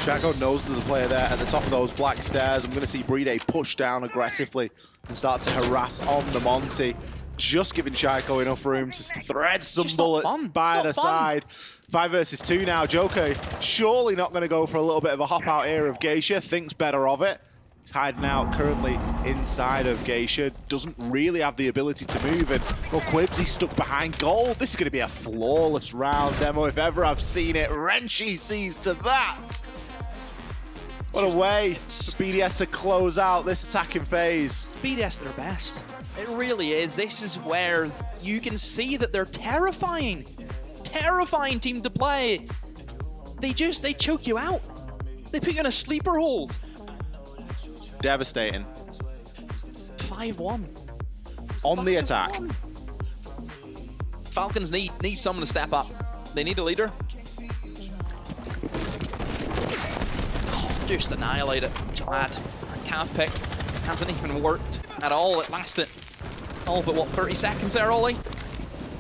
Shaco knows there's a player there at the top of those black stairs. I'm going to see BDS push down aggressively and start to harass on the Monty. Just giving Shaiko enough room to thread some bullets by the side. 5 versus 2 now. Joker surely not going to go for a little bit of a hop out here of Geisha. Thinks better of it. He's hiding out currently inside of Geisha. Doesn't really have the ability to move. And Quibsy stuck behind gold. This is going to be a flawless round demo if ever I've seen it. Renchi sees to that. What a way for BDS to close out this attacking phase. It's BDS at their best. It really is. This is where you can see that they're terrifying. Terrifying team to play. They choke you out. They put you in a sleeper hold. Devastating. 5-1. On the attack. Falcons need someone to step up. They need a leader. Oh, just annihilate it. Glad. That calf pick hasn't even worked at all. It lasted all but what, 30 seconds there, Ollie?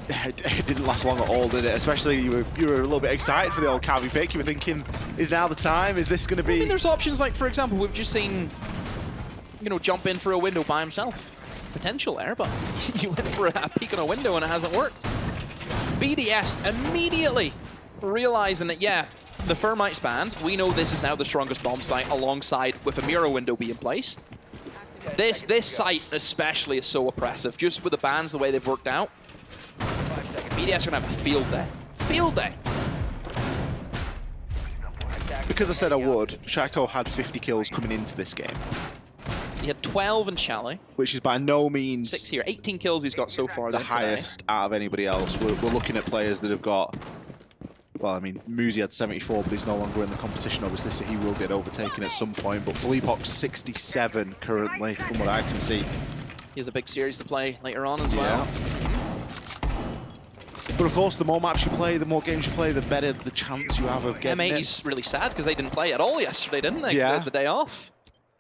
It didn't last long at all, did it? Especially you were a little bit excited for the old Cavi pick. You were thinking, is now the time? Is this going to be... I mean, there's options like, for example, we've just seen, jump in for a window by himself. Potential there, but you went for a peek on a window and it hasn't worked. BDS immediately realizing that, yeah, the Thermite's banned. We know this is now the strongest bomb site alongside with a mirror window being placed. This site especially is so oppressive, just with the bans the way they've worked out. BDS are going to have a field day. Field day! Because I said I would, Shaiko had 50 kills coming into this game. He had 12 in Chalet. Which is by no means... 6 here. 18 kills he's got so far. The highest out of anybody else. We're looking at players that have got... Well, I mean, Muzi had 74, but he's no longer in the competition, obviously, so he will get overtaken at some point. But Philippok's 67 currently, from what I can see. He has a big series to play later on as well. But of course, the more maps you play, the more games you play, the better the chance you have of getting it. M8's really sad because they didn't play at all yesterday, didn't they? Yeah. The day off.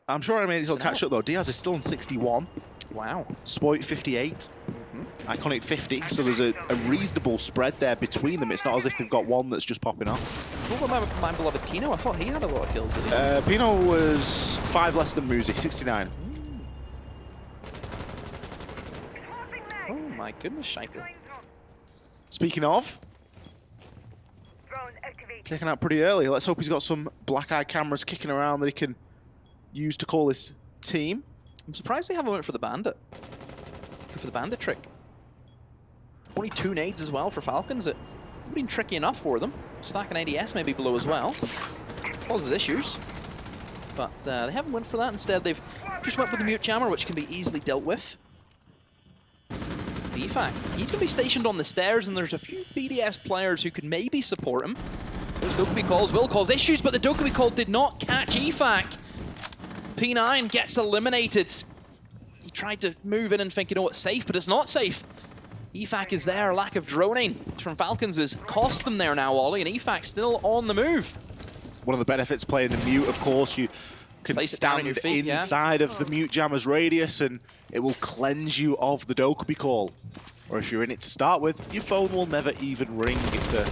I'm sure M8's will catch up though. Diaz is still on 61. Wow. Spoit 58. Iconic 50. So there's a reasonable spread there between them. It's not as if they've got one that's just popping off. What about my beloved Pino? I thought he had a lot of kills, did he? Pino was 5 less than Muzi, 69. Oh my goodness, Shaker. Speaking of, taken out pretty early. Let's hope he's got some black-eye cameras kicking around that he can use to call his team. I'm surprised they haven't went for the bandit. For the bandit trick. Only 2 nades as well for Falcons. It would have been tricky enough for them. Stacking ADS maybe below as well. Causes issues. But they haven't went for that. Instead, they've just went with the mute jammer, which can be easily dealt with. EFAC. He's going to be stationed on the stairs, and there's a few BDS players who could maybe support him. Those Dokkaebi calls will cause issues, but the Dokkaebi call did not catch EFAC. P9 gets eliminated. He tried to move in and think, you know, it's safe, but it's not safe. EFAC is there. Lack of droning from Falcons has cost them there now, Ollie, and EFAC still on the move. One of the benefits playing the mute, of course, you can stand inside of the mute jammer's radius and it will cleanse you of the Dokkaebi call. Or if you're in it to start with, your phone will never even ring. It's a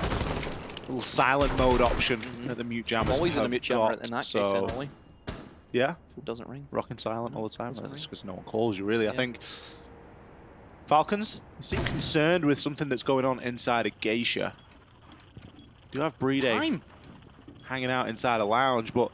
little silent mode option that the mute jammers Always in the mute jammer got, in that so, case, then, Ollie. Yeah. If it doesn't ring. Rocking silent all the time. That's because no one calls you, really. Yeah. I think Falcons seem concerned with something that's going on inside of Geisha. Do have BDS hanging out inside a lounge, but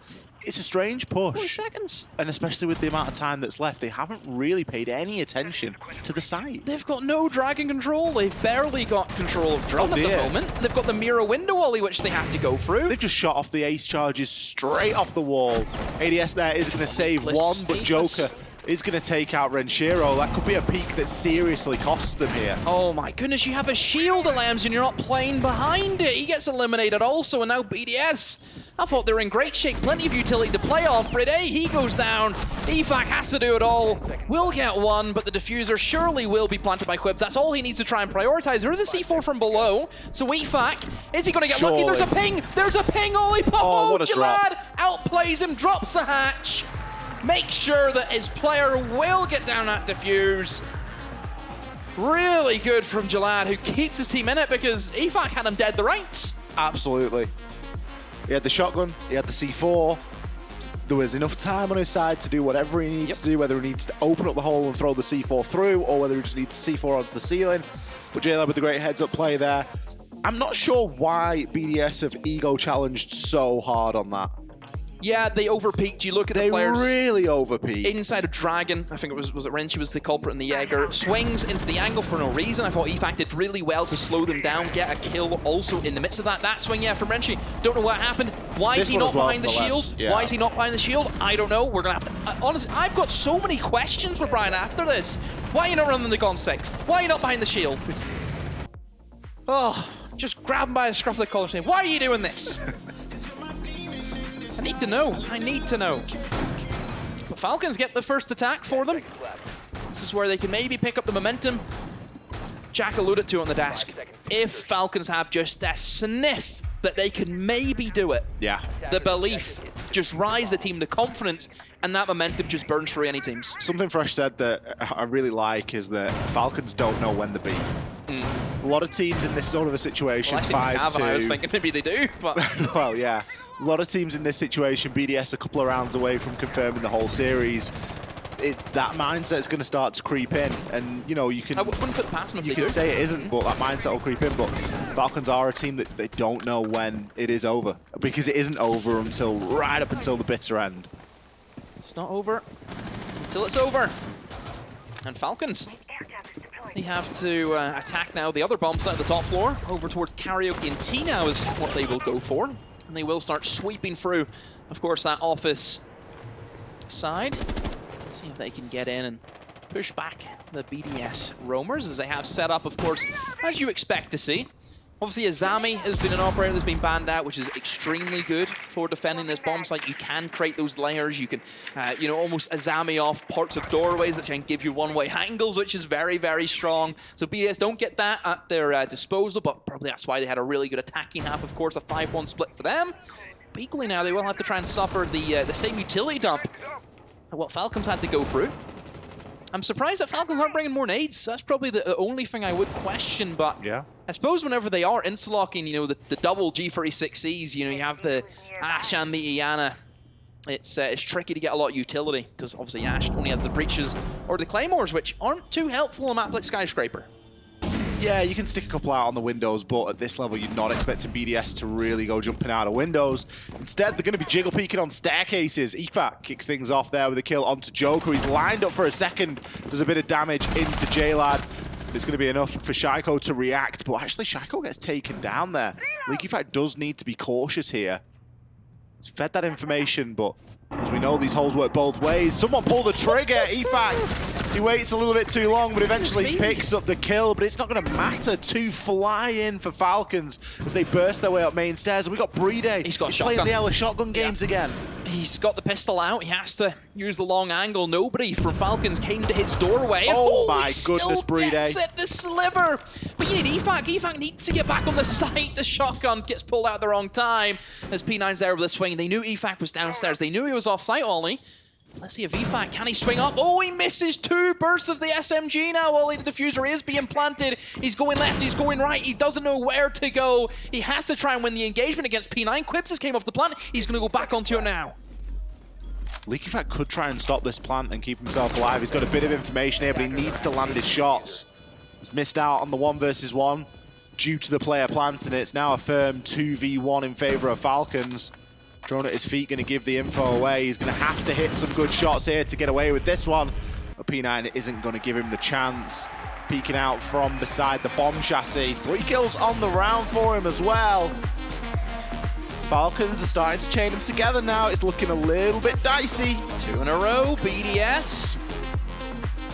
it's a strange push. 4 seconds. And especially with the amount of time that's left, they haven't really paid any attention to the site. They've got no dragon control. They've barely got control of Drum at the moment. They've got the mirror window, Ollie, which they have to go through. They've just shot off the ace charges straight off the wall. ADS there is going to save one, but Joker is going to take out Renshiro. That could be a peak that seriously costs them here. Oh my goodness, you have a shield, Alams, and you're not playing behind it. He gets eliminated also, and now BDS. I thought they were in great shape. Plenty of utility to play off. BDS, he goes down. EFAC has to do it all. Will get one, but the diffuser surely will be planted by Quibs. That's all he needs to try and prioritize. There is a C4 from below, so EFAC, is he going to get lucky? There's a ping! There's a ping, Ollie! Oh, Jalad outplays him, drops the hatch. Make sure that his player will get down that diffuse. Really good from Jalad, who keeps his team in it because EFAC had him dead the rights. Absolutely. He had the shotgun, he had the C4. There was enough time on his side to do whatever he needs to do, whether he needs to open up the hole and throw the C4 through, or whether he just needs C4 onto the ceiling. But Jalad with the great heads-up play there. I'm not sure why BDS have ego challenged so hard on that. Yeah, they overpeaked. You look at the players. They really overpeaked. Inside of Dragon, I think it was it Renchi was the culprit in the Jaeger. Swings into the angle for no reason. I thought EFAC did really well to slow them down, get a kill also in the midst of that. That swing, yeah, from Renchi. Don't know what happened. Why is he not behind the shield? Why is he not behind the shield? I don't know. We're going to have to... honestly, I've got so many questions for Brian after this. Why are you not running the Gon 6? Why are you not behind the shield? Oh, just grab him by the scruff of the collar saying, why are you doing this? I need to know. I need to know. But Falcons get the first attack for them. This is where they can maybe pick up the momentum. Jack alluded to on the desk. If Falcons have just a sniff that they can maybe do it. Yeah. The belief just rise the team, the confidence, and that momentum just burns through any teams. Something Fresh said that I really like is that Falcons don't know when to be. A lot of teams in this sort of a situation, well, 5-2. I was thinking maybe they do, but... well, yeah. A lot of teams in this situation, BDS a couple of rounds away from confirming the whole series. That mindset is going to start to creep in, and you know you can. I wouldn't put past them if you can say it isn't, but that mindset will creep in. But Falcons are a team that they don't know when it is over, because it isn't over until right up until the bitter end. It's not over until it's over. And Falcons, they have to attack now the other bomb site at the top floor. Over towards Karaoke and T now is what they will go for. And they will start sweeping through, of course, that office side. See if they can get in and push back the BDS roamers, as they have set up, of course, as you expect to see. Obviously, Azami has been an operator that's been banned out, which is extremely good for defending this bomb site. You can create those layers. You can, you know, almost Azami off parts of doorways, which can give you one-way angles, which is very, very strong. So BDS don't get that at their disposal, but probably that's why they had a really good attacking half, of course, a 5-1 split for them. But equally now, they will have to try and suffer the same utility dump what Falcons had to go through. I'm surprised that Falcons aren't bringing more nades. That's probably the only thing I would question, but yeah. I suppose whenever they are insta-locking, you know, the double G36Cs, you know, you have the Ash and the Iana, it's tricky to get a lot of utility, because obviously Ash only has the breaches or the claymores, which aren't too helpful on a map like Skyscraper. Yeah, you can stick a couple out on the windows, but at this level, you're not expecting BDS to really go jumping out of windows. Instead, they're going to be jiggle peeking on staircases. EFAC kicks things off there with a kill onto Joker. He's lined up for a second. There's a bit of damage into Jalad. It's going to be enough for Shaiko to react, but actually Shaiko gets taken down there. EFAC does need to be cautious here. He's fed that information, but as we know, these holes work both ways. Someone pull the trigger. EFAC, he waits a little bit too long, but eventually picks up the kill. But it's not going to matter. 2 fly in for Falcons as they burst their way up main stairs. And we got Brede. He's got He's shotgun. playing the Ella shotgun games again. He's got the pistol out. He has to use the long angle. Nobody from Falcons came to his doorway. Oh my he goodness, still Brede. gets it, the sliver. But you need EFAC. EFAC needs to get back on the site. The shotgun gets pulled out at the wrong time as P9's there with a swing. They knew EFAC was downstairs. They knew he was off site, Ollie. Let's see if EFAC, can he swing up? Oh, he misses 2 bursts of the SMG now. Ollie, the diffuser is being planted. He's going left, he's going right. He doesn't know where to go. He has to try and win the engagement against P9. Quips just came off the plant. He's going to go back onto it now. LeakyFat could try and stop this plant and keep himself alive. He's got a bit of information here, but he needs to land his shots. He's missed out on the 1 versus 1 due to the player planting it. It's now a firm 2v1 in favor of Falcons. Drone at his feet, going to give the info away. He's going to have to hit some good shots here to get away with this one. But P9 isn't going to give him the chance. Peeking out from beside the bomb chassis. 3 kills on the round for him as well. Falcons are starting to chain them together now. It's looking a little bit dicey. 2 in a row, BDS.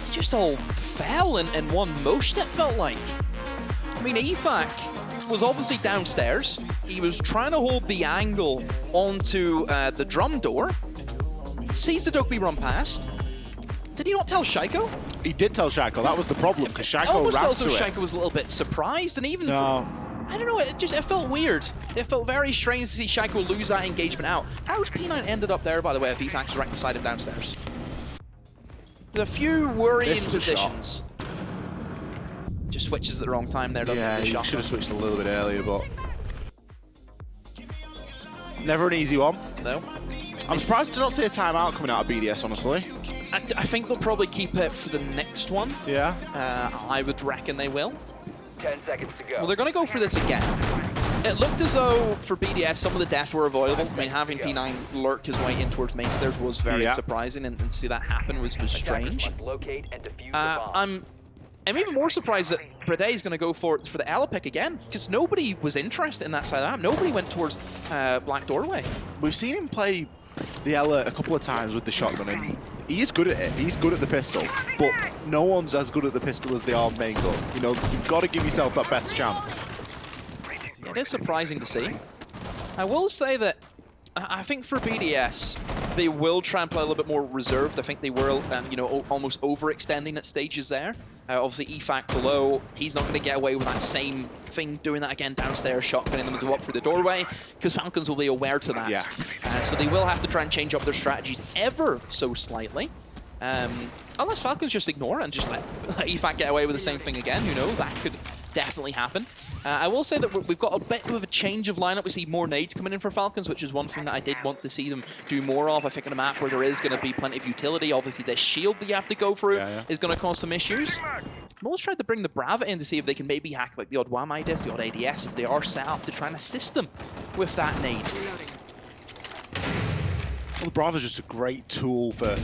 They just all fell in one motion, it felt like. I mean, EFAC was obviously downstairs. He was trying to hold the angle onto the drum door. Sees the Dokby run past. Did he not tell Shaiko? He did tell Shaiko. That was the problem, because Shaiko almost ran felt as to though it. Shaiko was a little bit surprised, and even No. I don't know, it felt weird. It felt very strange to see Shaiko lose that engagement out. How's P9 ended up there, by the way, if EFAC's right beside him downstairs? There's a few worrying positions. Just switches at the wrong time there, doesn't Yeah, he? he should have switched a little bit earlier, but never an easy one. No. I'm surprised to not see a timeout coming out of BDS, honestly. I think they'll probably keep it for the next one. Yeah. I would reckon they will. 10 seconds to go. Well, they're going to go for this again. It looked as though, for BDS, some of the deaths were avoidable. I mean, having P9 lurk his way in towards main stairs was very surprising, and to see that happen was strange. I'm even more surprised that Brede is going to go for the Ella pick again, because nobody was interested in that side of the map. Nobody went towards Black Doorway. We've seen him play the Ella a couple of times with the shotgun, and he is good at it. He's good at the pistol, but no one's as good at the pistol as they are main gun. You know, you've got to give yourself that best chance. It is surprising to see. I will say that I think for BDS, they will try and play a little bit more reserved. I think they were, you know, almost overextending at stages there. Obviously, EFAC below, he's not going to get away with that same thing, doing that again downstairs, shotgunning them as they walk through the doorway, because Falcons will be aware to that. Yeah. So they will have to try and change up their strategies ever so slightly. Unless Falcons just ignore it and just let EFAC get away with the same thing again. Who knows? That could definitely happen. I will say that we've got a bit of a change of lineup. We see more nades coming in for Falcons, which is one thing that I did want to see them do more of. I think on a map where there is going to be plenty of utility, obviously the shield that you have to go through is going to cause some issues. Mo's tried to bring the Brava in to see if they can maybe hack like the odd WAM disc, the odd ADS, if they are set up to try and assist them with that nade. Well, the Brava's just a great tool for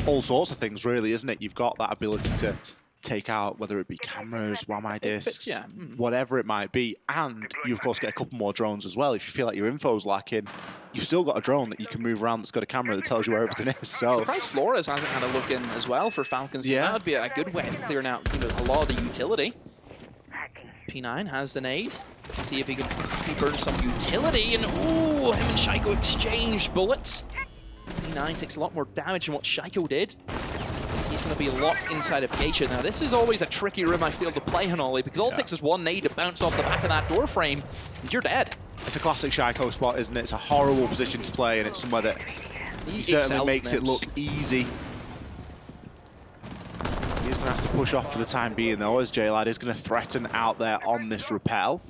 all sorts of things, really, isn't it? You've got that ability to take out, whether it be cameras, WAM discs, whatever it might be, and you of course get a couple more drones as well. If you feel like your info's lacking, you've still got a drone that you can move around that's got a camera that tells you where everything is. So Surprised Flores hasn't had a look in as well for Falcons. Yeah, that would be a good way of clearing out, you know, a lot of the utility. P9 has the nade. See if he can burn some utility, and ooh, him and Shaiko exchange bullets. P9 takes a lot more damage than what Shaiko did. He's going to be locked inside of Geisha. Now, this is always a tricky room, I feel, to play on Ollie, because all it takes is one nade to bounce off the back of that door frame, and you're dead. It's a classic Shaiko spot, isn't it? It's a horrible position to play, and it's somewhere that he certainly makes it look easy. He's going to have to push off for the time being, though, as J-Lad is going to threaten out there on this rappel.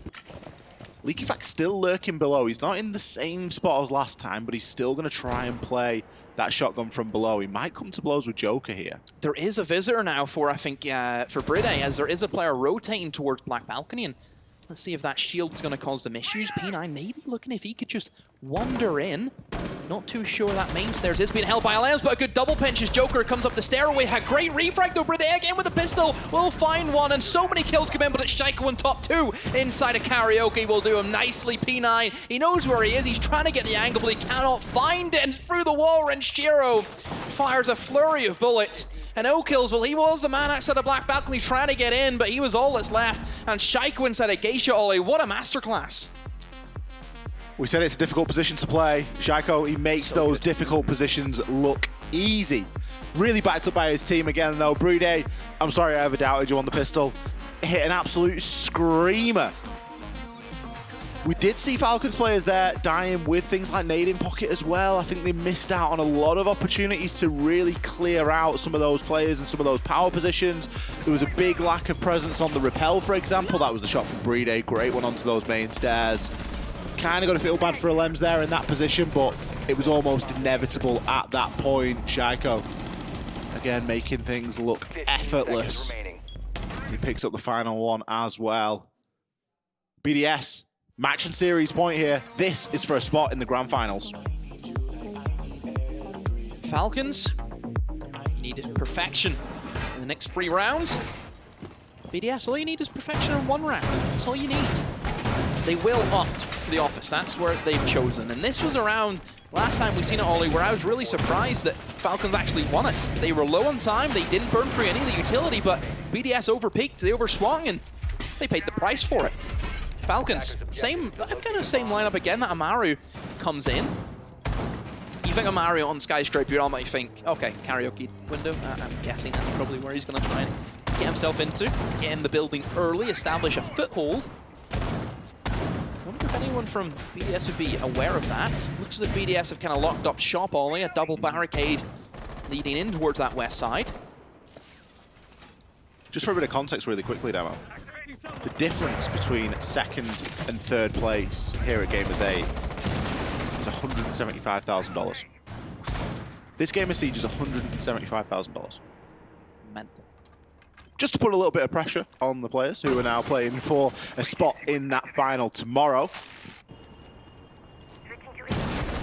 LeakyFac still lurking below. He's not in the same spot as last time, but he's still going to try and play that shotgun from below. He might come to blows with Joker here. There is a visitor now for, I think, for Brede, as there is a player rotating towards Black Balcony, and let's see if that shield's going to cause them issues. P9 maybe looking if he could just wander in. Not too sure that main stairs is being held by Alliance, but a good double pinch as Joker comes up the stairway. A great refrag though. BDS again with a pistol. Will find one, and so many kills come in, but it's Shaiko on top 2 inside of Karaoke. Will do him nicely. P9. He knows where he is. He's trying to get the angle, but he cannot find it. And through the wall, Renshiro fires a flurry of bullets. And O-Kills, well, he was the man outside the black balcony trying to get in, but he was all that's left. And Shaiko inside a Geisha Ollie. What a masterclass. We said it's a difficult position to play. Shaiko, he makes those difficult positions look easy. Really backed up by his team again, though. Brude, I'm sorry I ever doubted you on the pistol. Hit an absolute screamer. We did see Falcons players there dying with things like nade in pocket as well. I think they missed out on a lot of opportunities to really clear out some of those players and some of those power positions. There was a big lack of presence on the rappel, for example. That was the shot from Brude. Great one onto those main stairs. Kind of got to feel bad for Alems there in that position, but it was almost inevitable at that point. Shaiko, again, making things look effortless. He picks up the final one as well. BDS, match and series point here. This is for a spot in the grand finals. Falcons, you need perfection in the next 3 rounds. BDS, all you need is perfection in 1 round. That's all you need. They will opt for the office. That's where they've chosen. And this was around last time we've seen it, Ollie, where I was really surprised that Falcons actually won it. They were low on time. They didn't burn through any of the utility, but BDS overpeaked. They overswung, and they paid the price for it. Falcons, same lineup again. That Amaru comes in. You think Amaru on Skyscraper, you all might think, okay, karaoke window. I'm guessing that's probably where he's going to try and get himself into. Get in the building early, establish a foothold. I wonder if anyone from BDS would be aware of that. Looks as if BDS have kind of locked up shop, Ollie. A double barricade leading in towards that west side. Just for a bit of context really quickly, Demo. The difference between 2nd and 3rd place here at Gamers8 is $175,000. This Gamer Siege is $175,000. Mental. Just to put a little bit of pressure on the players who are now playing for a spot in that final tomorrow.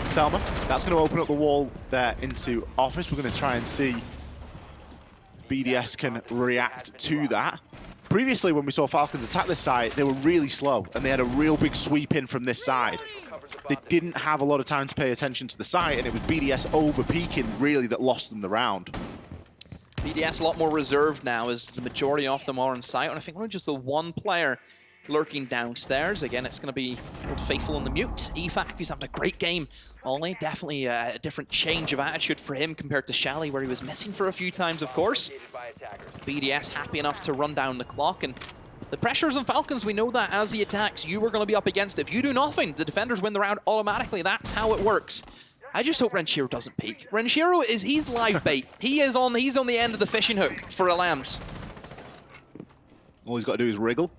Selma, that's going to open up the wall there into office. We're going to try and see if BDS can react to that. Previously, when we saw Falcons attack this side, they were really slow, and they had a real big sweep in from this side. They didn't have a lot of time to pay attention to the site, and it was BDS over-peaking, really, that lost them the round. BDS a lot more reserved now, as the majority of them are on site, and I think only just the one player lurking downstairs. Again, it's going to be Old Faithful on the mute. EFAC, who's having a great game. Ollie, definitely a different change of attitude for him compared to Chalet, where he was missing for a few times, of course. BDS happy enough to run down the clock, and the pressure's on Falcons. We know that as the attacks, you are going to be up against it. If you do nothing, the defenders win the round automatically. That's how it works. I just hope Renshiro doesn't peek. Renshiro he's live bait. He's on the end of the fishing hook for Alams. All he's got to do is wriggle,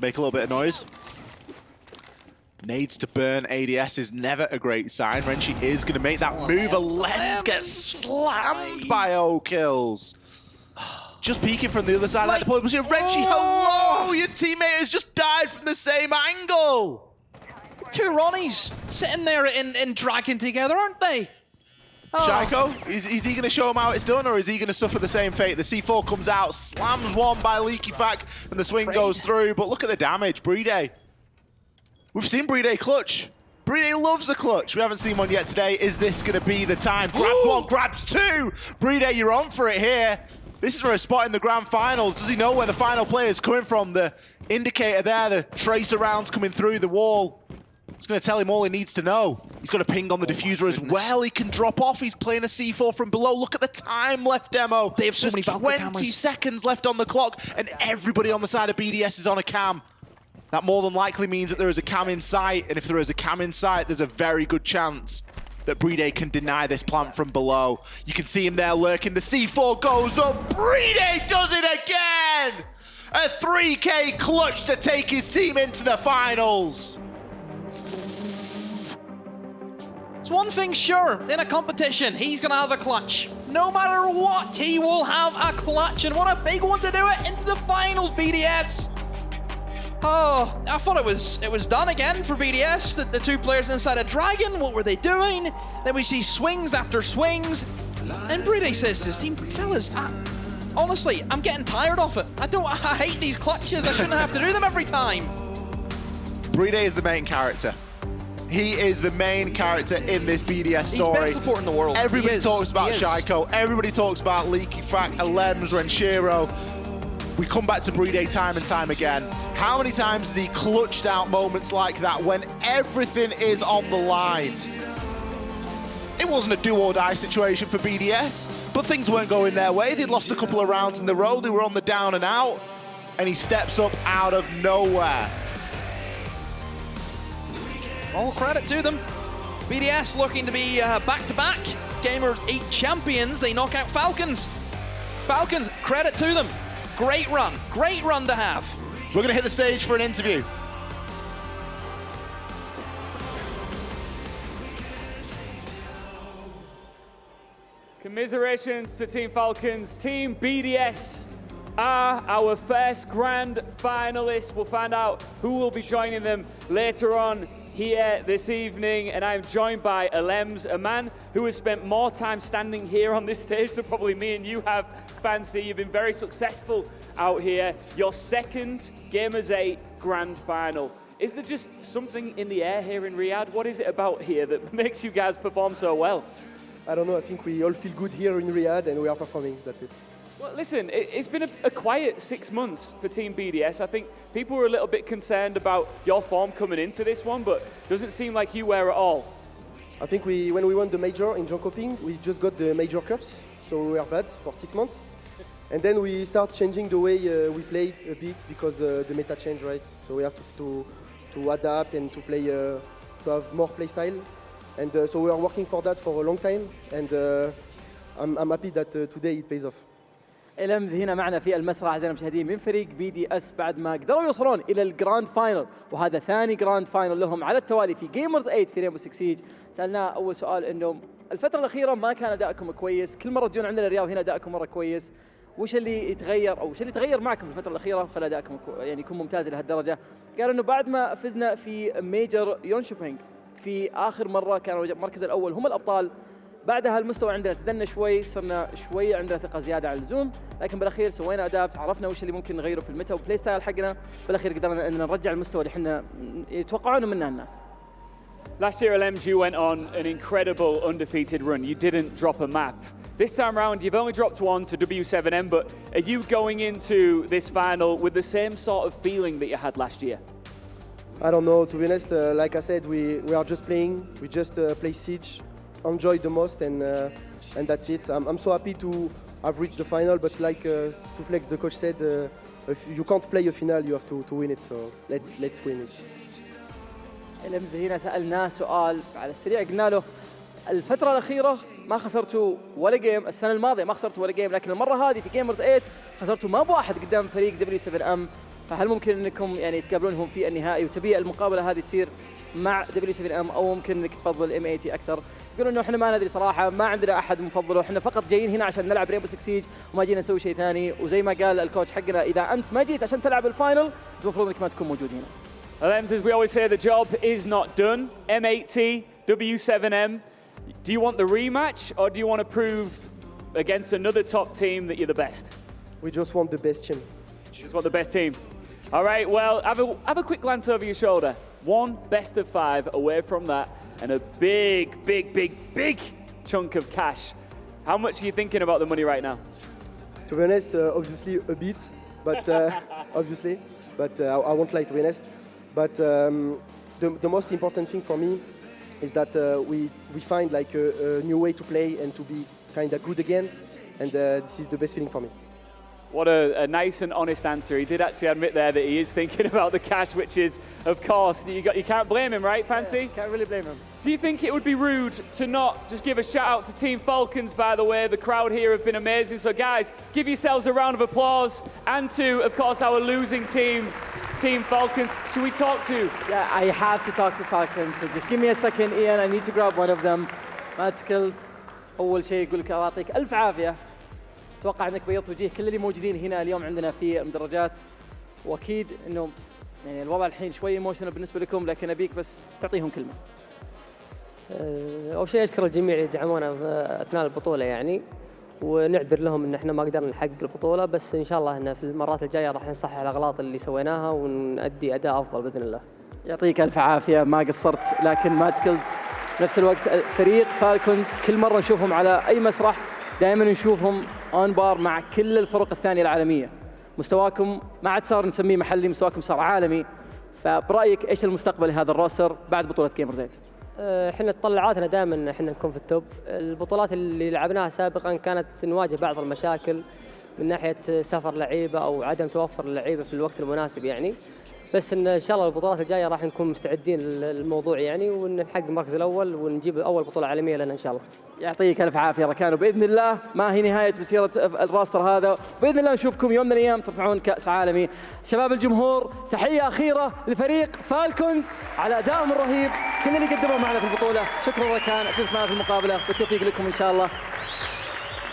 make a little bit of noise. Nades to burn ADS is never a great sign. Renshi is going to make that move. A lens gets slammed by O-Kills. Just peeking from the other side of that deployment. Renshi, hello! Your teammate has just died from the same angle. 2 Ronnies sitting there in dragging together, aren't they? Shaiko, is he going to show him how it's done, or is he going to suffer the same fate? The C4 comes out, slams one by LeakyFac, and the swing goes through. But look at the damage. Brude. We've seen Brude clutch. Brude loves a clutch. We haven't seen one yet today. Is this going to be the time? Grabs one, grabs 2. Brude, you're on for it here. This is for a spot in the grand finals. Does he know where the final player is coming from? The indicator there, the tracer rounds coming through the wall. It's going to tell him all he needs to know. He's got a ping on the diffuser as well. He can drop off. He's playing a C4 from below. Look at the time left, Demo. They have so many 20 seconds left on the clock, and everybody on the side of BDS is on a cam. That more than likely means that there is a cam in sight, and if there is a cam in sight, there's a very good chance that Brude can deny this plant from below. You can see him there lurking. The C4 goes up. Brude does it again! A 3K clutch to take his team into the finals. It's one thing sure, in a competition, he's going to have a clutch. No matter what, he will have a clutch, and what a big one to do it into the finals, BDS. Oh, I thought it was done again for BDS. The two players inside a dragon, what were they doing? Then we see swings after swings. And BDS says to his team, fellas, honestly, I'm getting tired of it. I hate these clutches. I shouldn't have to do them every time. BDS is the main character. He is the main character in this BDS story. He's best support in the world. Everybody talks about Shaiko. Everybody talks about Leaky Fact, Alems, Renshiro. We come back to BDS time and time again. How many times has he clutched out moments like that when everything is on the line? It wasn't a do-or-die situation for BDS, but things weren't going their way. They'd lost a couple of rounds in the row. They were on the down and out, and he steps up out of nowhere. All credit to them. BDS looking to be back-to-back Gamers8 champions. They knock out Falcons. Falcons, credit to them. Great run to have. We're gonna hit the stage for an interview. Commiserations to Team Falcons. Team BDS are our first grand finalists. We'll find out who will be joining them later on here this evening, and I'm joined by Alems, a man who has spent more time standing here on this stage than probably me and you have, Fancy. You've been very successful out here. Your second Gamers8 grand final. Is there just something in the air here in Riyadh? What is it about here that makes you guys perform so well? I don't know, I think we all feel good here in Riyadh and we are performing, that's it. Well, listen, it's been a quiet 6 months for Team BDS. I think people were a little bit concerned about your form coming into this one, but doesn't seem like you were at all. I think when we won the major in Jonkoping, we just got the major curse, so we were bad for 6 months. And then we start changing the way we played a bit because the meta changed, right? So we have to adapt and to play, to have more play style. And so we are working for that for a long time, and I'm happy that today it pays off. إلمز هنا معنا في المسرح أعزائنا المشاهدين من فريق BDS بعد ما قدروا يوصلون إلى الجراند فاينل، وهذا ثاني جراند فاينل لهم على التوالي في Gamers8 في ريمبو 6 سيج. سألناه أول سؤال إنه الفترة الأخيرة ما كان أدائكم كويس، كل مرة تجون عندنا الرياض هنا أدائكم مرة كويس. وش اللي يتغير أو وش اللي تغير معكم في الفترة الأخيرة وخلى أدائكم يعني يكون ممتاز لهالدرجة؟ قال إنه بعد ما فزنا في ميجر يونشوبينج في آخر مرة كانوا المركز الأول هم الأبطال. بعدها المستوى عندنا تدنى شوي، صرنا شوي عندنا ثقة زيادة على اللزوم، لكن بالأخير سوينا أدابت، عرفنا وش اللي ممكن نغيره في الميتا وبلاي ستايل حقنا، بالأخير قدرنا أن نرجع المستوى اللي احنا يتوقعونه مننا الناس. Last year, Alems, you went on an incredible undefeated run. You didn't drop a map. This time around, you've only dropped one to W7M, but are you going into this final with the same sort of feeling that you had last year? I don't know, to be honest, like I said, we are just playing, we just play Siege, enjoy the most, and that's it. I'm so happy to have reached the final, but like Stuflex, the coach said, if you can't play a final, you have to win it, so let's win it. إلمز هنا سألناه سؤال على السريع، قلنا له الفترة الأخيرة ما خسرتوا ولا جيم، السنة الماضية ما خسرتوا ولا جيم، لكن المرة هذه في جيمرز 8 خسرتوا ما بواحد قدام فريق W7M، فهل ممكن انكم يعني تقابلونهم في النهائي وتبي المقابلة هذه تصير مع W7M او ممكن انك تفضل M80 اكثر؟ يقولون انه احنا ما ندري صراحة، ما عندنا احد مفضل، واحنا فقط جايين هنا عشان نلعب ريمبو 6 سيج وما جينا نسوي شيء ثاني، وزي ما قال الكوتش حقنا اذا انت ما جيت عشان تلعب الفاينل المفروض انك ما تكون موجود هنا. Alems, as we always say, the job is not done. M80, W7M. Do you want the rematch, or do you want to prove against another top team that you're the best? We just want the best team. Just want the best team. All right, well, have a quick glance over your shoulder. One best of 5 away from that, and a big chunk of cash. How much are you thinking about the money right now? To be honest, obviously a bit, but obviously, but I won't lie, to be honest. But the most important thing for me is that we find like a new way to play and to be kind of good again, and this is the best feeling for me. What a nice and honest answer. He did actually admit there that he is thinking about the cash, which is, of course, you can't blame him, right, Fancy? Yeah, can't really blame him. Do you think it would be rude to not just give a shout out to Team Falcons, by the way? The crowd here have been amazing. So guys, give yourselves a round of applause. And to, of course, our losing team, Team Falcons. Should we talk to? Yeah, I have to talk to Falcons. So just give me a second, Ian. I need to grab one of them. Mad Skills. أول شيء يقول لك أعطيك ألف عافية. أتوقع أنك بيضت وجيه كل اللي موجودين هنا اليوم عندنا في المدرجات. وأكيد إنه يعني الوضع الحين شوي ايموشنال بالنسبه لكم، لكن ابيك بس تعطيهم كلمه. اول شيء اشكر الجميع اللي دعمونا اثناء البطوله يعني، ونعذر لهم ان احنا ما قدرنا نحقق البطوله، بس ان شاء الله ان في المرات الجايه راح نصحح الاغلاط اللي سويناها ونؤدي اداء افضل باذن الله. يعطيك الف عافيه، ما قصرت. لكن ماد سكيلز نفس الوقت فريق فالكونز كل مره نشوفهم على اي مسرح دائما نشوفهم اون بار مع كل الفرق الثانيه العالميه. مستواكم ما عاد صار نسميه محلي، مستواكم صار عالمي. فبرايك ايش المستقبل لهذا الروستر بعد بطوله جيمرز 8؟ احنا تطلعاتنا دائما احنا نكون في التوب. البطولات اللي لعبناها سابقا كانت نواجه بعض المشاكل من ناحيه سفر لعيبه او عدم توفر اللعيبه في الوقت المناسب يعني، بس ان شاء الله البطولات الجايه راح نكون مستعدين للموضوع يعني، ونحقق المركز الاول ونجيب اول بطوله عالميه لنا ان شاء الله. يعطيك الف عافيه ركان، وباذن الله ما هي نهايه مسيره الراستر هذا، باذن الله نشوفكم يوم من الايام ترفعون كاس عالمي. شباب الجمهور، تحيه اخيره لفريق فالكونز على ادائهم الرهيب، كل اللي قدموه معنا في البطوله. شكرا ركان، اعتزت معنا في المقابله، بالتوفيق لكم ان شاء الله.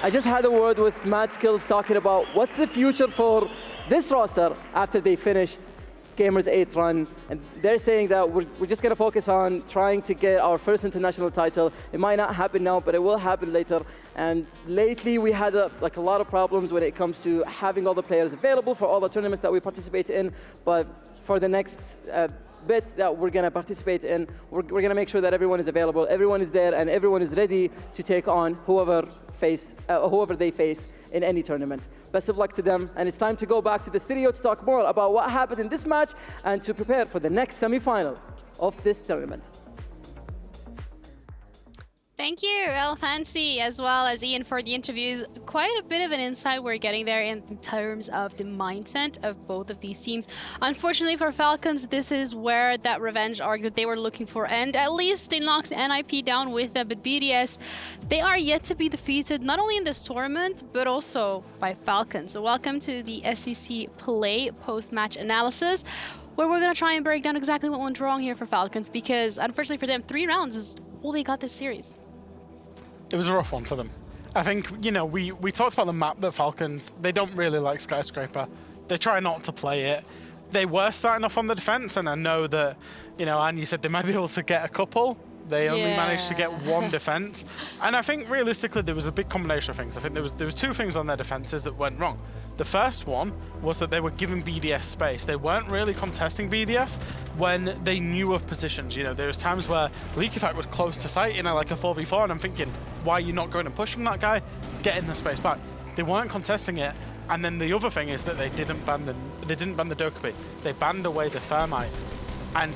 I just had a word with Mad Skills talking about what's the future for this roster after they finished Gamers8 run, and they're saying that we're just going to focus on trying to get our first international title. It might not happen now, but it will happen later. And lately we had a lot of problems when it comes to having all the players available for all the tournaments that we participate in. But for the next bit that we're going to participate in, we're going to make sure that everyone is available, everyone is there, and everyone is ready to take on whoever they face in any tournament. Best of luck to them, and it's time to go back to the studio to talk more about what happened in this match and to prepare for the next semi-final of this tournament. Thank you, El Fancy, as well as Ian, for the interviews. Quite a bit of an insight we're getting there in terms of the mindset of both of these teams. Unfortunately for Falcons, this is where that revenge arc that they were looking for, and at least they knocked NIP down with them. But BDS, they are yet to be defeated, not only in this tournament, but also by Falcons. So welcome to the SEC Play post-match analysis, where we're going to try and break down exactly what went wrong here for Falcons, because unfortunately for them, 3 rounds is all they got this series. It was a rough one for them. I think, you know, we talked about the map that Falcons, they don't really like Skyscraper. They try not to play it. They were starting off on the defense, and I know that, you know, Anne, you said they might be able to get a couple. They only managed to get 1 defense. And I think realistically there was a big combination of things. I think there was 2 things on their defenses that went wrong. The first one was that they were giving BDS space. They weren't really contesting BDS when they knew of positions. You know, there was times where Leakyfact was close to sight in like a 4v4, and I'm thinking, why are you not going and pushing that guy? Getting the space back. They weren't contesting it. And then the other thing is that they didn't ban the Dokkaebi. They banned away the Thermite. And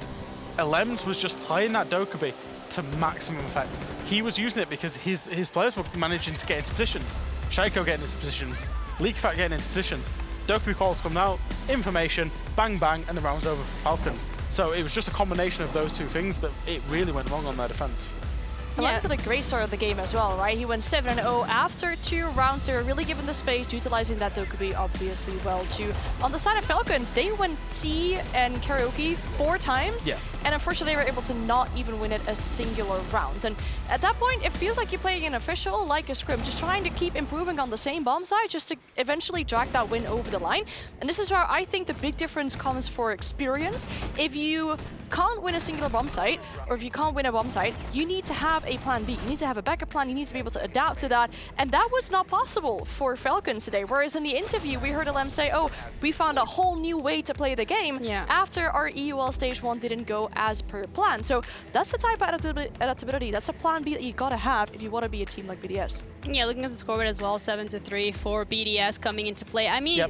Elems was just playing that Dokkaebi to maximum effect. He was using it because his players were managing to get into positions. Shaiko getting into positions, Leakyfact getting into positions, Dokkaebi calls come out, information, bang bang, and the round's over for Falcons. So it was just a combination of those 2 things that it really went wrong on their defense. Alems had a great start of the game as well, right? He went 7-0 after 2 rounds. They were really given the space, utilizing that Dokkaebi obviously well too. On the side of Falcons, they went T and karaoke 4 times. Yeah. And unfortunately, they were able to not even win it a singular round. And at that point, it feels like you're playing an official, like a scrim, just trying to keep improving on the same bomb side, just to eventually drag that win over the line. And this is where I think the big difference comes for experience. If you can't win a singular bomb site, or if you can't win a bomb site, you need to have a plan B. You need to have a backup plan. You need to be able to adapt to that. And that was not possible for Falcons today. Whereas in the interview, we heard Alem say, oh, we found a whole new way to play the game after our EUL stage 1 didn't go as per plan. So that's the type of adaptability. That's a plan B that you gotta have if you want to be a team like BDS. Yeah, looking at the scoreboard as well, 7-3 for BDS coming into play. I mean,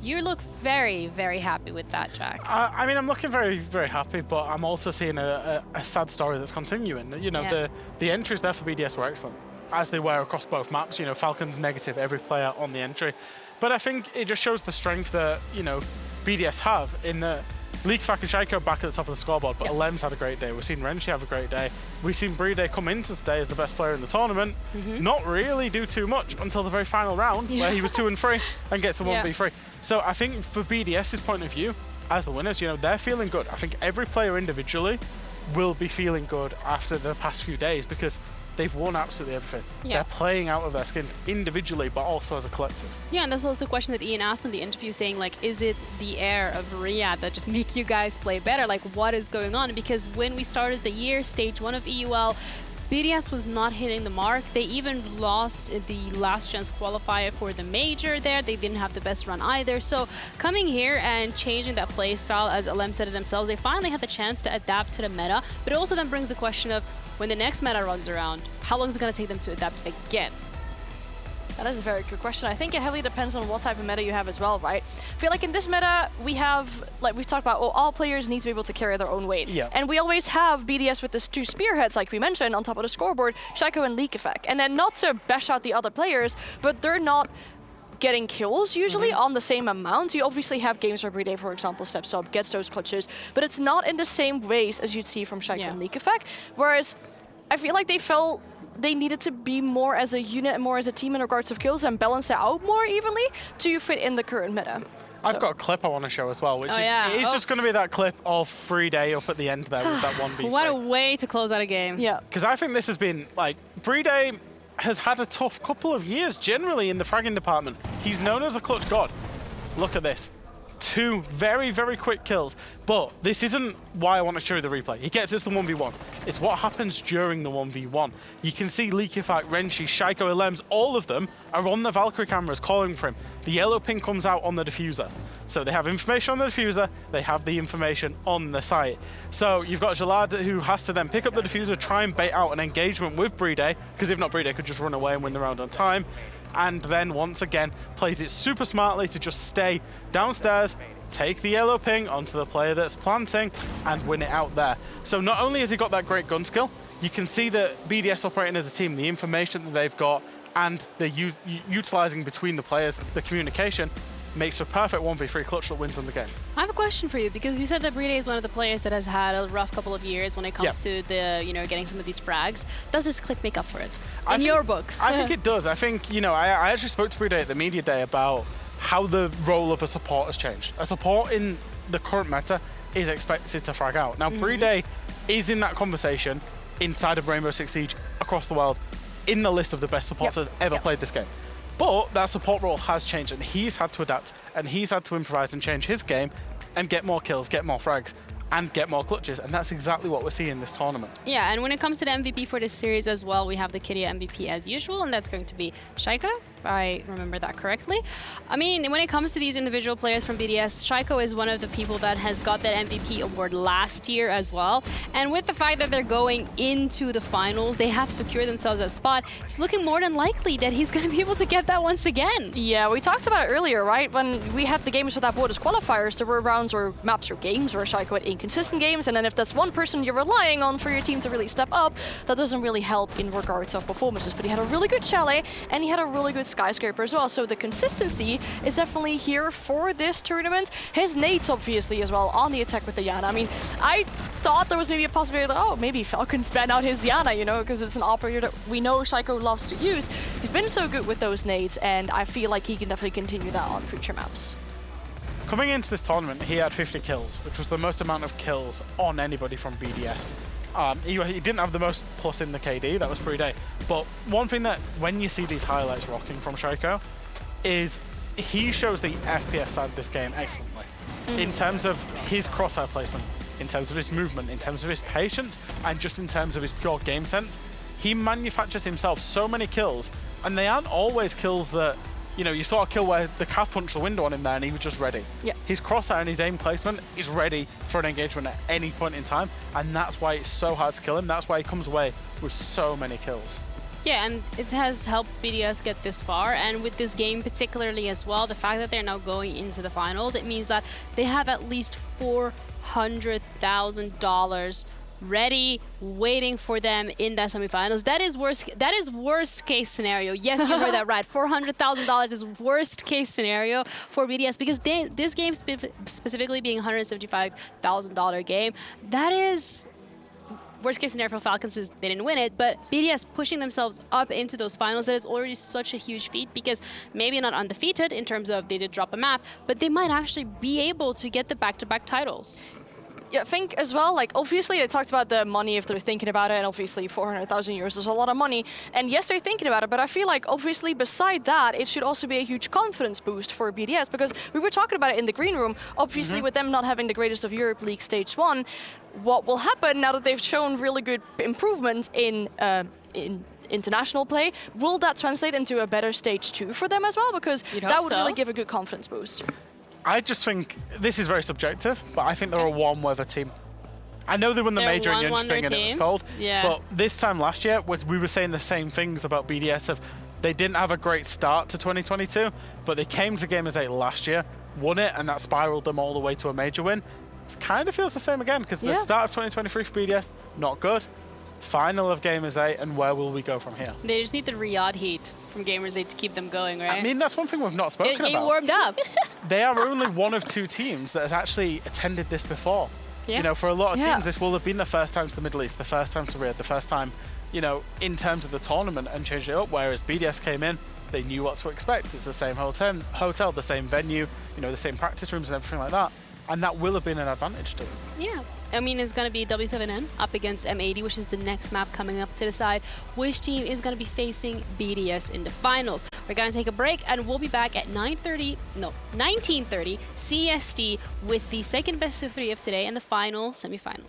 you look very, very happy with that, Jack. I mean, I'm looking very, very happy, but I'm also seeing a sad story that's continuing. You know, the entries there for BDS were excellent, as they were across both maps. You know, Falcons negative every player on the entry. But I think it just shows the strength that, you know, BDS have in the Leakyfact and Shaiko back at the top of the scoreboard, but Alems had a great day. We've seen Renshi have a great day. We've seen Brede come into today as the best player in the tournament, not really do too much until the very final round, where he was 2-3 and gets a 1v3. So I think for BDS's point of view, as the winners, you know, they're feeling good. I think every player individually will be feeling good after the past few days, because they've won absolutely everything. Yeah. They're playing out of their skin individually, but also as a collective. Yeah, and that's also the question that Ian asked in the interview, saying like, is it the air of Riyadh that just make you guys play better? Like, what is going on? Because when we started the year, stage 1 of EUL, BDS was not hitting the mark. They even lost the last chance qualifier for the major there. They didn't have the best run either. So coming here and changing that play style, as Alem said it themselves, they finally had the chance to adapt to the meta. But it also then brings the question of, when the next meta runs around, how long is it going to take them to adapt again? That is a very good question. I think it heavily depends on what type of meta you have as well, right? I feel like in this meta, we have, like we've talked about, all players need to be able to carry their own weight. Yeah. And we always have BDS with these 2 spearheads, like we mentioned, on top of the scoreboard, Shaiko and Leak Effect. And then not to bash out the other players, but they're not getting kills usually on the same amount. You obviously have games where Everyday, for example, steps up, gets those clutches, but it's not in the same ways as you'd see from Shaiko and Leak Effect. Whereas I feel like they felt they needed to be more as a unit and more as a team in regards of kills and balance it out more evenly to fit in the current meta. I've got a clip I want to show as well, which is just going to be that clip of Everyday up at the end there with that 1v3. What a way to close out a game. Yeah. Because I think this has been, like, Everyday has had a tough couple of years generally in the fragging department. He's known as a clutch god. Look at this. 2 very, very quick kills. But this isn't why I want to show you the replay. He gets us the 1v1. It's what happens during the 1v1. You can see Leakifak, Renshi, Shaiko, Elems, all of them are on the Valkyrie cameras calling for him. The yellow ping comes out on the diffuser. So they have information on the diffuser, they have the information on the site. So you've got Jalad who has to then pick up the diffuser, try and bait out an engagement with Everyday, because if not, Everyday could just run away and win the round on time. And then once again plays it super smartly to just stay downstairs, take the yellow ping onto the player that's planting and win it out there. So not only has he got that great gun skill, you can see that BDS operating as a team, the information that they've got and the utilizing between the players, the communication, makes a perfect 1v3 clutch that wins on the game. I have a question for you, because you said that Everyday is one of the players that has had a rough couple of years when it comes to the, getting some of these frags. Does this clip make up for it? In your books? I think it does. I think, I actually spoke to Everyday at the media day about how the role of a support has changed. A support in the current meta is expected to frag out. Now, Everyday is in that conversation inside of Rainbow Six Siege across the world in the list of the best supports that's ever played this game. But that support role has changed, and he's had to adapt, and he's had to improvise and change his game and get more kills, get more frags, and get more clutches, and that's exactly what we're seeing in this tournament. Yeah, and when it comes to the MVP for this series as well, we have the Kyria MVP as usual, and that's going to be Shaiko, if I remember that correctly. I mean, when it comes to these individual players from BDS, Shaiko is one of the people that has got that MVP award last year as well, and with the fact that they're going into the finals, they have secured themselves that spot, it's looking more than likely that he's going to be able to get that once again. Yeah, we talked about it earlier, right? When we had the Games Without Borders qualifiers, there were rounds or maps or games where Shaiko had inconsistent games, and then if that's one person you're relying on for your team to really step up, that doesn't really help in regards of performances. But he had a really good Chalet, and he had a really good Skyscraper as well, so the consistency is definitely here for this tournament. His nades, obviously, as well, on the attack with the Yana. I mean, I thought there was maybe a possibility that, oh, maybe Falcons ban out his Yana, because it's an operator that we know Shaiko loves to use. He's been so good with those nades, and I feel like he can definitely continue that on future maps. Coming into this tournament, he had 50 kills, which was the most amount of kills on anybody from BDS. He didn't have the most plus in the KD, that was Everyday. But one thing that, when you see these highlights rocking from Shaiko, is he shows the FPS side of this game excellently. In terms of his crosshair placement, in terms of his movement, in terms of his patience, and just in terms of his pure game sense, he manufactures himself so many kills, and they aren't always kills that, you saw a kill where the calf punched the window on him there and he was just ready. Yeah. His crosshair and his aim placement is ready for an engagement at any point in time, and that's why it's so hard to kill him. That's why he comes away with so many kills. Yeah, and it has helped BDS get this far, and with this game particularly as well, the fact that they're now going into the finals, it means that they have at least $400,000 ready, waiting for them in that semifinals. That is worst case scenario. Yes, you heard that right. $400,000 is worst case scenario for BDS, because this game specifically being $175,000 game, that is worst case scenario for Falcons is they didn't win it, but BDS pushing themselves up into those finals, that is already such a huge feat, because maybe not undefeated in terms of they did drop a map, but they might actually be able to get the back-to-back titles. Yeah, I think as well, like, obviously they talked about the money if they're thinking about it, and obviously 400,000 euros is a lot of money. And yes, they're thinking about it, but I feel like obviously beside that, it should also be a huge confidence boost for BDS, because we were talking about it in the green room, obviously with them not having the Greatest of Europe League Stage 1, what will happen now that they've shown really good improvement in international play, will that translate into a better Stage 2 for them as well? Because that would really give a good confidence boost. I just think this is very subjective, but I think they're a warm weather team. I know they won the major in Jönköping and it was cold, but this time last year, we were saying the same things about BDS of they didn't have a great start to 2022, but they came to Gamers8 last year, won it, and that spiraled them all the way to a major win. It kind of feels the same again, because the start of 2023 for BDS, not good. Final of Gamers8, and where will we go from here? They just need the Riyadh heat from Gamers8 to keep them going, right? I mean, that's one thing we've not spoken about. Get warmed up. They are only one of 2 teams that has actually attended this before. Yeah. You know, for a lot of teams, this will have been the first time to the Middle East, the first time to Riyadh, the first time, you know, in terms of the tournament and changed it up, whereas BDS came in, they knew what to expect. It's the same hotel, the same venue, you know, the same practice rooms and everything like that. And that will have been an advantage to them. Yeah. I mean, it's going to be W7N up against M80, which is the next map coming up to decide which team is going to be facing BDS in the finals. We're going to take a break, and we'll be back at 19:30 CST with the second best of 3 of today and the final semi-final.